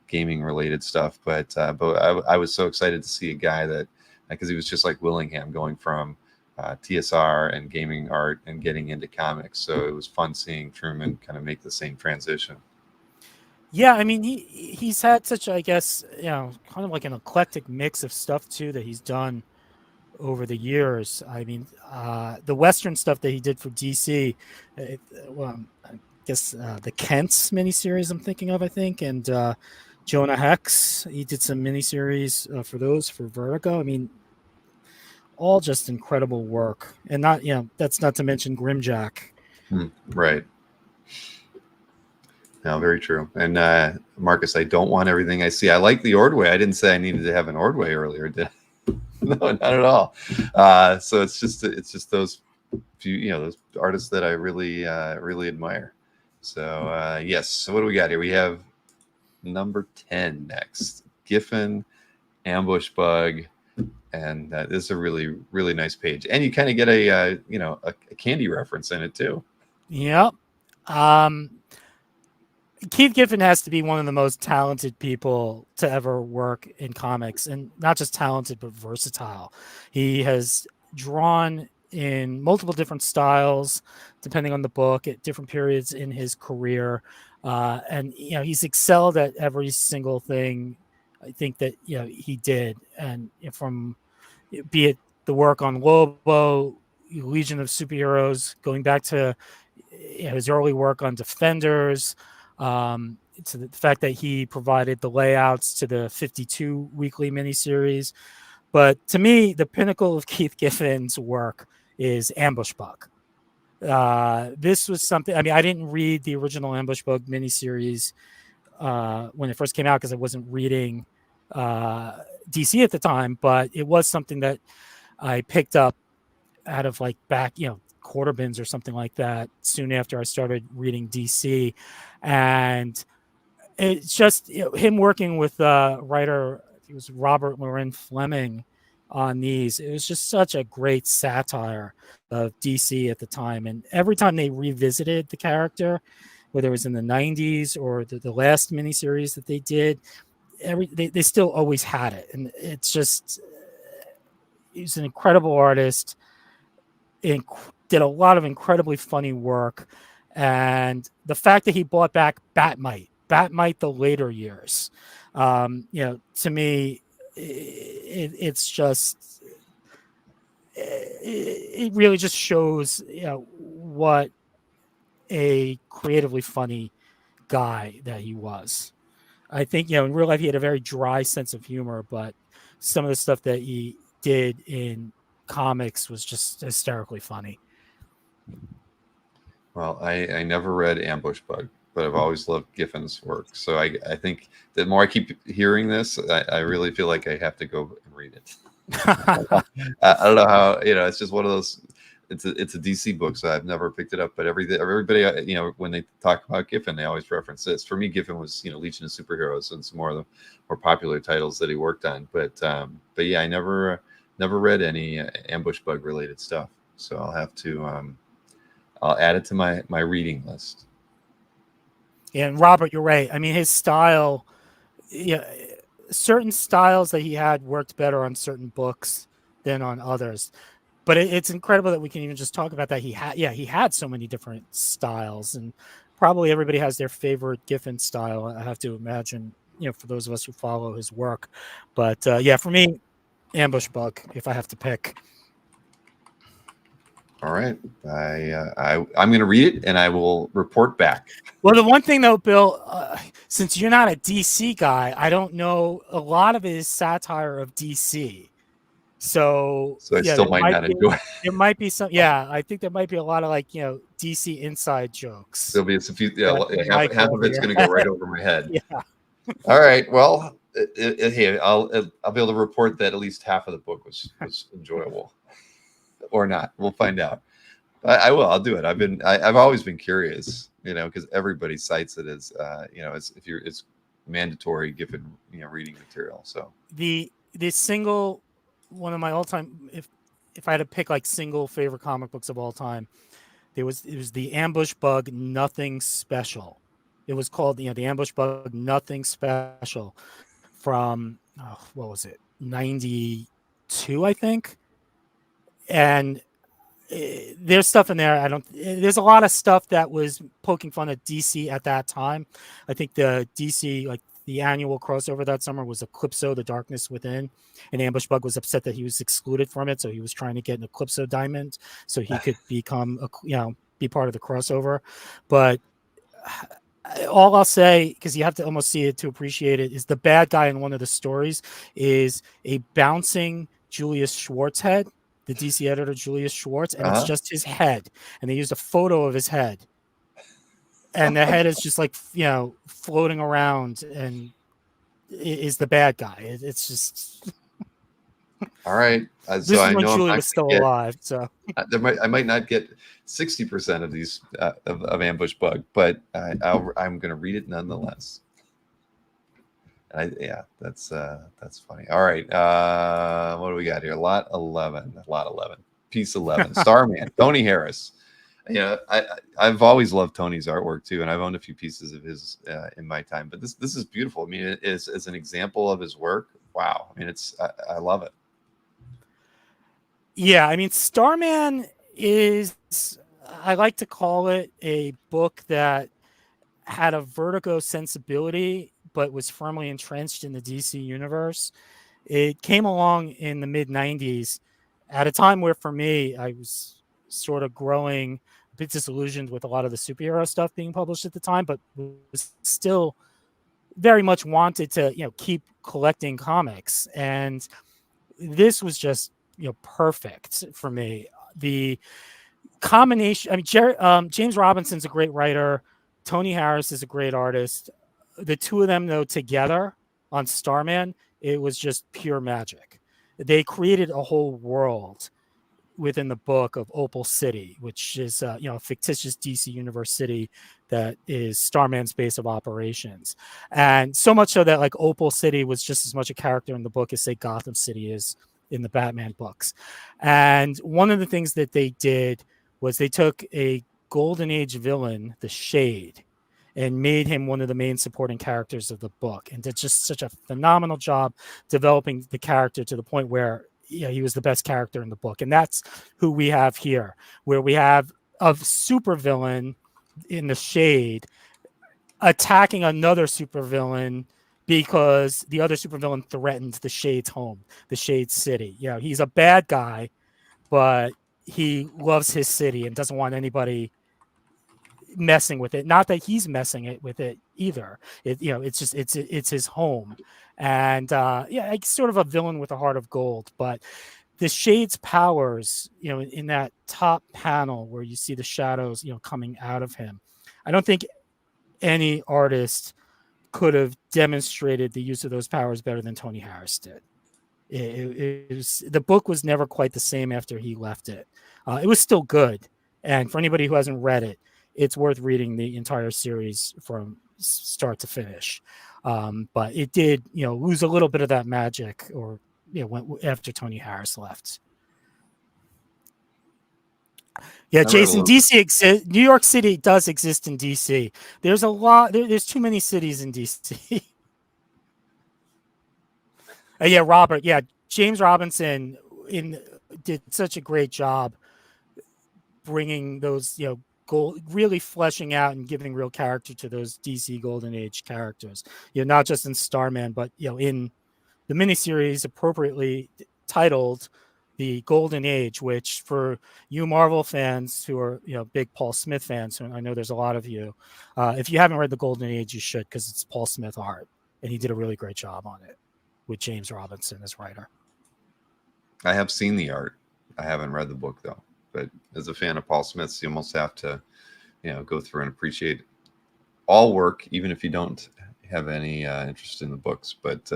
S1: gaming related stuff, but I was so excited to see a guy that, because he was just like Willingham, going from TSR and gaming art and getting into comics. So it was fun seeing Truman kind of make the same transition.
S2: Yeah, I mean he's had such, I guess, kind of like an eclectic mix of stuff too that he's done over the years. I mean, the Western stuff that he did for DC, I guess the Kents miniseries I'm thinking of, I think, and Jonah Hex, he did some miniseries for those for Vertigo. I mean, all just incredible work, and not that's not to mention Grimjack.
S1: Right. No, very true. And Marcus, I don't want everything I see. I like the Ordway. I didn't say I needed to have an Ordway earlier, did I? No, not at all. So it's just those few, those artists that I really admire. So yes. So what do we got here? We have number 10 next. Giffen, Ambush Bug, and this is a really nice page. And you kind of get a candy reference in it too.
S2: Yep. Keith Giffen has to be one of the most talented people to ever work in comics, and not just talented, but versatile. He has drawn in multiple different styles, depending on the book, at different periods in his career. And, he's excelled at every single thing I think that, he did. And from, be it the work on Lobo, Legion of Superheroes, going back to his early work on Defenders, to the fact that he provided the layouts to the 52 weekly miniseries. But to me, the pinnacle of Keith Giffen's work is Ambush Bug. This was something, I mean, I didn't read the original Ambush Bug miniseries when it first came out because I wasn't reading DC at the time, but it was something that I picked up out of like back, quarter bins or something like that soon after I started reading DC. And it's just him working with writer, it was Robert Loren Fleming on these. It was just such a great satire of DC at the time. And every time they revisited the character, whether it was in the 90s or the last miniseries that they did, they still always had it. And it's just, he's an incredible artist, did a lot of incredibly funny work. And the fact that he brought back Batmite the later years, to me, it's just, it really just shows, what a creatively funny guy that he was. I think, in real life, he had a very dry sense of humor, but some of the stuff that he did in comics was just hysterically funny.
S1: Well, I never read Ambush Bug, but I've always loved Giffen's work. So I think the more I keep hearing this, I really feel like I have to go and read it. I don't know how, it's just one of those, it's a DC book, so I've never picked it up, but everybody, when they talk about Giffen, they always reference this. For me, Giffen was, Legion of Superheroes and some more of the more popular titles that he worked on. But yeah, I never read any Ambush Bug related stuff. So I'll have to, I'll add it to my reading list.
S2: And Robert, you're right. I mean, his style, yeah, certain styles that he had worked better on certain books than on others. But it's incredible that we can even just talk about that. He had so many different styles, and probably everybody has their favorite Giffen style. I have to imagine, for those of us who follow his work. But yeah, for me, Ambush Bug, if I have to pick.
S1: All right, I'm going to read it and I will report back.
S2: Well, the one thing though, Bill, since you're not a DC guy, I don't know a lot of his satire of DC. So
S1: I
S2: yeah,
S1: still might not enjoy it.
S2: there might be some. Yeah, I think there might be a lot of DC inside jokes.
S1: There'll be a few,
S2: Might go
S1: half of
S2: over
S1: it's
S2: your
S1: going to go right
S2: head.
S1: over my head.
S2: Yeah.
S1: All right. Well, hey, I'll be able to report that at least half of the book was enjoyable, or not. We'll find out. I will. I'll do it. I've always been curious, because everybody cites it as, it's mandatory given reading material. So
S2: The single one of my all time, if I had to pick like single favorite comic books of all time, it was the Ambush Bug Nothing Special. It was called the Ambush Bug Nothing Special from what was it, 92, I think. And there's stuff in there. There's a lot of stuff that was poking fun at DC at that time. I think the DC, like the annual crossover that summer, was Eclipso, The Darkness Within, and Ambush Bug was upset that he was excluded from it, so he was trying to get an Eclipso diamond so he could become be part of the crossover. But all I'll say, because you have to almost see it to appreciate it, is the bad guy in one of the stories is a bouncing Julius Schwartz head, the DC editor Julius Schwartz, and it's just his head. And they used a photo of his head. And the head is just floating around and is the bad guy. It's just...
S1: All right.
S2: This is when Julie was still alive. So
S1: I might not get 60% of these of Ambush Bug, but I'm going to read it nonetheless. That's funny. All right. What do we got here? Lot 11, piece 11, Starman, Tony Harris. I've always loved Tony's artwork too, and I've owned a few pieces of his in my time. But this is beautiful. I mean, it is as an example of his work. Wow. I mean, I love it.
S2: Yeah, I mean, Starman is, I like to call it a book that had a Vertigo sensibility, but was firmly entrenched in the DC universe. It came along in the mid 90s at a time where, for me, I was sort of growing a bit disillusioned with a lot of the superhero stuff being published at the time, but was still very much wanted to, keep collecting comics. And this was just, perfect for me. The combination, I mean, James Robinson's a great writer. Tony Harris is a great artist. The two of them, though, together on Starman, it was just pure magic. They created a whole world within the book of Opal City, which is a fictitious DC universe city that is Starman's base of operations. And so much so that Opal City was just as much a character in the book as, say, Gotham City is in the Batman books. And one of the things that they did was they took a Golden Age villain, the Shade, and made him one of the main supporting characters of the book, and did just such a phenomenal job developing the character to the point where he was the best character in the book. And that's who we have here, where we have a supervillain in the Shade attacking another supervillain because the other supervillain threatened the Shade's home, the Shade City. He's a bad guy, but he loves his city and doesn't want anybody messing with it. Not that he's messing with it either. It's his home. And it's sort of a villain with a heart of gold. But the Shade's powers, in that top panel where you see the shadows, coming out of him, I don't think any artist could have demonstrated the use of those powers better than Tony Harris did. The book was never quite the same after he left it. It was still good. And for anybody who hasn't read it, it's worth reading the entire series from start to finish. But it did, lose a little bit of that magic, or after Tony Harris left. Yeah,
S1: I read a
S2: Jason,
S1: little.
S2: DC exists. New York City does exist in DC. There's a lot. There's too many cities in DC. Yeah, Robert. Yeah, James Robinson in did such a great job bringing those, gold, really fleshing out and giving real character to those DC Golden Age characters. Not just in Starman, but in the miniseries appropriately titled the Golden Age, which for you Marvel fans who are big Paul Smith fans, and I know there's a lot of you, if you haven't read the Golden Age, you should, because it's Paul Smith art, and he did a really great job on it with James Robinson as writer.
S1: I have seen the art. I haven't read the book though. But as a fan of Paul Smith's, you almost have to, go through and appreciate all work, even if you don't have any interest in the books. But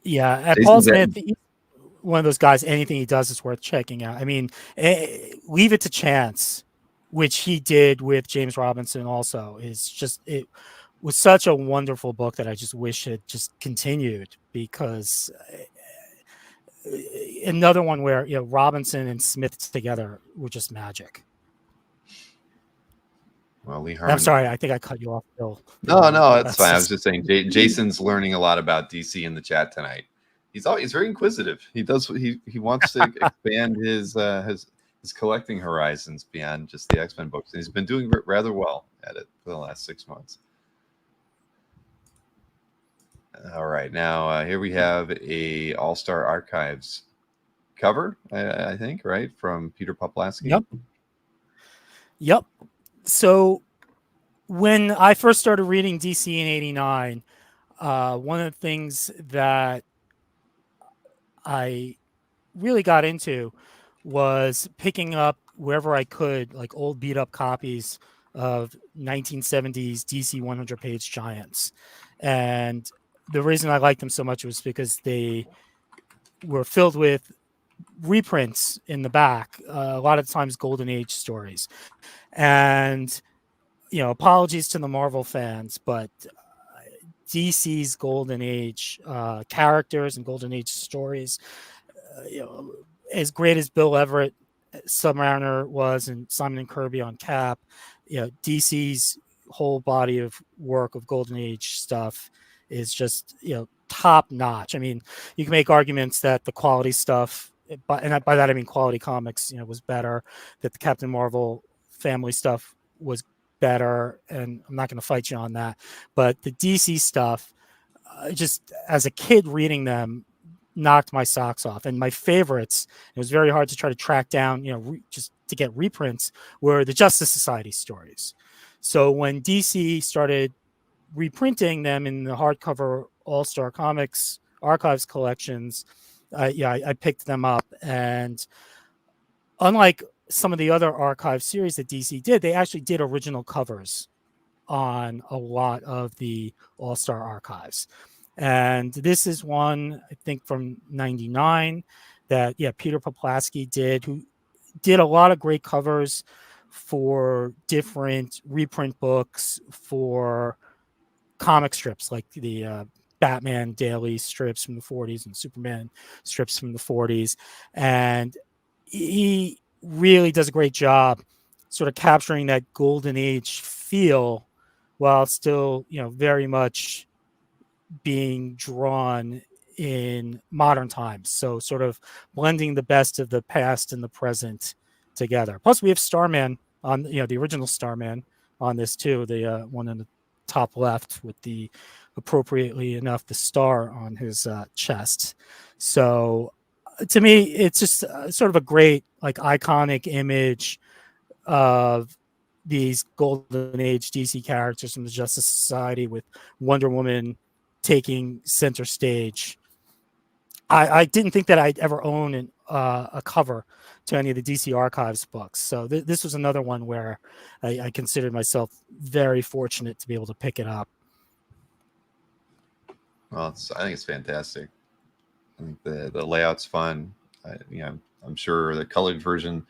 S2: yeah, at Paul
S1: Jason,
S2: Smith, one of those guys, anything he does is worth checking out. I mean, Leave It to Chance, which he did with James Robinson also, it was such a wonderful book that I just wish it just continued, because another one where Robinson and Smith together were just magic.
S1: well, Lee Harmon.
S2: I'm sorry, I think I cut you off, Bill.
S1: No, that's fine. I was just saying, Jason's learning a lot about DC in the chat tonight. He's very inquisitive. He wants to expand his collecting horizons beyond just the X-Men books, and he's been doing rather well at it for the last 6 months. All right, now here we have a All-Star Archives cover, I think, right, from Peter Poplaski.
S2: Yep. So when I first started reading DC in '89, one of the things that I really got into was picking up wherever I could, like old beat up copies of 1970s DC 100-page giants. And the reason I liked them so much was because they were filled with reprints in the back, a lot of times Golden Age stories. And, apologies to the Marvel fans, but DC's Golden Age characters and Golden Age stories, as great as Bill Everett, Submariner was, and Simon and Kirby on Cap, DC's whole body of work of Golden Age stuff is just, top notch. I mean, you can make arguments that the quality stuff, and by that I mean quality comics, was better, that the Captain Marvel family stuff was better, and I'm not going to fight you on that. But the DC stuff, just as a kid reading them, knocked my socks off. And my favorites, it was very hard to try to track down, just to get reprints, were the Justice Society stories. So when DC started reprinting them in the hardcover All-Star Comics Archives collections, I picked them up. And unlike some of the other archive series that DC did, they actually did original covers on a lot of the All-Star Archives. And this is one, I think, from '99 that, Peter Poplaski did, who did a lot of great covers for different reprint books for comic strips, like the Batman daily strips from the 40s and Superman strips from the 40s. And he really does a great job sort of capturing that Golden Age feel while still, very much being drawn in modern times. So sort of blending the best of the past and the present together. Plus we have Starman on, the original Starman on this too, the one in the top left with the, appropriately enough, the star on his chest. So to me, it's just sort of a great, like, iconic image of these Golden Age DC characters from the Justice Society, with Wonder Woman taking center stage. I didn't think that I'd ever own a cover to any of the DC Archives books. So this was another one where I considered myself very fortunate to be able to pick it up.
S1: Well, I think it's fantastic. I think the layout's fun. I'm sure the colored version,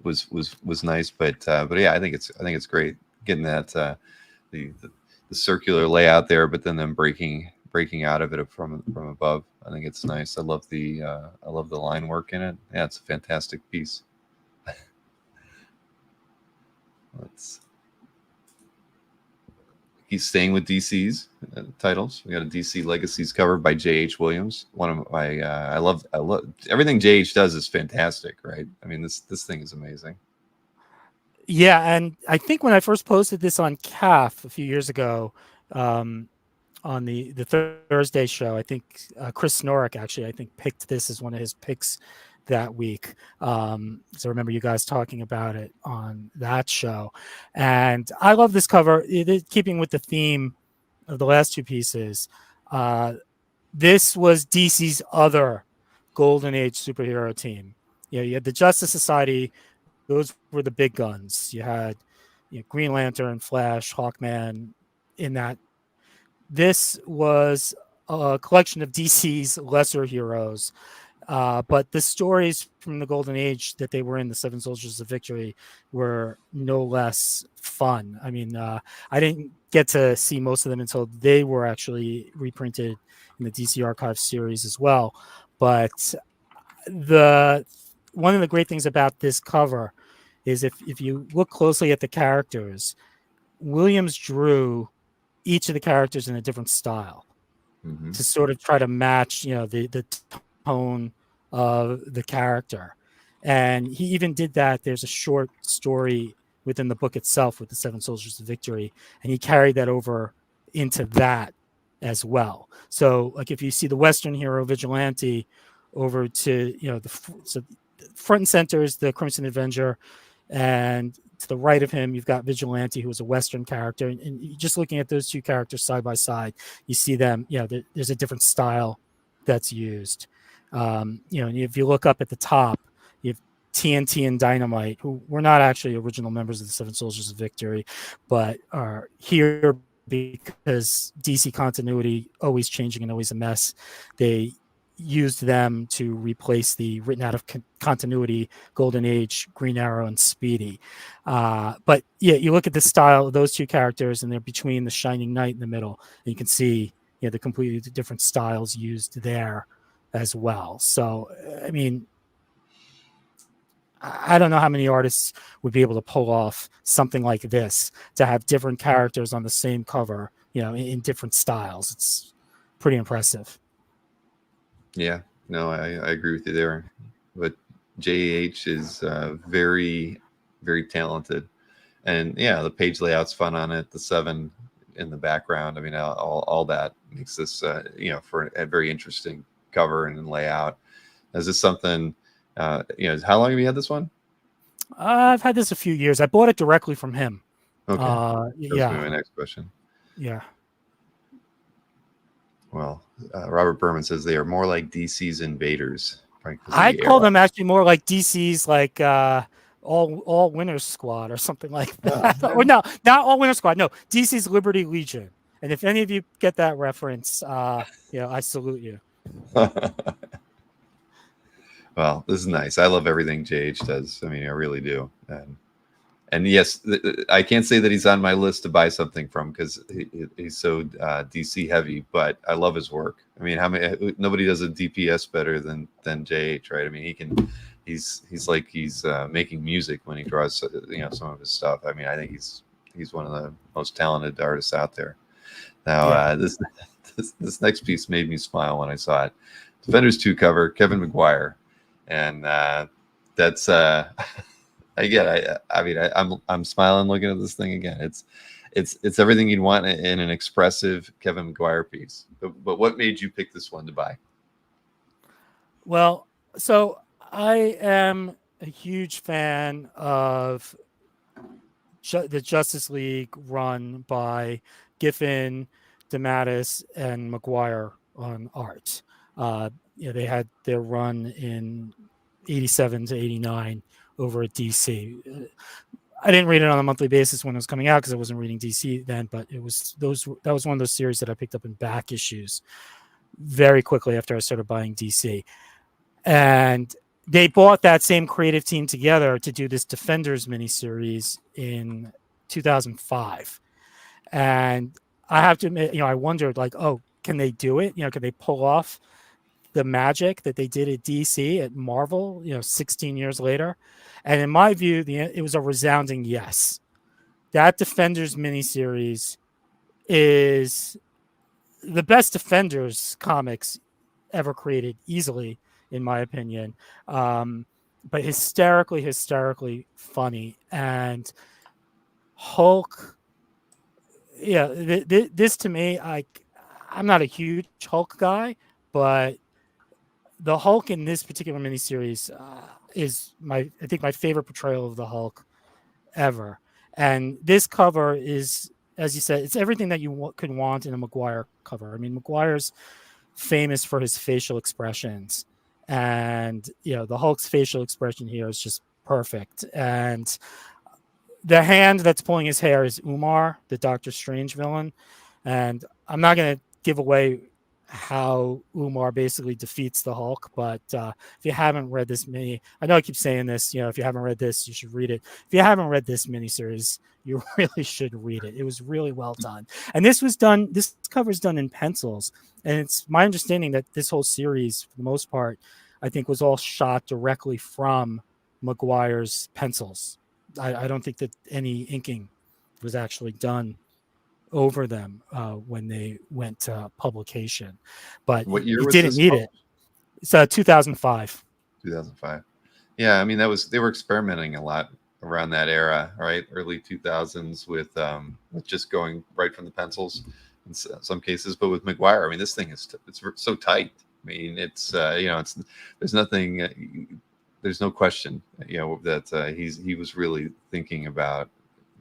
S1: was nice, but yeah, I think it's great getting that the circular layout there, but then them breaking out of it from above. I think it's nice. I love the line work in it. Yeah, it's a fantastic piece. let's. He's staying with DC's titles. We got a DC Legacies cover by J.H. Williams. One of my, I love everything J.H. does is fantastic, right? I mean, this thing is amazing.
S2: Yeah, and I think when I first posted this on CAF a few years ago, on the Thursday show, I think Chris Norick actually, I think, picked this as one of his picks that week. So I remember you guys talking about it on that show, and I love this cover. It is keeping with the theme of the last two pieces. This was DC's other Golden Age superhero team. You had the Justice Society; those were the big guns. You had Green Lantern, Flash, Hawkman. In that, this was a collection of DC's lesser heroes. But the stories from the Golden Age that they were in, the Seven Soldiers of Victory, were no less fun. I mean, I didn't get to see most of them until they were actually reprinted in the DC Archive series as well. But one of the great things about this cover is if you look closely at the characters, Williams drew each of the characters in a different style to sort of try to match, the tone of the character. And he even did that. There's a short story within the book itself with the Seven Soldiers of Victory, and he carried that over into that as well. So, like, if you see the Western hero Vigilante over to, so front and center is the Crimson Avenger, and to the right of him, you've got Vigilante, who is a Western character. And just looking at those two characters side by side, you see them, there's a different style that's used. And if you look up at the top, you have TNT and Dynamite, who were not actually original members of the Seven Soldiers of Victory, but are here because DC continuity, always changing and always a mess. They used them to replace the written out of continuity Golden Age Green Arrow and Speedy. But yeah, you look at the style of those two characters, and they're between the Shining Knight in the middle, and you can see the completely different styles used there as well. So, I mean, I don't know how many artists would be able to pull off something like this, to have different characters on the same cover, in different styles. It's pretty impressive.
S1: Yeah, no, I agree with you there. But JH is very, very talented. And yeah, the page layout's fun on it. The 7 in the background. I mean, all that makes this, for a very interesting cover and layout. Is this something, how long have you had this one?
S2: I've had this a few years. I bought it directly from him.
S1: Okay. That
S2: yeah.
S1: was my next question.
S2: Yeah.
S1: Well, Robert Berman says they are more like DC's Invaders.
S2: I call them actually more like DC's, like all Winners Squad or something like that. Or no, not All Winners Squad. No, DC's Liberty Legion. And if any of you get that reference, I salute you.
S1: Well, this is nice. I love everything JH does. I mean, I really do. And yes, I can't say that he's on my list to buy something from, because he's so DC heavy, but I love his work. I mean, nobody does a DPS better than JH, right? I mean, he's like he's making music when he draws, some of his stuff. I mean, I think he's one of the most talented artists out there. Now, this next piece made me smile when I saw it. Defenders 2 cover, Kevin McGuire, and that's. Again, I'm smiling looking at this thing again. It's everything you'd want in an expressive Kevin McGuire piece. But what made you pick this one to buy?
S2: Well, so I am a huge fan of the Justice League run by Giffen, DeMatteis, and McGuire on art. They had their run in 87 to 89 over at DC. I didn't read it on a monthly basis when it was coming out because I wasn't reading DC then, but that was one of those series that I picked up in back issues very quickly after I started buying DC. And they brought that same creative team together to do this Defenders miniseries in 2005. And I have to admit, I wondered, like, oh, can they do it? Can they pull off the magic that they did at DC at Marvel, 16 years later? And in my view, it was a resounding yes. that Defenders miniseries is the best Defenders comics ever created, easily, in my opinion. But hysterically funny. And Hulk, yeah, this to me, I'm not a huge Hulk guy, but the Hulk in this particular miniseries is I think my favorite portrayal of the Hulk ever. And this cover is, as you said, it's everything that you could want in a Maguire cover. I mean, Maguire's famous for his facial expressions, and the Hulk's facial expression here is just perfect. And the hand that's pulling his hair is Umar, the Doctor Strange villain. And I'm not going to give away how Umar basically defeats the Hulk, but if you haven't read this I know I keep saying this, if you haven't read this, you should read it. If you haven't read this miniseries, you really should read it. It was really well done. And this cover is done in pencils. And it's my understanding that this whole series, for the most part, I think was all shot directly from Maguire's pencils. I don't think that any inking was actually done over them when they went to publication. But
S1: What year
S2: you
S1: was
S2: didn't
S1: this?
S2: need it. It's 2005.
S1: 2005. Yeah, I mean they were experimenting a lot around that era, right? Early 2000s with just going right from the pencils in some cases, but with Maguire, I mean this thing it's so tight. I mean it's there's nothing. There's no question, that he was really thinking about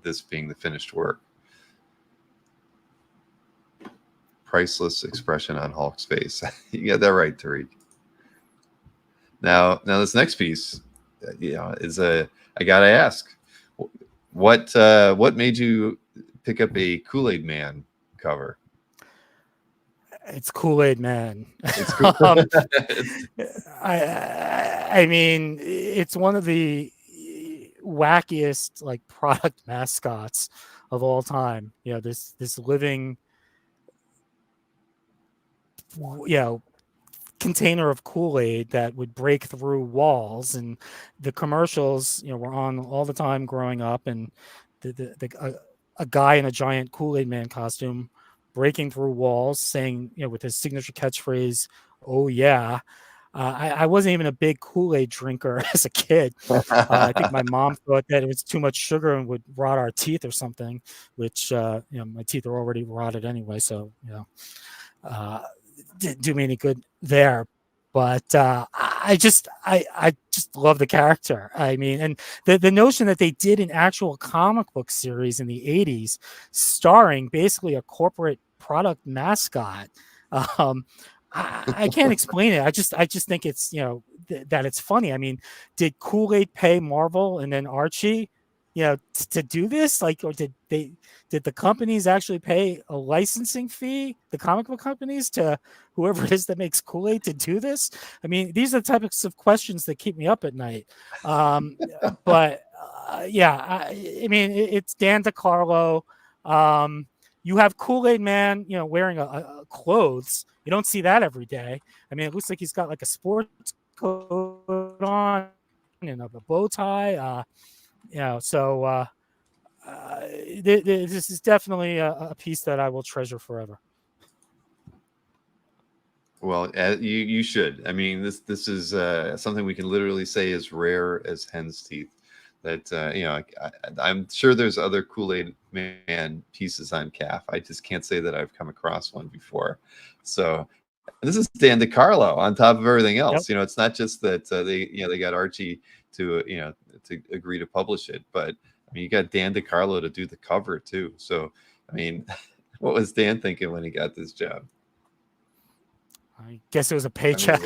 S1: this being the finished work. Priceless expression on Hulk's face. You got that right, Tariq. Now this next piece, is I gotta ask, what made you pick up a Kool-Aid Man cover?
S2: It's Kool-Aid Man.
S1: It's cool.
S2: I mean, it's one of the wackiest like product mascots of all time. This living, container of Kool-Aid that would break through walls, and the commercials, were on all the time growing up, and a guy in a giant Kool-Aid Man costume breaking through walls, saying, with his signature catchphrase, "Oh yeah." I wasn't even a big Kool-Aid drinker as a kid. I think my mom thought that it was too much sugar and would rot our teeth or something, which my teeth are already rotted anyway, so didn't do me any good there. But I just love the character. I mean, and the notion that they did an actual comic book series in the 80s starring basically a corporate product mascot. I can't explain it. I just think it's that it's funny. I mean, did Kool-Aid pay Marvel and then Archie to do this, or did the companies actually pay a licensing fee, the comic book companies, to whoever it is that makes Kool-Aid to do this? I mean, these are the types of questions that keep me up at night. But I mean, it's Dan DeCarlo. You have Kool-Aid Man, wearing a clothes. You don't see that every day. I mean, it looks like he's got like a sports coat on and a bow tie. So this is definitely a piece that I will treasure forever.
S1: Well, you should. I mean, this is something we can literally say is rare as hen's teeth. That I'm sure there's other Kool-Aid Man pieces on CAF. I just can't say that I've come across one before. So this is Dan DeCarlo on top of everything else. Yep. It's not just that they got Archie to to agree to publish it, but I mean you got Dan DeCarlo to do the cover too. So I mean, what was Dan thinking when he got this job?
S2: I guess it was a paycheck.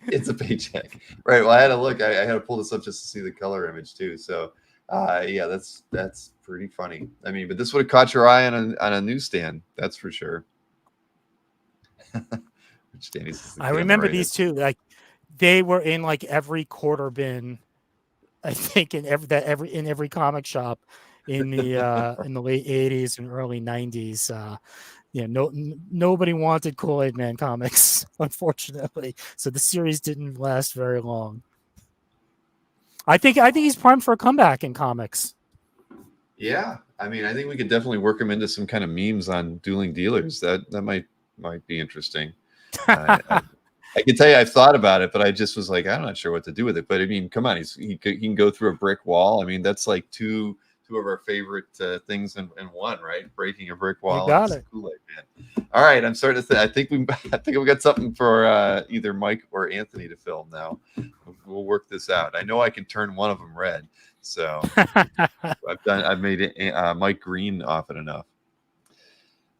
S1: It's a paycheck, right? Well, I had to look. I had to pull this up just to see the color image too. So, yeah, that's pretty funny. I mean, but this would have caught your eye on a newsstand, that's for sure.
S2: I remember these two. Like, they were in like every quarter bin, I think, in every comic shop in the in the late 80s and early 90s. Nobody wanted Kool-Aid Man comics, unfortunately. So the series didn't last very long. I think he's primed for a comeback in comics.
S1: Yeah, I mean, I think we could definitely work them into some kind of memes on dueling dealers. That might be interesting. I can tell you I've thought about it, but I just was like, I'm not sure what to do with it. But I mean, come on, he can go through a brick wall. I mean, that's like two of our favorite things in one, right? Breaking a brick
S2: You
S1: wall and
S2: got
S1: some
S2: it.
S1: Kool-Aid man. All right, I'm starting to think. I think we got something for either Mike or Anthony to film now. We'll work this out. I know I can turn one of them red, so I've made it Mike Green often enough.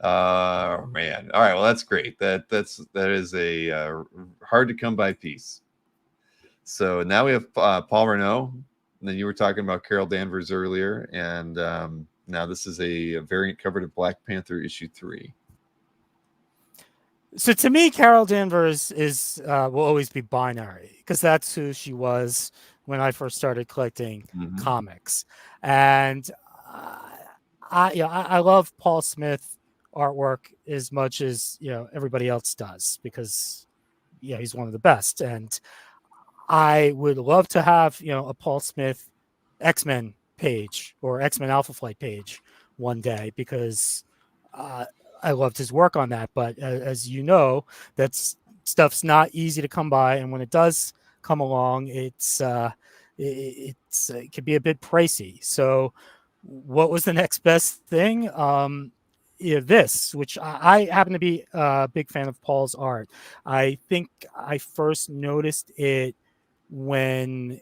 S1: Man. All right. Well, that's great. That is a hard to come by piece. So now we have Paul Renault. And then you were talking about Carol Danvers earlier, and now this is a variant cover to Black Panther issue 3.
S2: So to me, Carol Danvers is will always be binary because that's who she was when I first started collecting comics, and I love Paul Smith artwork as much as everybody else does because he's one of the best, and I would love to have a Paul Smith X-Men page or X-Men Alpha Flight page one day because I loved his work on that. But as you know, that stuff's not easy to come by, and when it does come along, it can be a bit pricey. So, what was the next best thing? This, which I happen to be a big fan of Paul's art. I think I first noticed it when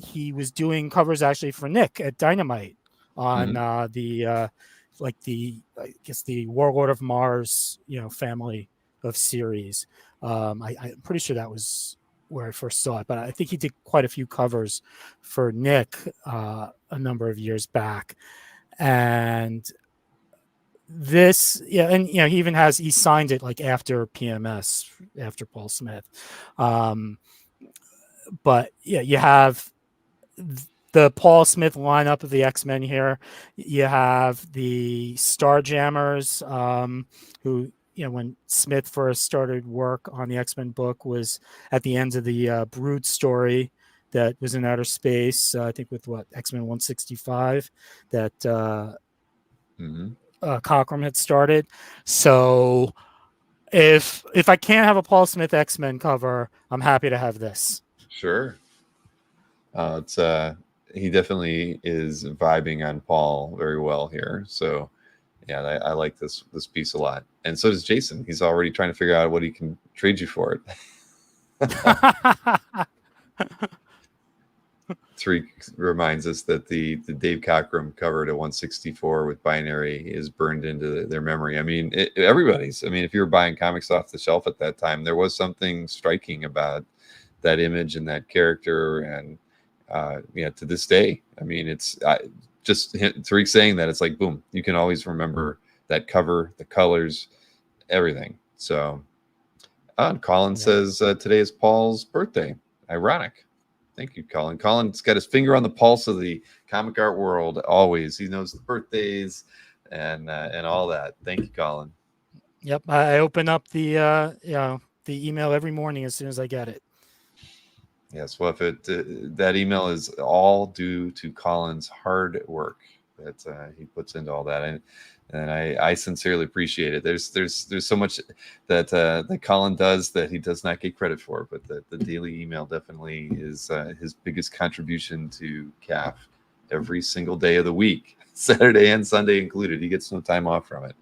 S2: he was doing covers actually for Nick at Dynamite on the I guess the Warlord of Mars family of series. I'm pretty sure that was where I first saw it, but I think he did quite a few covers for Nick a number of years back, and and he even he signed it like after PMS, after Paul Smith. But you have the Paul Smith lineup of the X-Men here. You have the Starjammers, who when Smith first started work on the X-Men book was at the end of the Brood story that was in outer space. I think with X-Men 165 that Cockrum had started. So if I can't have a Paul Smith X-Men cover, I'm happy to have this.
S1: Sure. It's he definitely is vibing on Paul very well here. So yeah, I like this piece a lot, and so does Jason. He's already trying to figure out what he can trade you for it. Tariq reminds us that the Dave Cockrum cover to 164 with Binary is burned into their memory. I mean, everybody's. I mean, if you were buying comics off the shelf at that time, there was something striking about that image and that character, and to this day, I mean, it's just Tariq saying that it's like boom, you can always remember that cover, the colors, everything. So, Colin says today is Paul's birthday. Ironic. Thank you, Colin. Colin's got his finger on the pulse of the comic art world always. He knows the birthdays and all that. Thank you, Colin.
S2: Yep, I open up the email every morning as soon as I get it.
S1: Yes, well, if that email is all due to Colin's hard work that he puts into all that, and I sincerely appreciate it. There's so much that Colin does that he does not get credit for, but the daily email definitely is his biggest contribution to CAF every single day of the week, Saturday and Sunday included. He gets no time off from it.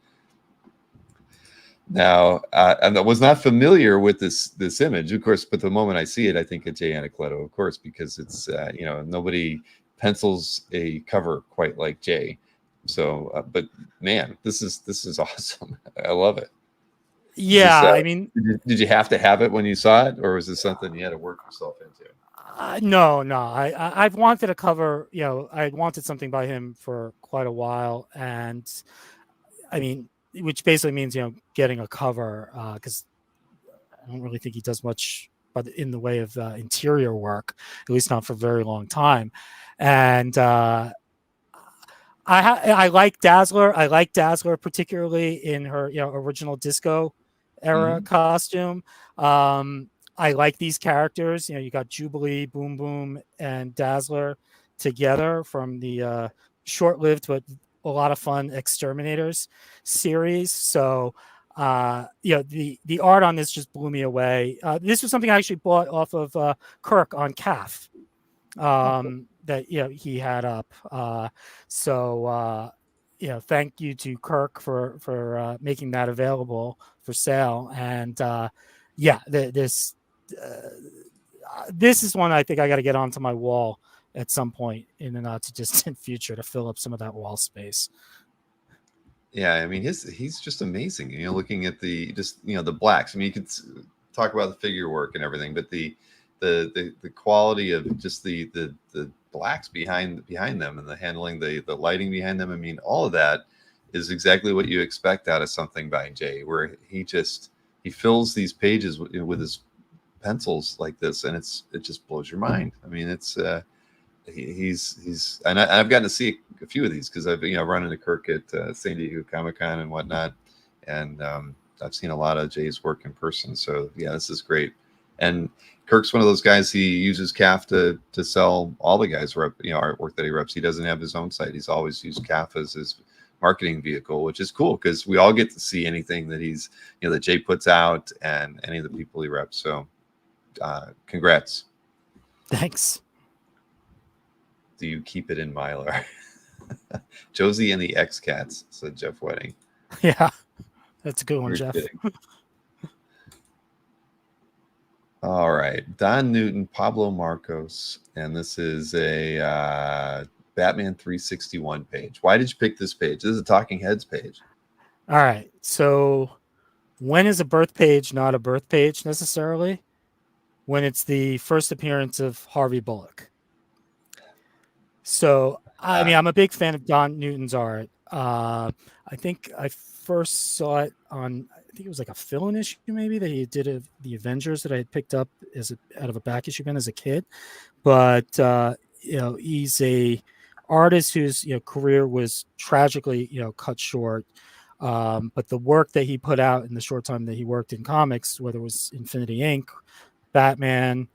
S1: Now, and I was not familiar with this image, of course, but the moment I see it, I think of Jay Anacleto, of course, because it's nobody pencils a cover quite like Jay. So, but man, this is awesome. I love it.
S2: Yeah, I mean,
S1: did you have to have it when you saw it, or was this something you had to work yourself into?
S2: No. I've wanted a cover. I wanted something by him for quite a while, and I mean, which basically means getting a cover because I don't really think he does much, but in the way of interior work, at least not for a very long time. And I like Dazzler. I like Dazzler particularly in her original disco era costume. I like these characters. You got Jubilee, Boom Boom, and Dazzler together from the short-lived but a lot of fun Exterminators series. So the art on this just blew me away. This was something I actually bought off of Kirk on CAF, that he had up. Thank you to Kirk for making that available for sale. And this is one I think I got to get onto my wall at some point in the not too distant future to fill up some of that wall space.
S1: Yeah, I mean, he's just amazing. Looking at the blacks. I mean, you could talk about the figure work and everything, but the quality of just the blacks behind them and the handling, the lighting behind them. I mean, all of that is exactly what you expect out of something by Jay, where he fills these pages with his pencils like this, and it just blows your mind. I mean, it's he's and I've gotten to see a few of these because I've run into Kirk at San Diego Comic-Con and whatnot, and I've seen a lot of Jay's work in person. So yeah, this is great. And Kirk's one of those guys. He uses CAF to sell all the guys' artwork that he reps. He doesn't have his own site. He's always used CAF as his marketing vehicle, which is cool because we all get to see anything that he's that Jay puts out and any of the people he reps. So congrats.
S2: Thanks.
S1: Do you keep it in Mylar? Josie and the X-Cats, said Jeff Wedding.
S2: Yeah, that's a good one,
S1: You're
S2: Jeff.
S1: All right, Don Newton, Pablo Marcos, and this is a Batman 361 page. Why did you pick this page? This is a Talking Heads page.
S2: All right, so when is a birth page not a birth page necessarily? When it's the first appearance of Harvey Bullock. So, I mean, I'm a big fan of Don Newton's art. I think I first saw it on, I think it was like a fill-in issue maybe that he did the Avengers that I had picked up out of a back issue bin as a kid. But, he's a artist whose, career was tragically, cut short. But the work that he put out in the short time that he worked in comics, whether it was Infinity Inc., Batman,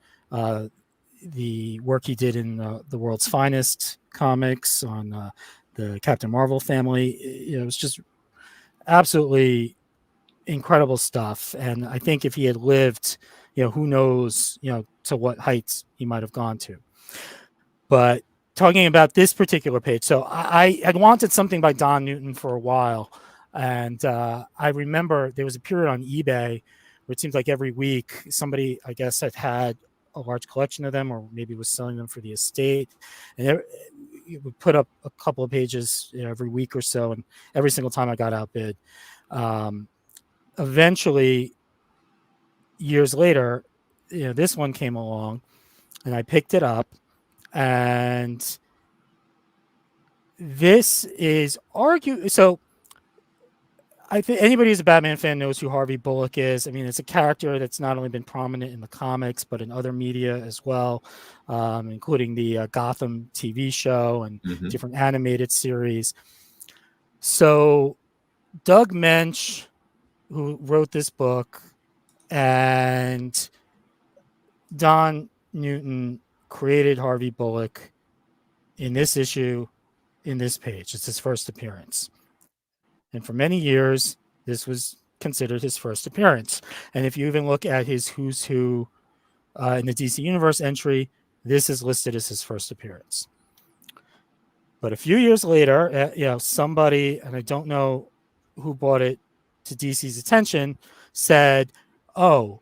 S2: the work he did in the World's Finest comics on the Captain Marvel family, it was just absolutely incredible stuff. And I think if he had lived, who knows, to what heights he might have gone to. But talking about this particular page, so I had wanted something by Don Newton for a while. And I remember there was a period on eBay where it seems like every week somebody, I guess, had a large collection of them, or maybe was selling them for the estate, and it would put up a couple of pages every week or so, and every single time I got outbid. Eventually, years later, this one came along, and I picked it up, and this is so. I think anybody who's a Batman fan knows who Harvey Bullock is. I mean, it's a character that's not only been prominent in the comics, but in other media as well, including the Gotham TV show and different animated series. So Doug Mensch, who wrote this book, and Don Newton created Harvey Bullock in this issue, in this page. It's his first appearance. And for many years, this was considered his first appearance. And if you even look at his Who's Who in the DC Universe entry, this is listed as his first appearance. But a few years later, somebody, and I don't know who brought it to DC's attention, said, oh,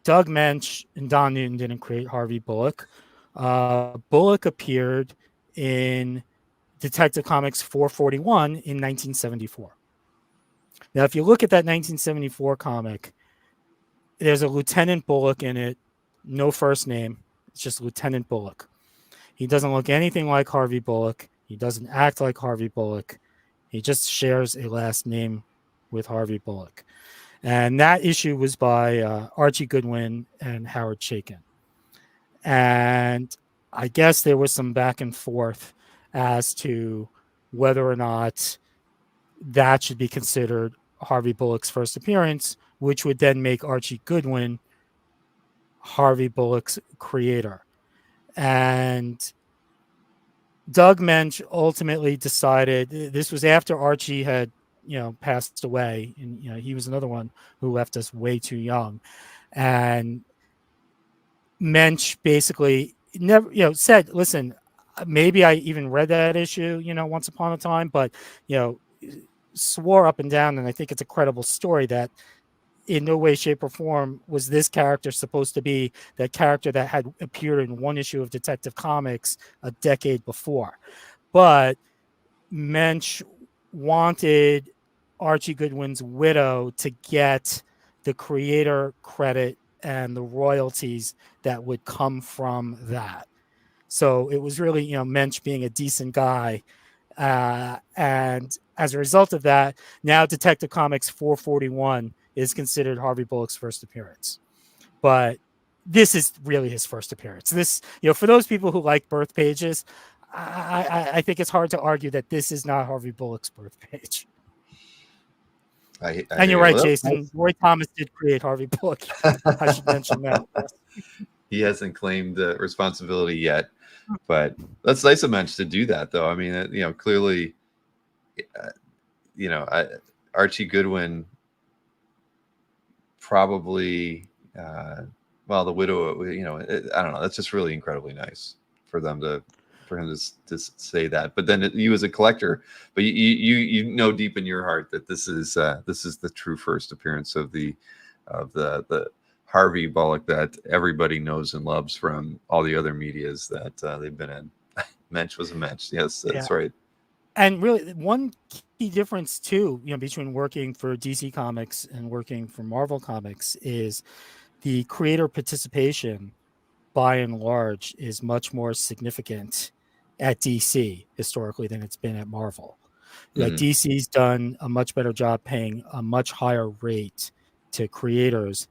S2: Doug Mensch and Don Newton didn't create Harvey Bullock. Bullock appeared in Detective Comics 441 in 1974. Now, if you look at that 1974 comic, there's a Lieutenant Bullock in it, no first name. It's just Lieutenant Bullock. He doesn't look anything like Harvey Bullock. He doesn't act like Harvey Bullock. He just shares a last name with Harvey Bullock. And that issue was by Archie Goodwin and Howard Chaykin. And I guess there was some back and forth as to whether or not that should be considered Harvey Bullock's first appearance, which would then make Archie Goodwin Harvey Bullock's creator. And Doug Mensch ultimately decided, this was after Archie had, passed away, and he was another one who left us way too young. And Mensch basically never, said, listen, maybe I even read that issue, once upon a time, but swore up and down, and I think it's a credible story, that in no way, shape, or form was this character supposed to be that character that had appeared in one issue of Detective Comics a decade before. But Mensch wanted Archie Goodwin's widow to get the creator credit and the royalties that would come from that. So it was really, Mensch being a decent guy. And as a result of that, now Detective Comics 441 is considered Harvey Bullock's first appearance. But this is really his first appearance. This, for those people who like birth pages, I think it's hard to argue that this is not Harvey Bullock's birth page. And you're right, Jason. Roy Thomas did create Harvey Bullock. I should mention that.
S1: He hasn't claimed responsibility yet, but that's nice of Mensch to do that, though. I mean, clearly, Archie Goodwin probably, the widow, I don't know. That's just really incredibly nice for him to say that. But then you as a collector, but you know deep in your heart that this is the true first appearance of the Harvey Bullock that everybody knows and loves from all the other medias that they've been in. Mensch was a Mensch. Yes, that's right.
S2: And really, one key difference too, between working for DC Comics and working for Marvel Comics is the creator participation, by and large, is much more significant at DC historically than it's been at Marvel. Like DC's done a much better job paying a much higher rate to creators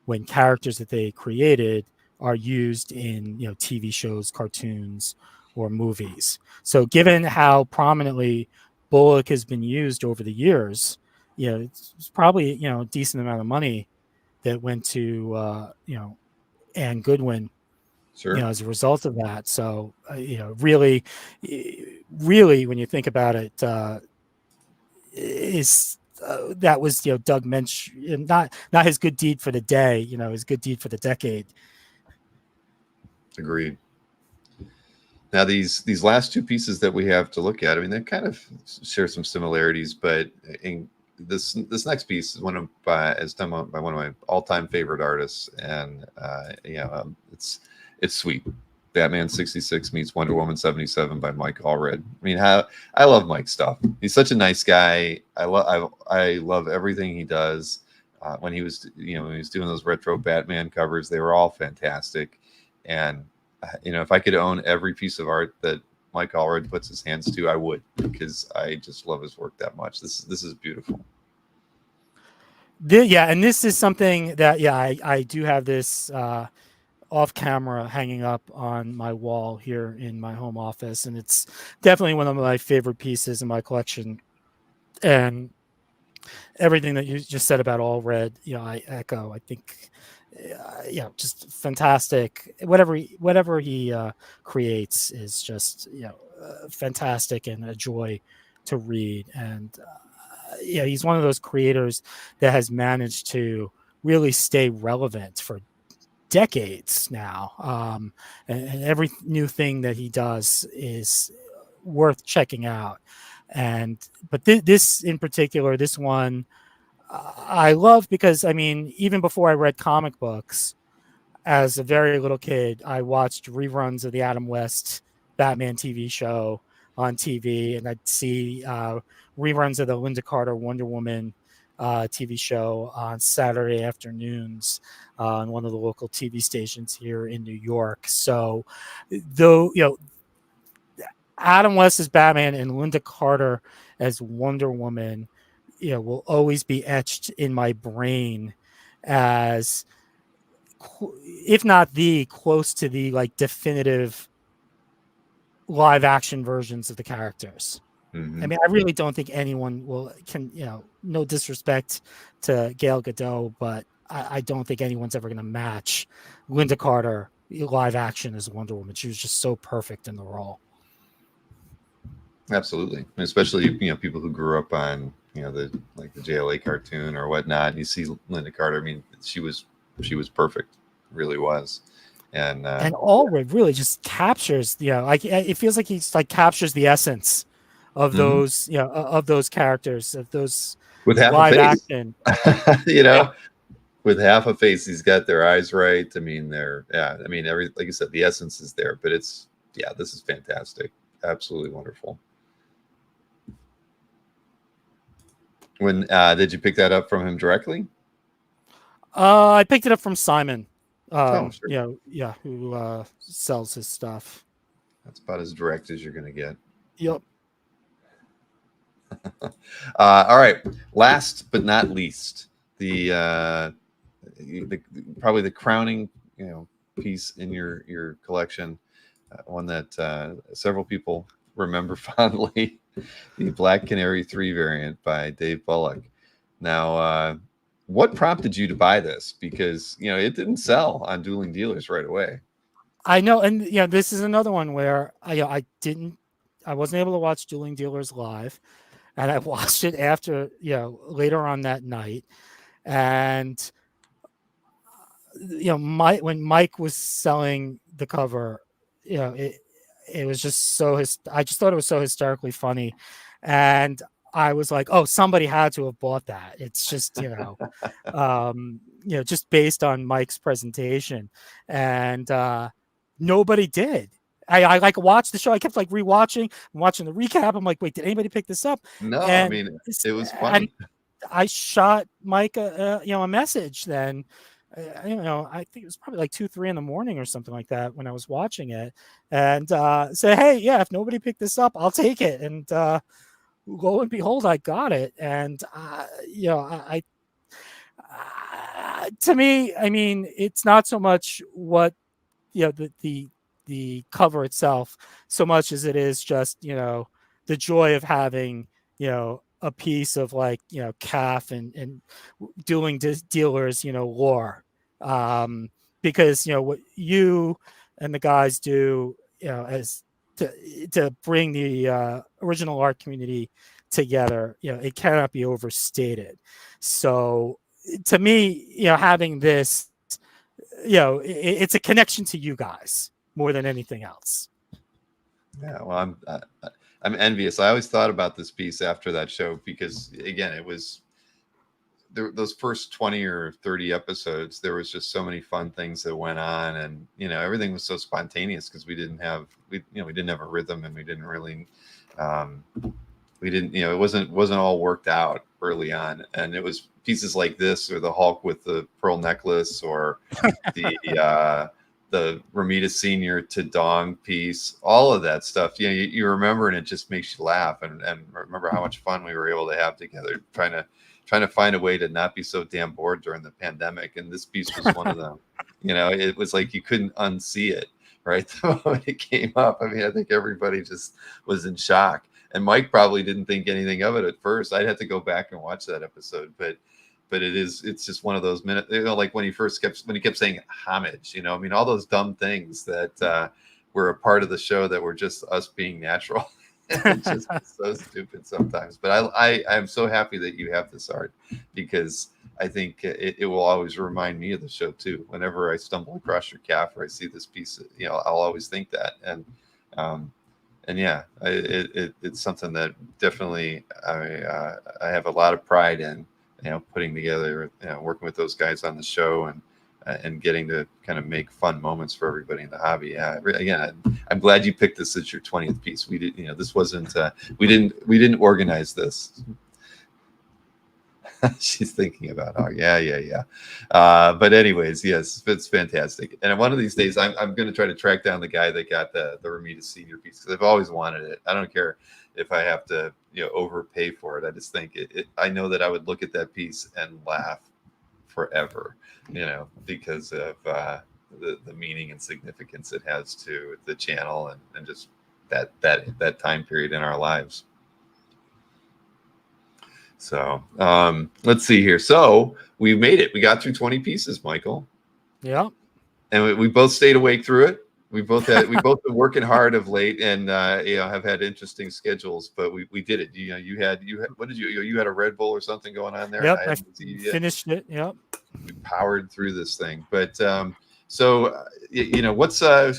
S2: when characters that they created are used in TV shows, cartoons, or movies. So given how prominently Bullock has been used over the years, it's probably a decent amount of money that went to Anne Goodwin,
S1: sure,
S2: as a result of that. So really, when you think about it, is that was Doug Mensch, not his good deed for the day, his good deed for the decade.
S1: Agreed. Now these last two pieces that we have to look at, I mean, they kind of share some similarities, but in this next piece is is done by one of my all-time favorite artists, and it's sweet. Batman 66 meets Wonder Woman 77 by Mike Allred. I mean, I love Mike's stuff. He's such a nice guy. I love everything he does. When he was doing those retro Batman covers, they were all fantastic. And if I could own every piece of art that Mike Allred puts his hands to, I would, because I just love his work that much. This is beautiful.
S2: And this is something that I do have this off camera hanging up on my wall here in my home office, and it's definitely one of my favorite pieces in my collection. And everything that you just said about Allred, I echo. I think just fantastic. Whatever he creates is just fantastic and a joy to read. And he's one of those creators that has managed to really stay relevant for decades now. And every new thing that he does is worth checking out. But this in particular, this one, I love because, I mean, even before I read comic books, as a very little kid, I watched reruns of the Adam West Batman TV show on TV, and I'd see reruns of the Linda Carter Wonder Woman TV show on Saturday afternoons on one of the local TV stations here in New York. So, though, Adam West as Batman and Linda Carter as Wonder Woman, will always be etched in my brain as, if not the close to the definitive live action versions of the characters. I mean, I really don't think anyone can, no disrespect to Gal Gadot, but I don't think anyone's ever going to match Linda Carter live action as Wonder Woman. She was just so perfect in the role.
S1: Absolutely, especially people who grew up on the JLA cartoon or whatnot. And you see Linda Carter. I mean, she was perfect, really was, and
S2: Allred really just captures, like it feels like he's like captures the essence of
S1: mhm.
S2: those, of those characters, of those
S1: With half a
S2: live
S1: face,
S2: action.
S1: you
S2: Yeah,
S1: know, with half a face, he's got their eyes right. I mean, I mean, like you said, the essence is there, but this is fantastic, absolutely wonderful. When did you pick that up from him directly?
S2: I picked it up from Simon.
S1: Oh, sure.
S2: Yeah, who sells his stuff.
S1: That's about as direct as you're going to get.
S2: Yep.
S1: All right. Last but not least, probably the crowning piece in your collection, one that several people remember fondly, the Black Canary 3 variant by Dave Bullock. Now, what prompted you to buy this? Because it didn't sell on Dueling Dealers right away.
S2: I know, and this is another one where I wasn't able to watch Dueling Dealers live, and I watched it after later on that night, and when Mike was selling the cover, it was just I just thought it was so hysterically funny, and I was like, oh, somebody had to have bought that. It's just just based on Mike's presentation, and nobody did. I like watched the show. I kept like rewatching, watching the recap. I'm like, wait, did anybody pick this up?
S1: No, I
S2: And
S1: mean, it was
S2: and
S1: funny.
S2: I shot Mike a message then. I think it was probably like 2, 3 in the morning or something like that when I was watching it, and say, hey, yeah, if nobody picked this up, I'll take it. And lo and behold, I got it. And to me, I mean, it's not so much what the cover itself, so much as it is just the joy of having a piece of like CAF and doing dealers lore, because what you and the guys do as to bring the original art community together, it cannot be overstated. So to me, having this, it's a connection to you guys more than anything else.
S1: Yeah, well, I'm envious. I always thought about this piece after that show because, again, it was those first 20 or 30 episodes. There was just so many fun things that went on, and everything was so spontaneous because we didn't have a rhythm, and we didn't really it wasn't all worked out early on, and it was pieces like this or the Hulk with the pearl necklace or the Ramita Senior to Dong piece, all of that stuff. You remember, and it just makes you laugh, and remember how much fun we were able to have together, trying to find a way to not be so damn bored during the pandemic. And this piece was one of them. It was like you couldn't unsee it, right? The moment it came up, I mean, I think everybody just was in shock. And Mike probably didn't think anything of it at first. I'd have to go back and watch that episode, but it's just one of those minutes, like when he kept saying homage, I mean, all those dumb things that were a part of the show that were just us being natural. It's just so stupid sometimes. But I'm so happy that you have this art, because I think it will always remind me of the show too. Whenever I stumble across your CAF or I see this piece, I'll always think that. And yeah, it's something that definitely I have a lot of pride in, putting together, working with those guys on the show and getting to kind of make fun moments for everybody in the hobby. Yeah, again, I'm glad you picked this as your 20th piece. We did, this wasn't, we didn't organize this. She's thinking about, oh yeah. But anyways, yes, it's fantastic. And one of these days, I'm going to try to track down the guy that got the Ramita Senior piece, because I've always wanted it. I don't care if I have to overpay for it. I just think I know that I would look at that piece and laugh forever, because of the meaning and significance it has to the channel and just that time period in our lives. So let's see here. So we made it. We got through 20 pieces, Michael.
S2: Yeah.
S1: And we both stayed awake through it. we both been working hard of late, and have had interesting schedules, but we did it. You had what did you had a Red Bull or something going on there?
S2: Yep,
S1: I
S2: I
S1: hadn't seen it yet.
S2: finished it. Yep.
S1: We powered through this thing, but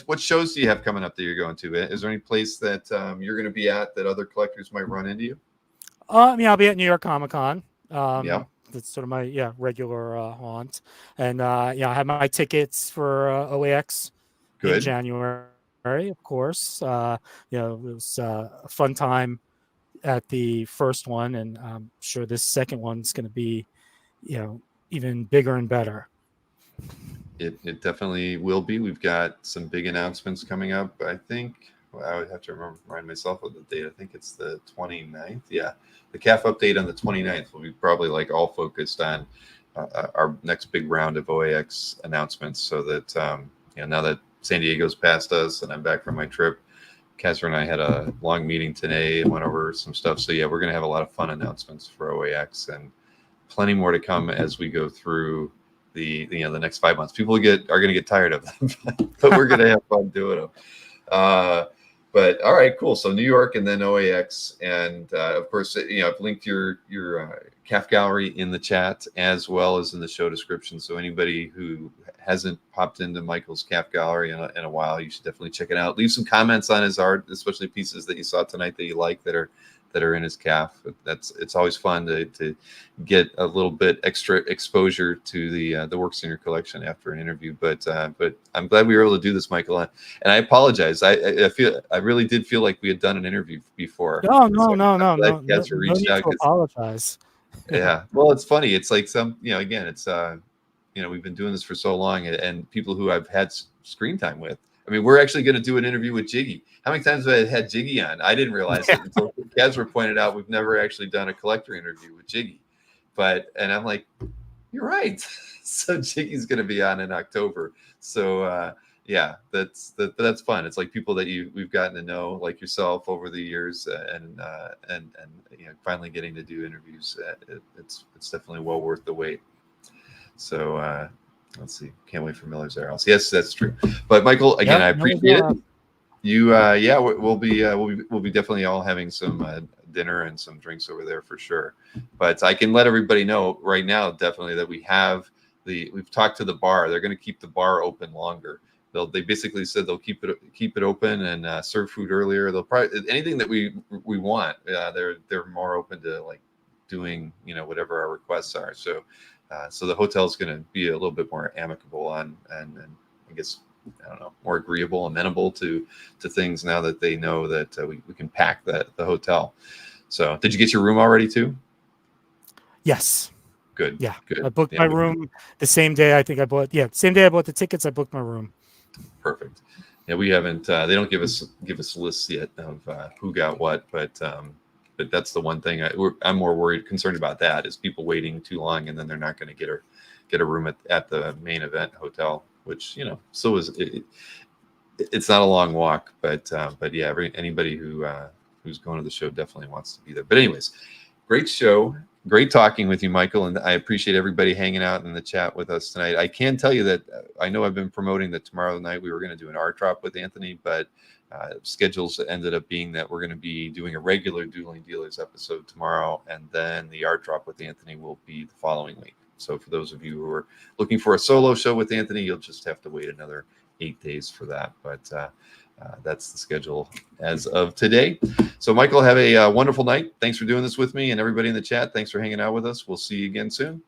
S1: what shows do you have coming up that you're going to? Is there any place that you're going to be at that other collectors might run into you?
S2: I'll be at New York Comic Con.
S1: Yeah.
S2: That's sort of my regular haunt, and I have my tickets for OAX in
S1: Good.
S2: January, of course. It was a fun time at the first one, and I'm sure this second one's going to be, even bigger and better.
S1: It definitely will be. We've got some big announcements coming up. I think I would have to remind myself of the date. I think it's the 29th. Yeah. The CAF update on the 29th will be probably like all focused on our next big round of OAX announcements, so that, now that San Diego's past us and I'm back from my trip, Kazra and I had a long meeting today and went over some stuff. So yeah, we're going to have a lot of fun announcements for OAX, and plenty more to come as we go through the next 5 months. People are going to get tired of them, but we're going to have fun doing them. But all right, cool. So New York and then OAX, and of course, I've linked your CAF Gallery in the chat as well as in the show description. So anybody who hasn't popped into Michael's CAF Gallery in a while, you should definitely check it out. Leave some comments on his art, especially pieces that you saw tonight that you like that are in his CAF. It's always fun to get a little bit extra exposure to the works in your collection after an interview. But I'm glad we were able to do this, Michael. And I apologize. I really did feel like we had done an interview before.
S2: No,
S1: So
S2: no
S1: need
S2: to apologize.
S1: Yeah. Well, it's funny. It's like again, it's we've been doing this for so long, and people who I've had screen time with. I mean, we're actually going to do an interview with Jiggy. How many times have I had Jiggy on? I didn't realize it until Kazra pointed out we've never actually done a collector interview with Jiggy. And I'm like, you're right. So Jiggy's going to be on in October. So that's fun. It's like people that we've gotten to know, like yourself, over the years, and finally getting to do interviews. It's definitely well worth the wait. So let's see. Can't wait for Miller's Air House. Yes, that's true. But Michael, again, I appreciate it. You, we'll be definitely all having some dinner and some drinks over there for sure. But I can let everybody know right now, definitely, that we've talked to the bar. They're going to keep the bar open longer. They basically said they'll keep it open and serve food earlier. They'll probably anything that we want. They're more open to like doing whatever our requests are. So the hotel is going to be a little bit more amicable and I guess, I don't know, more agreeable, amenable to things now that they know that we can pack the hotel. So did you get your room already too?
S2: Yes.
S1: Good.
S2: Yeah.
S1: Good.
S2: I booked my room the same day. I think I bought. Yeah. Same day I bought the tickets. I booked my room.
S1: Perfect. Yeah. We haven't, they don't give us lists yet of who got what, but that's the one thing I'm more concerned about that is people waiting too long and then they're not going to get a room at the main event hotel, which, so is it. It's not a long walk, but yeah, anybody who's going to the show definitely wants to be there. But anyways, great show. Great talking with you, Michael. And I appreciate everybody hanging out in the chat with us tonight. I can tell you that I know I've been promoting that tomorrow night we were going to do an art drop with Anthony, but schedules ended up being that we're going to be doing a regular Dueling Dealers episode tomorrow. And then the art drop with Anthony will be the following week. So for those of you who are looking for a solo show with Anthony, you'll just have to wait another 8 days for that. But that's the schedule as of today. So Michael, have a wonderful night. Thanks for doing this with me, and everybody in the chat, thanks for hanging out with us. We'll see you again soon.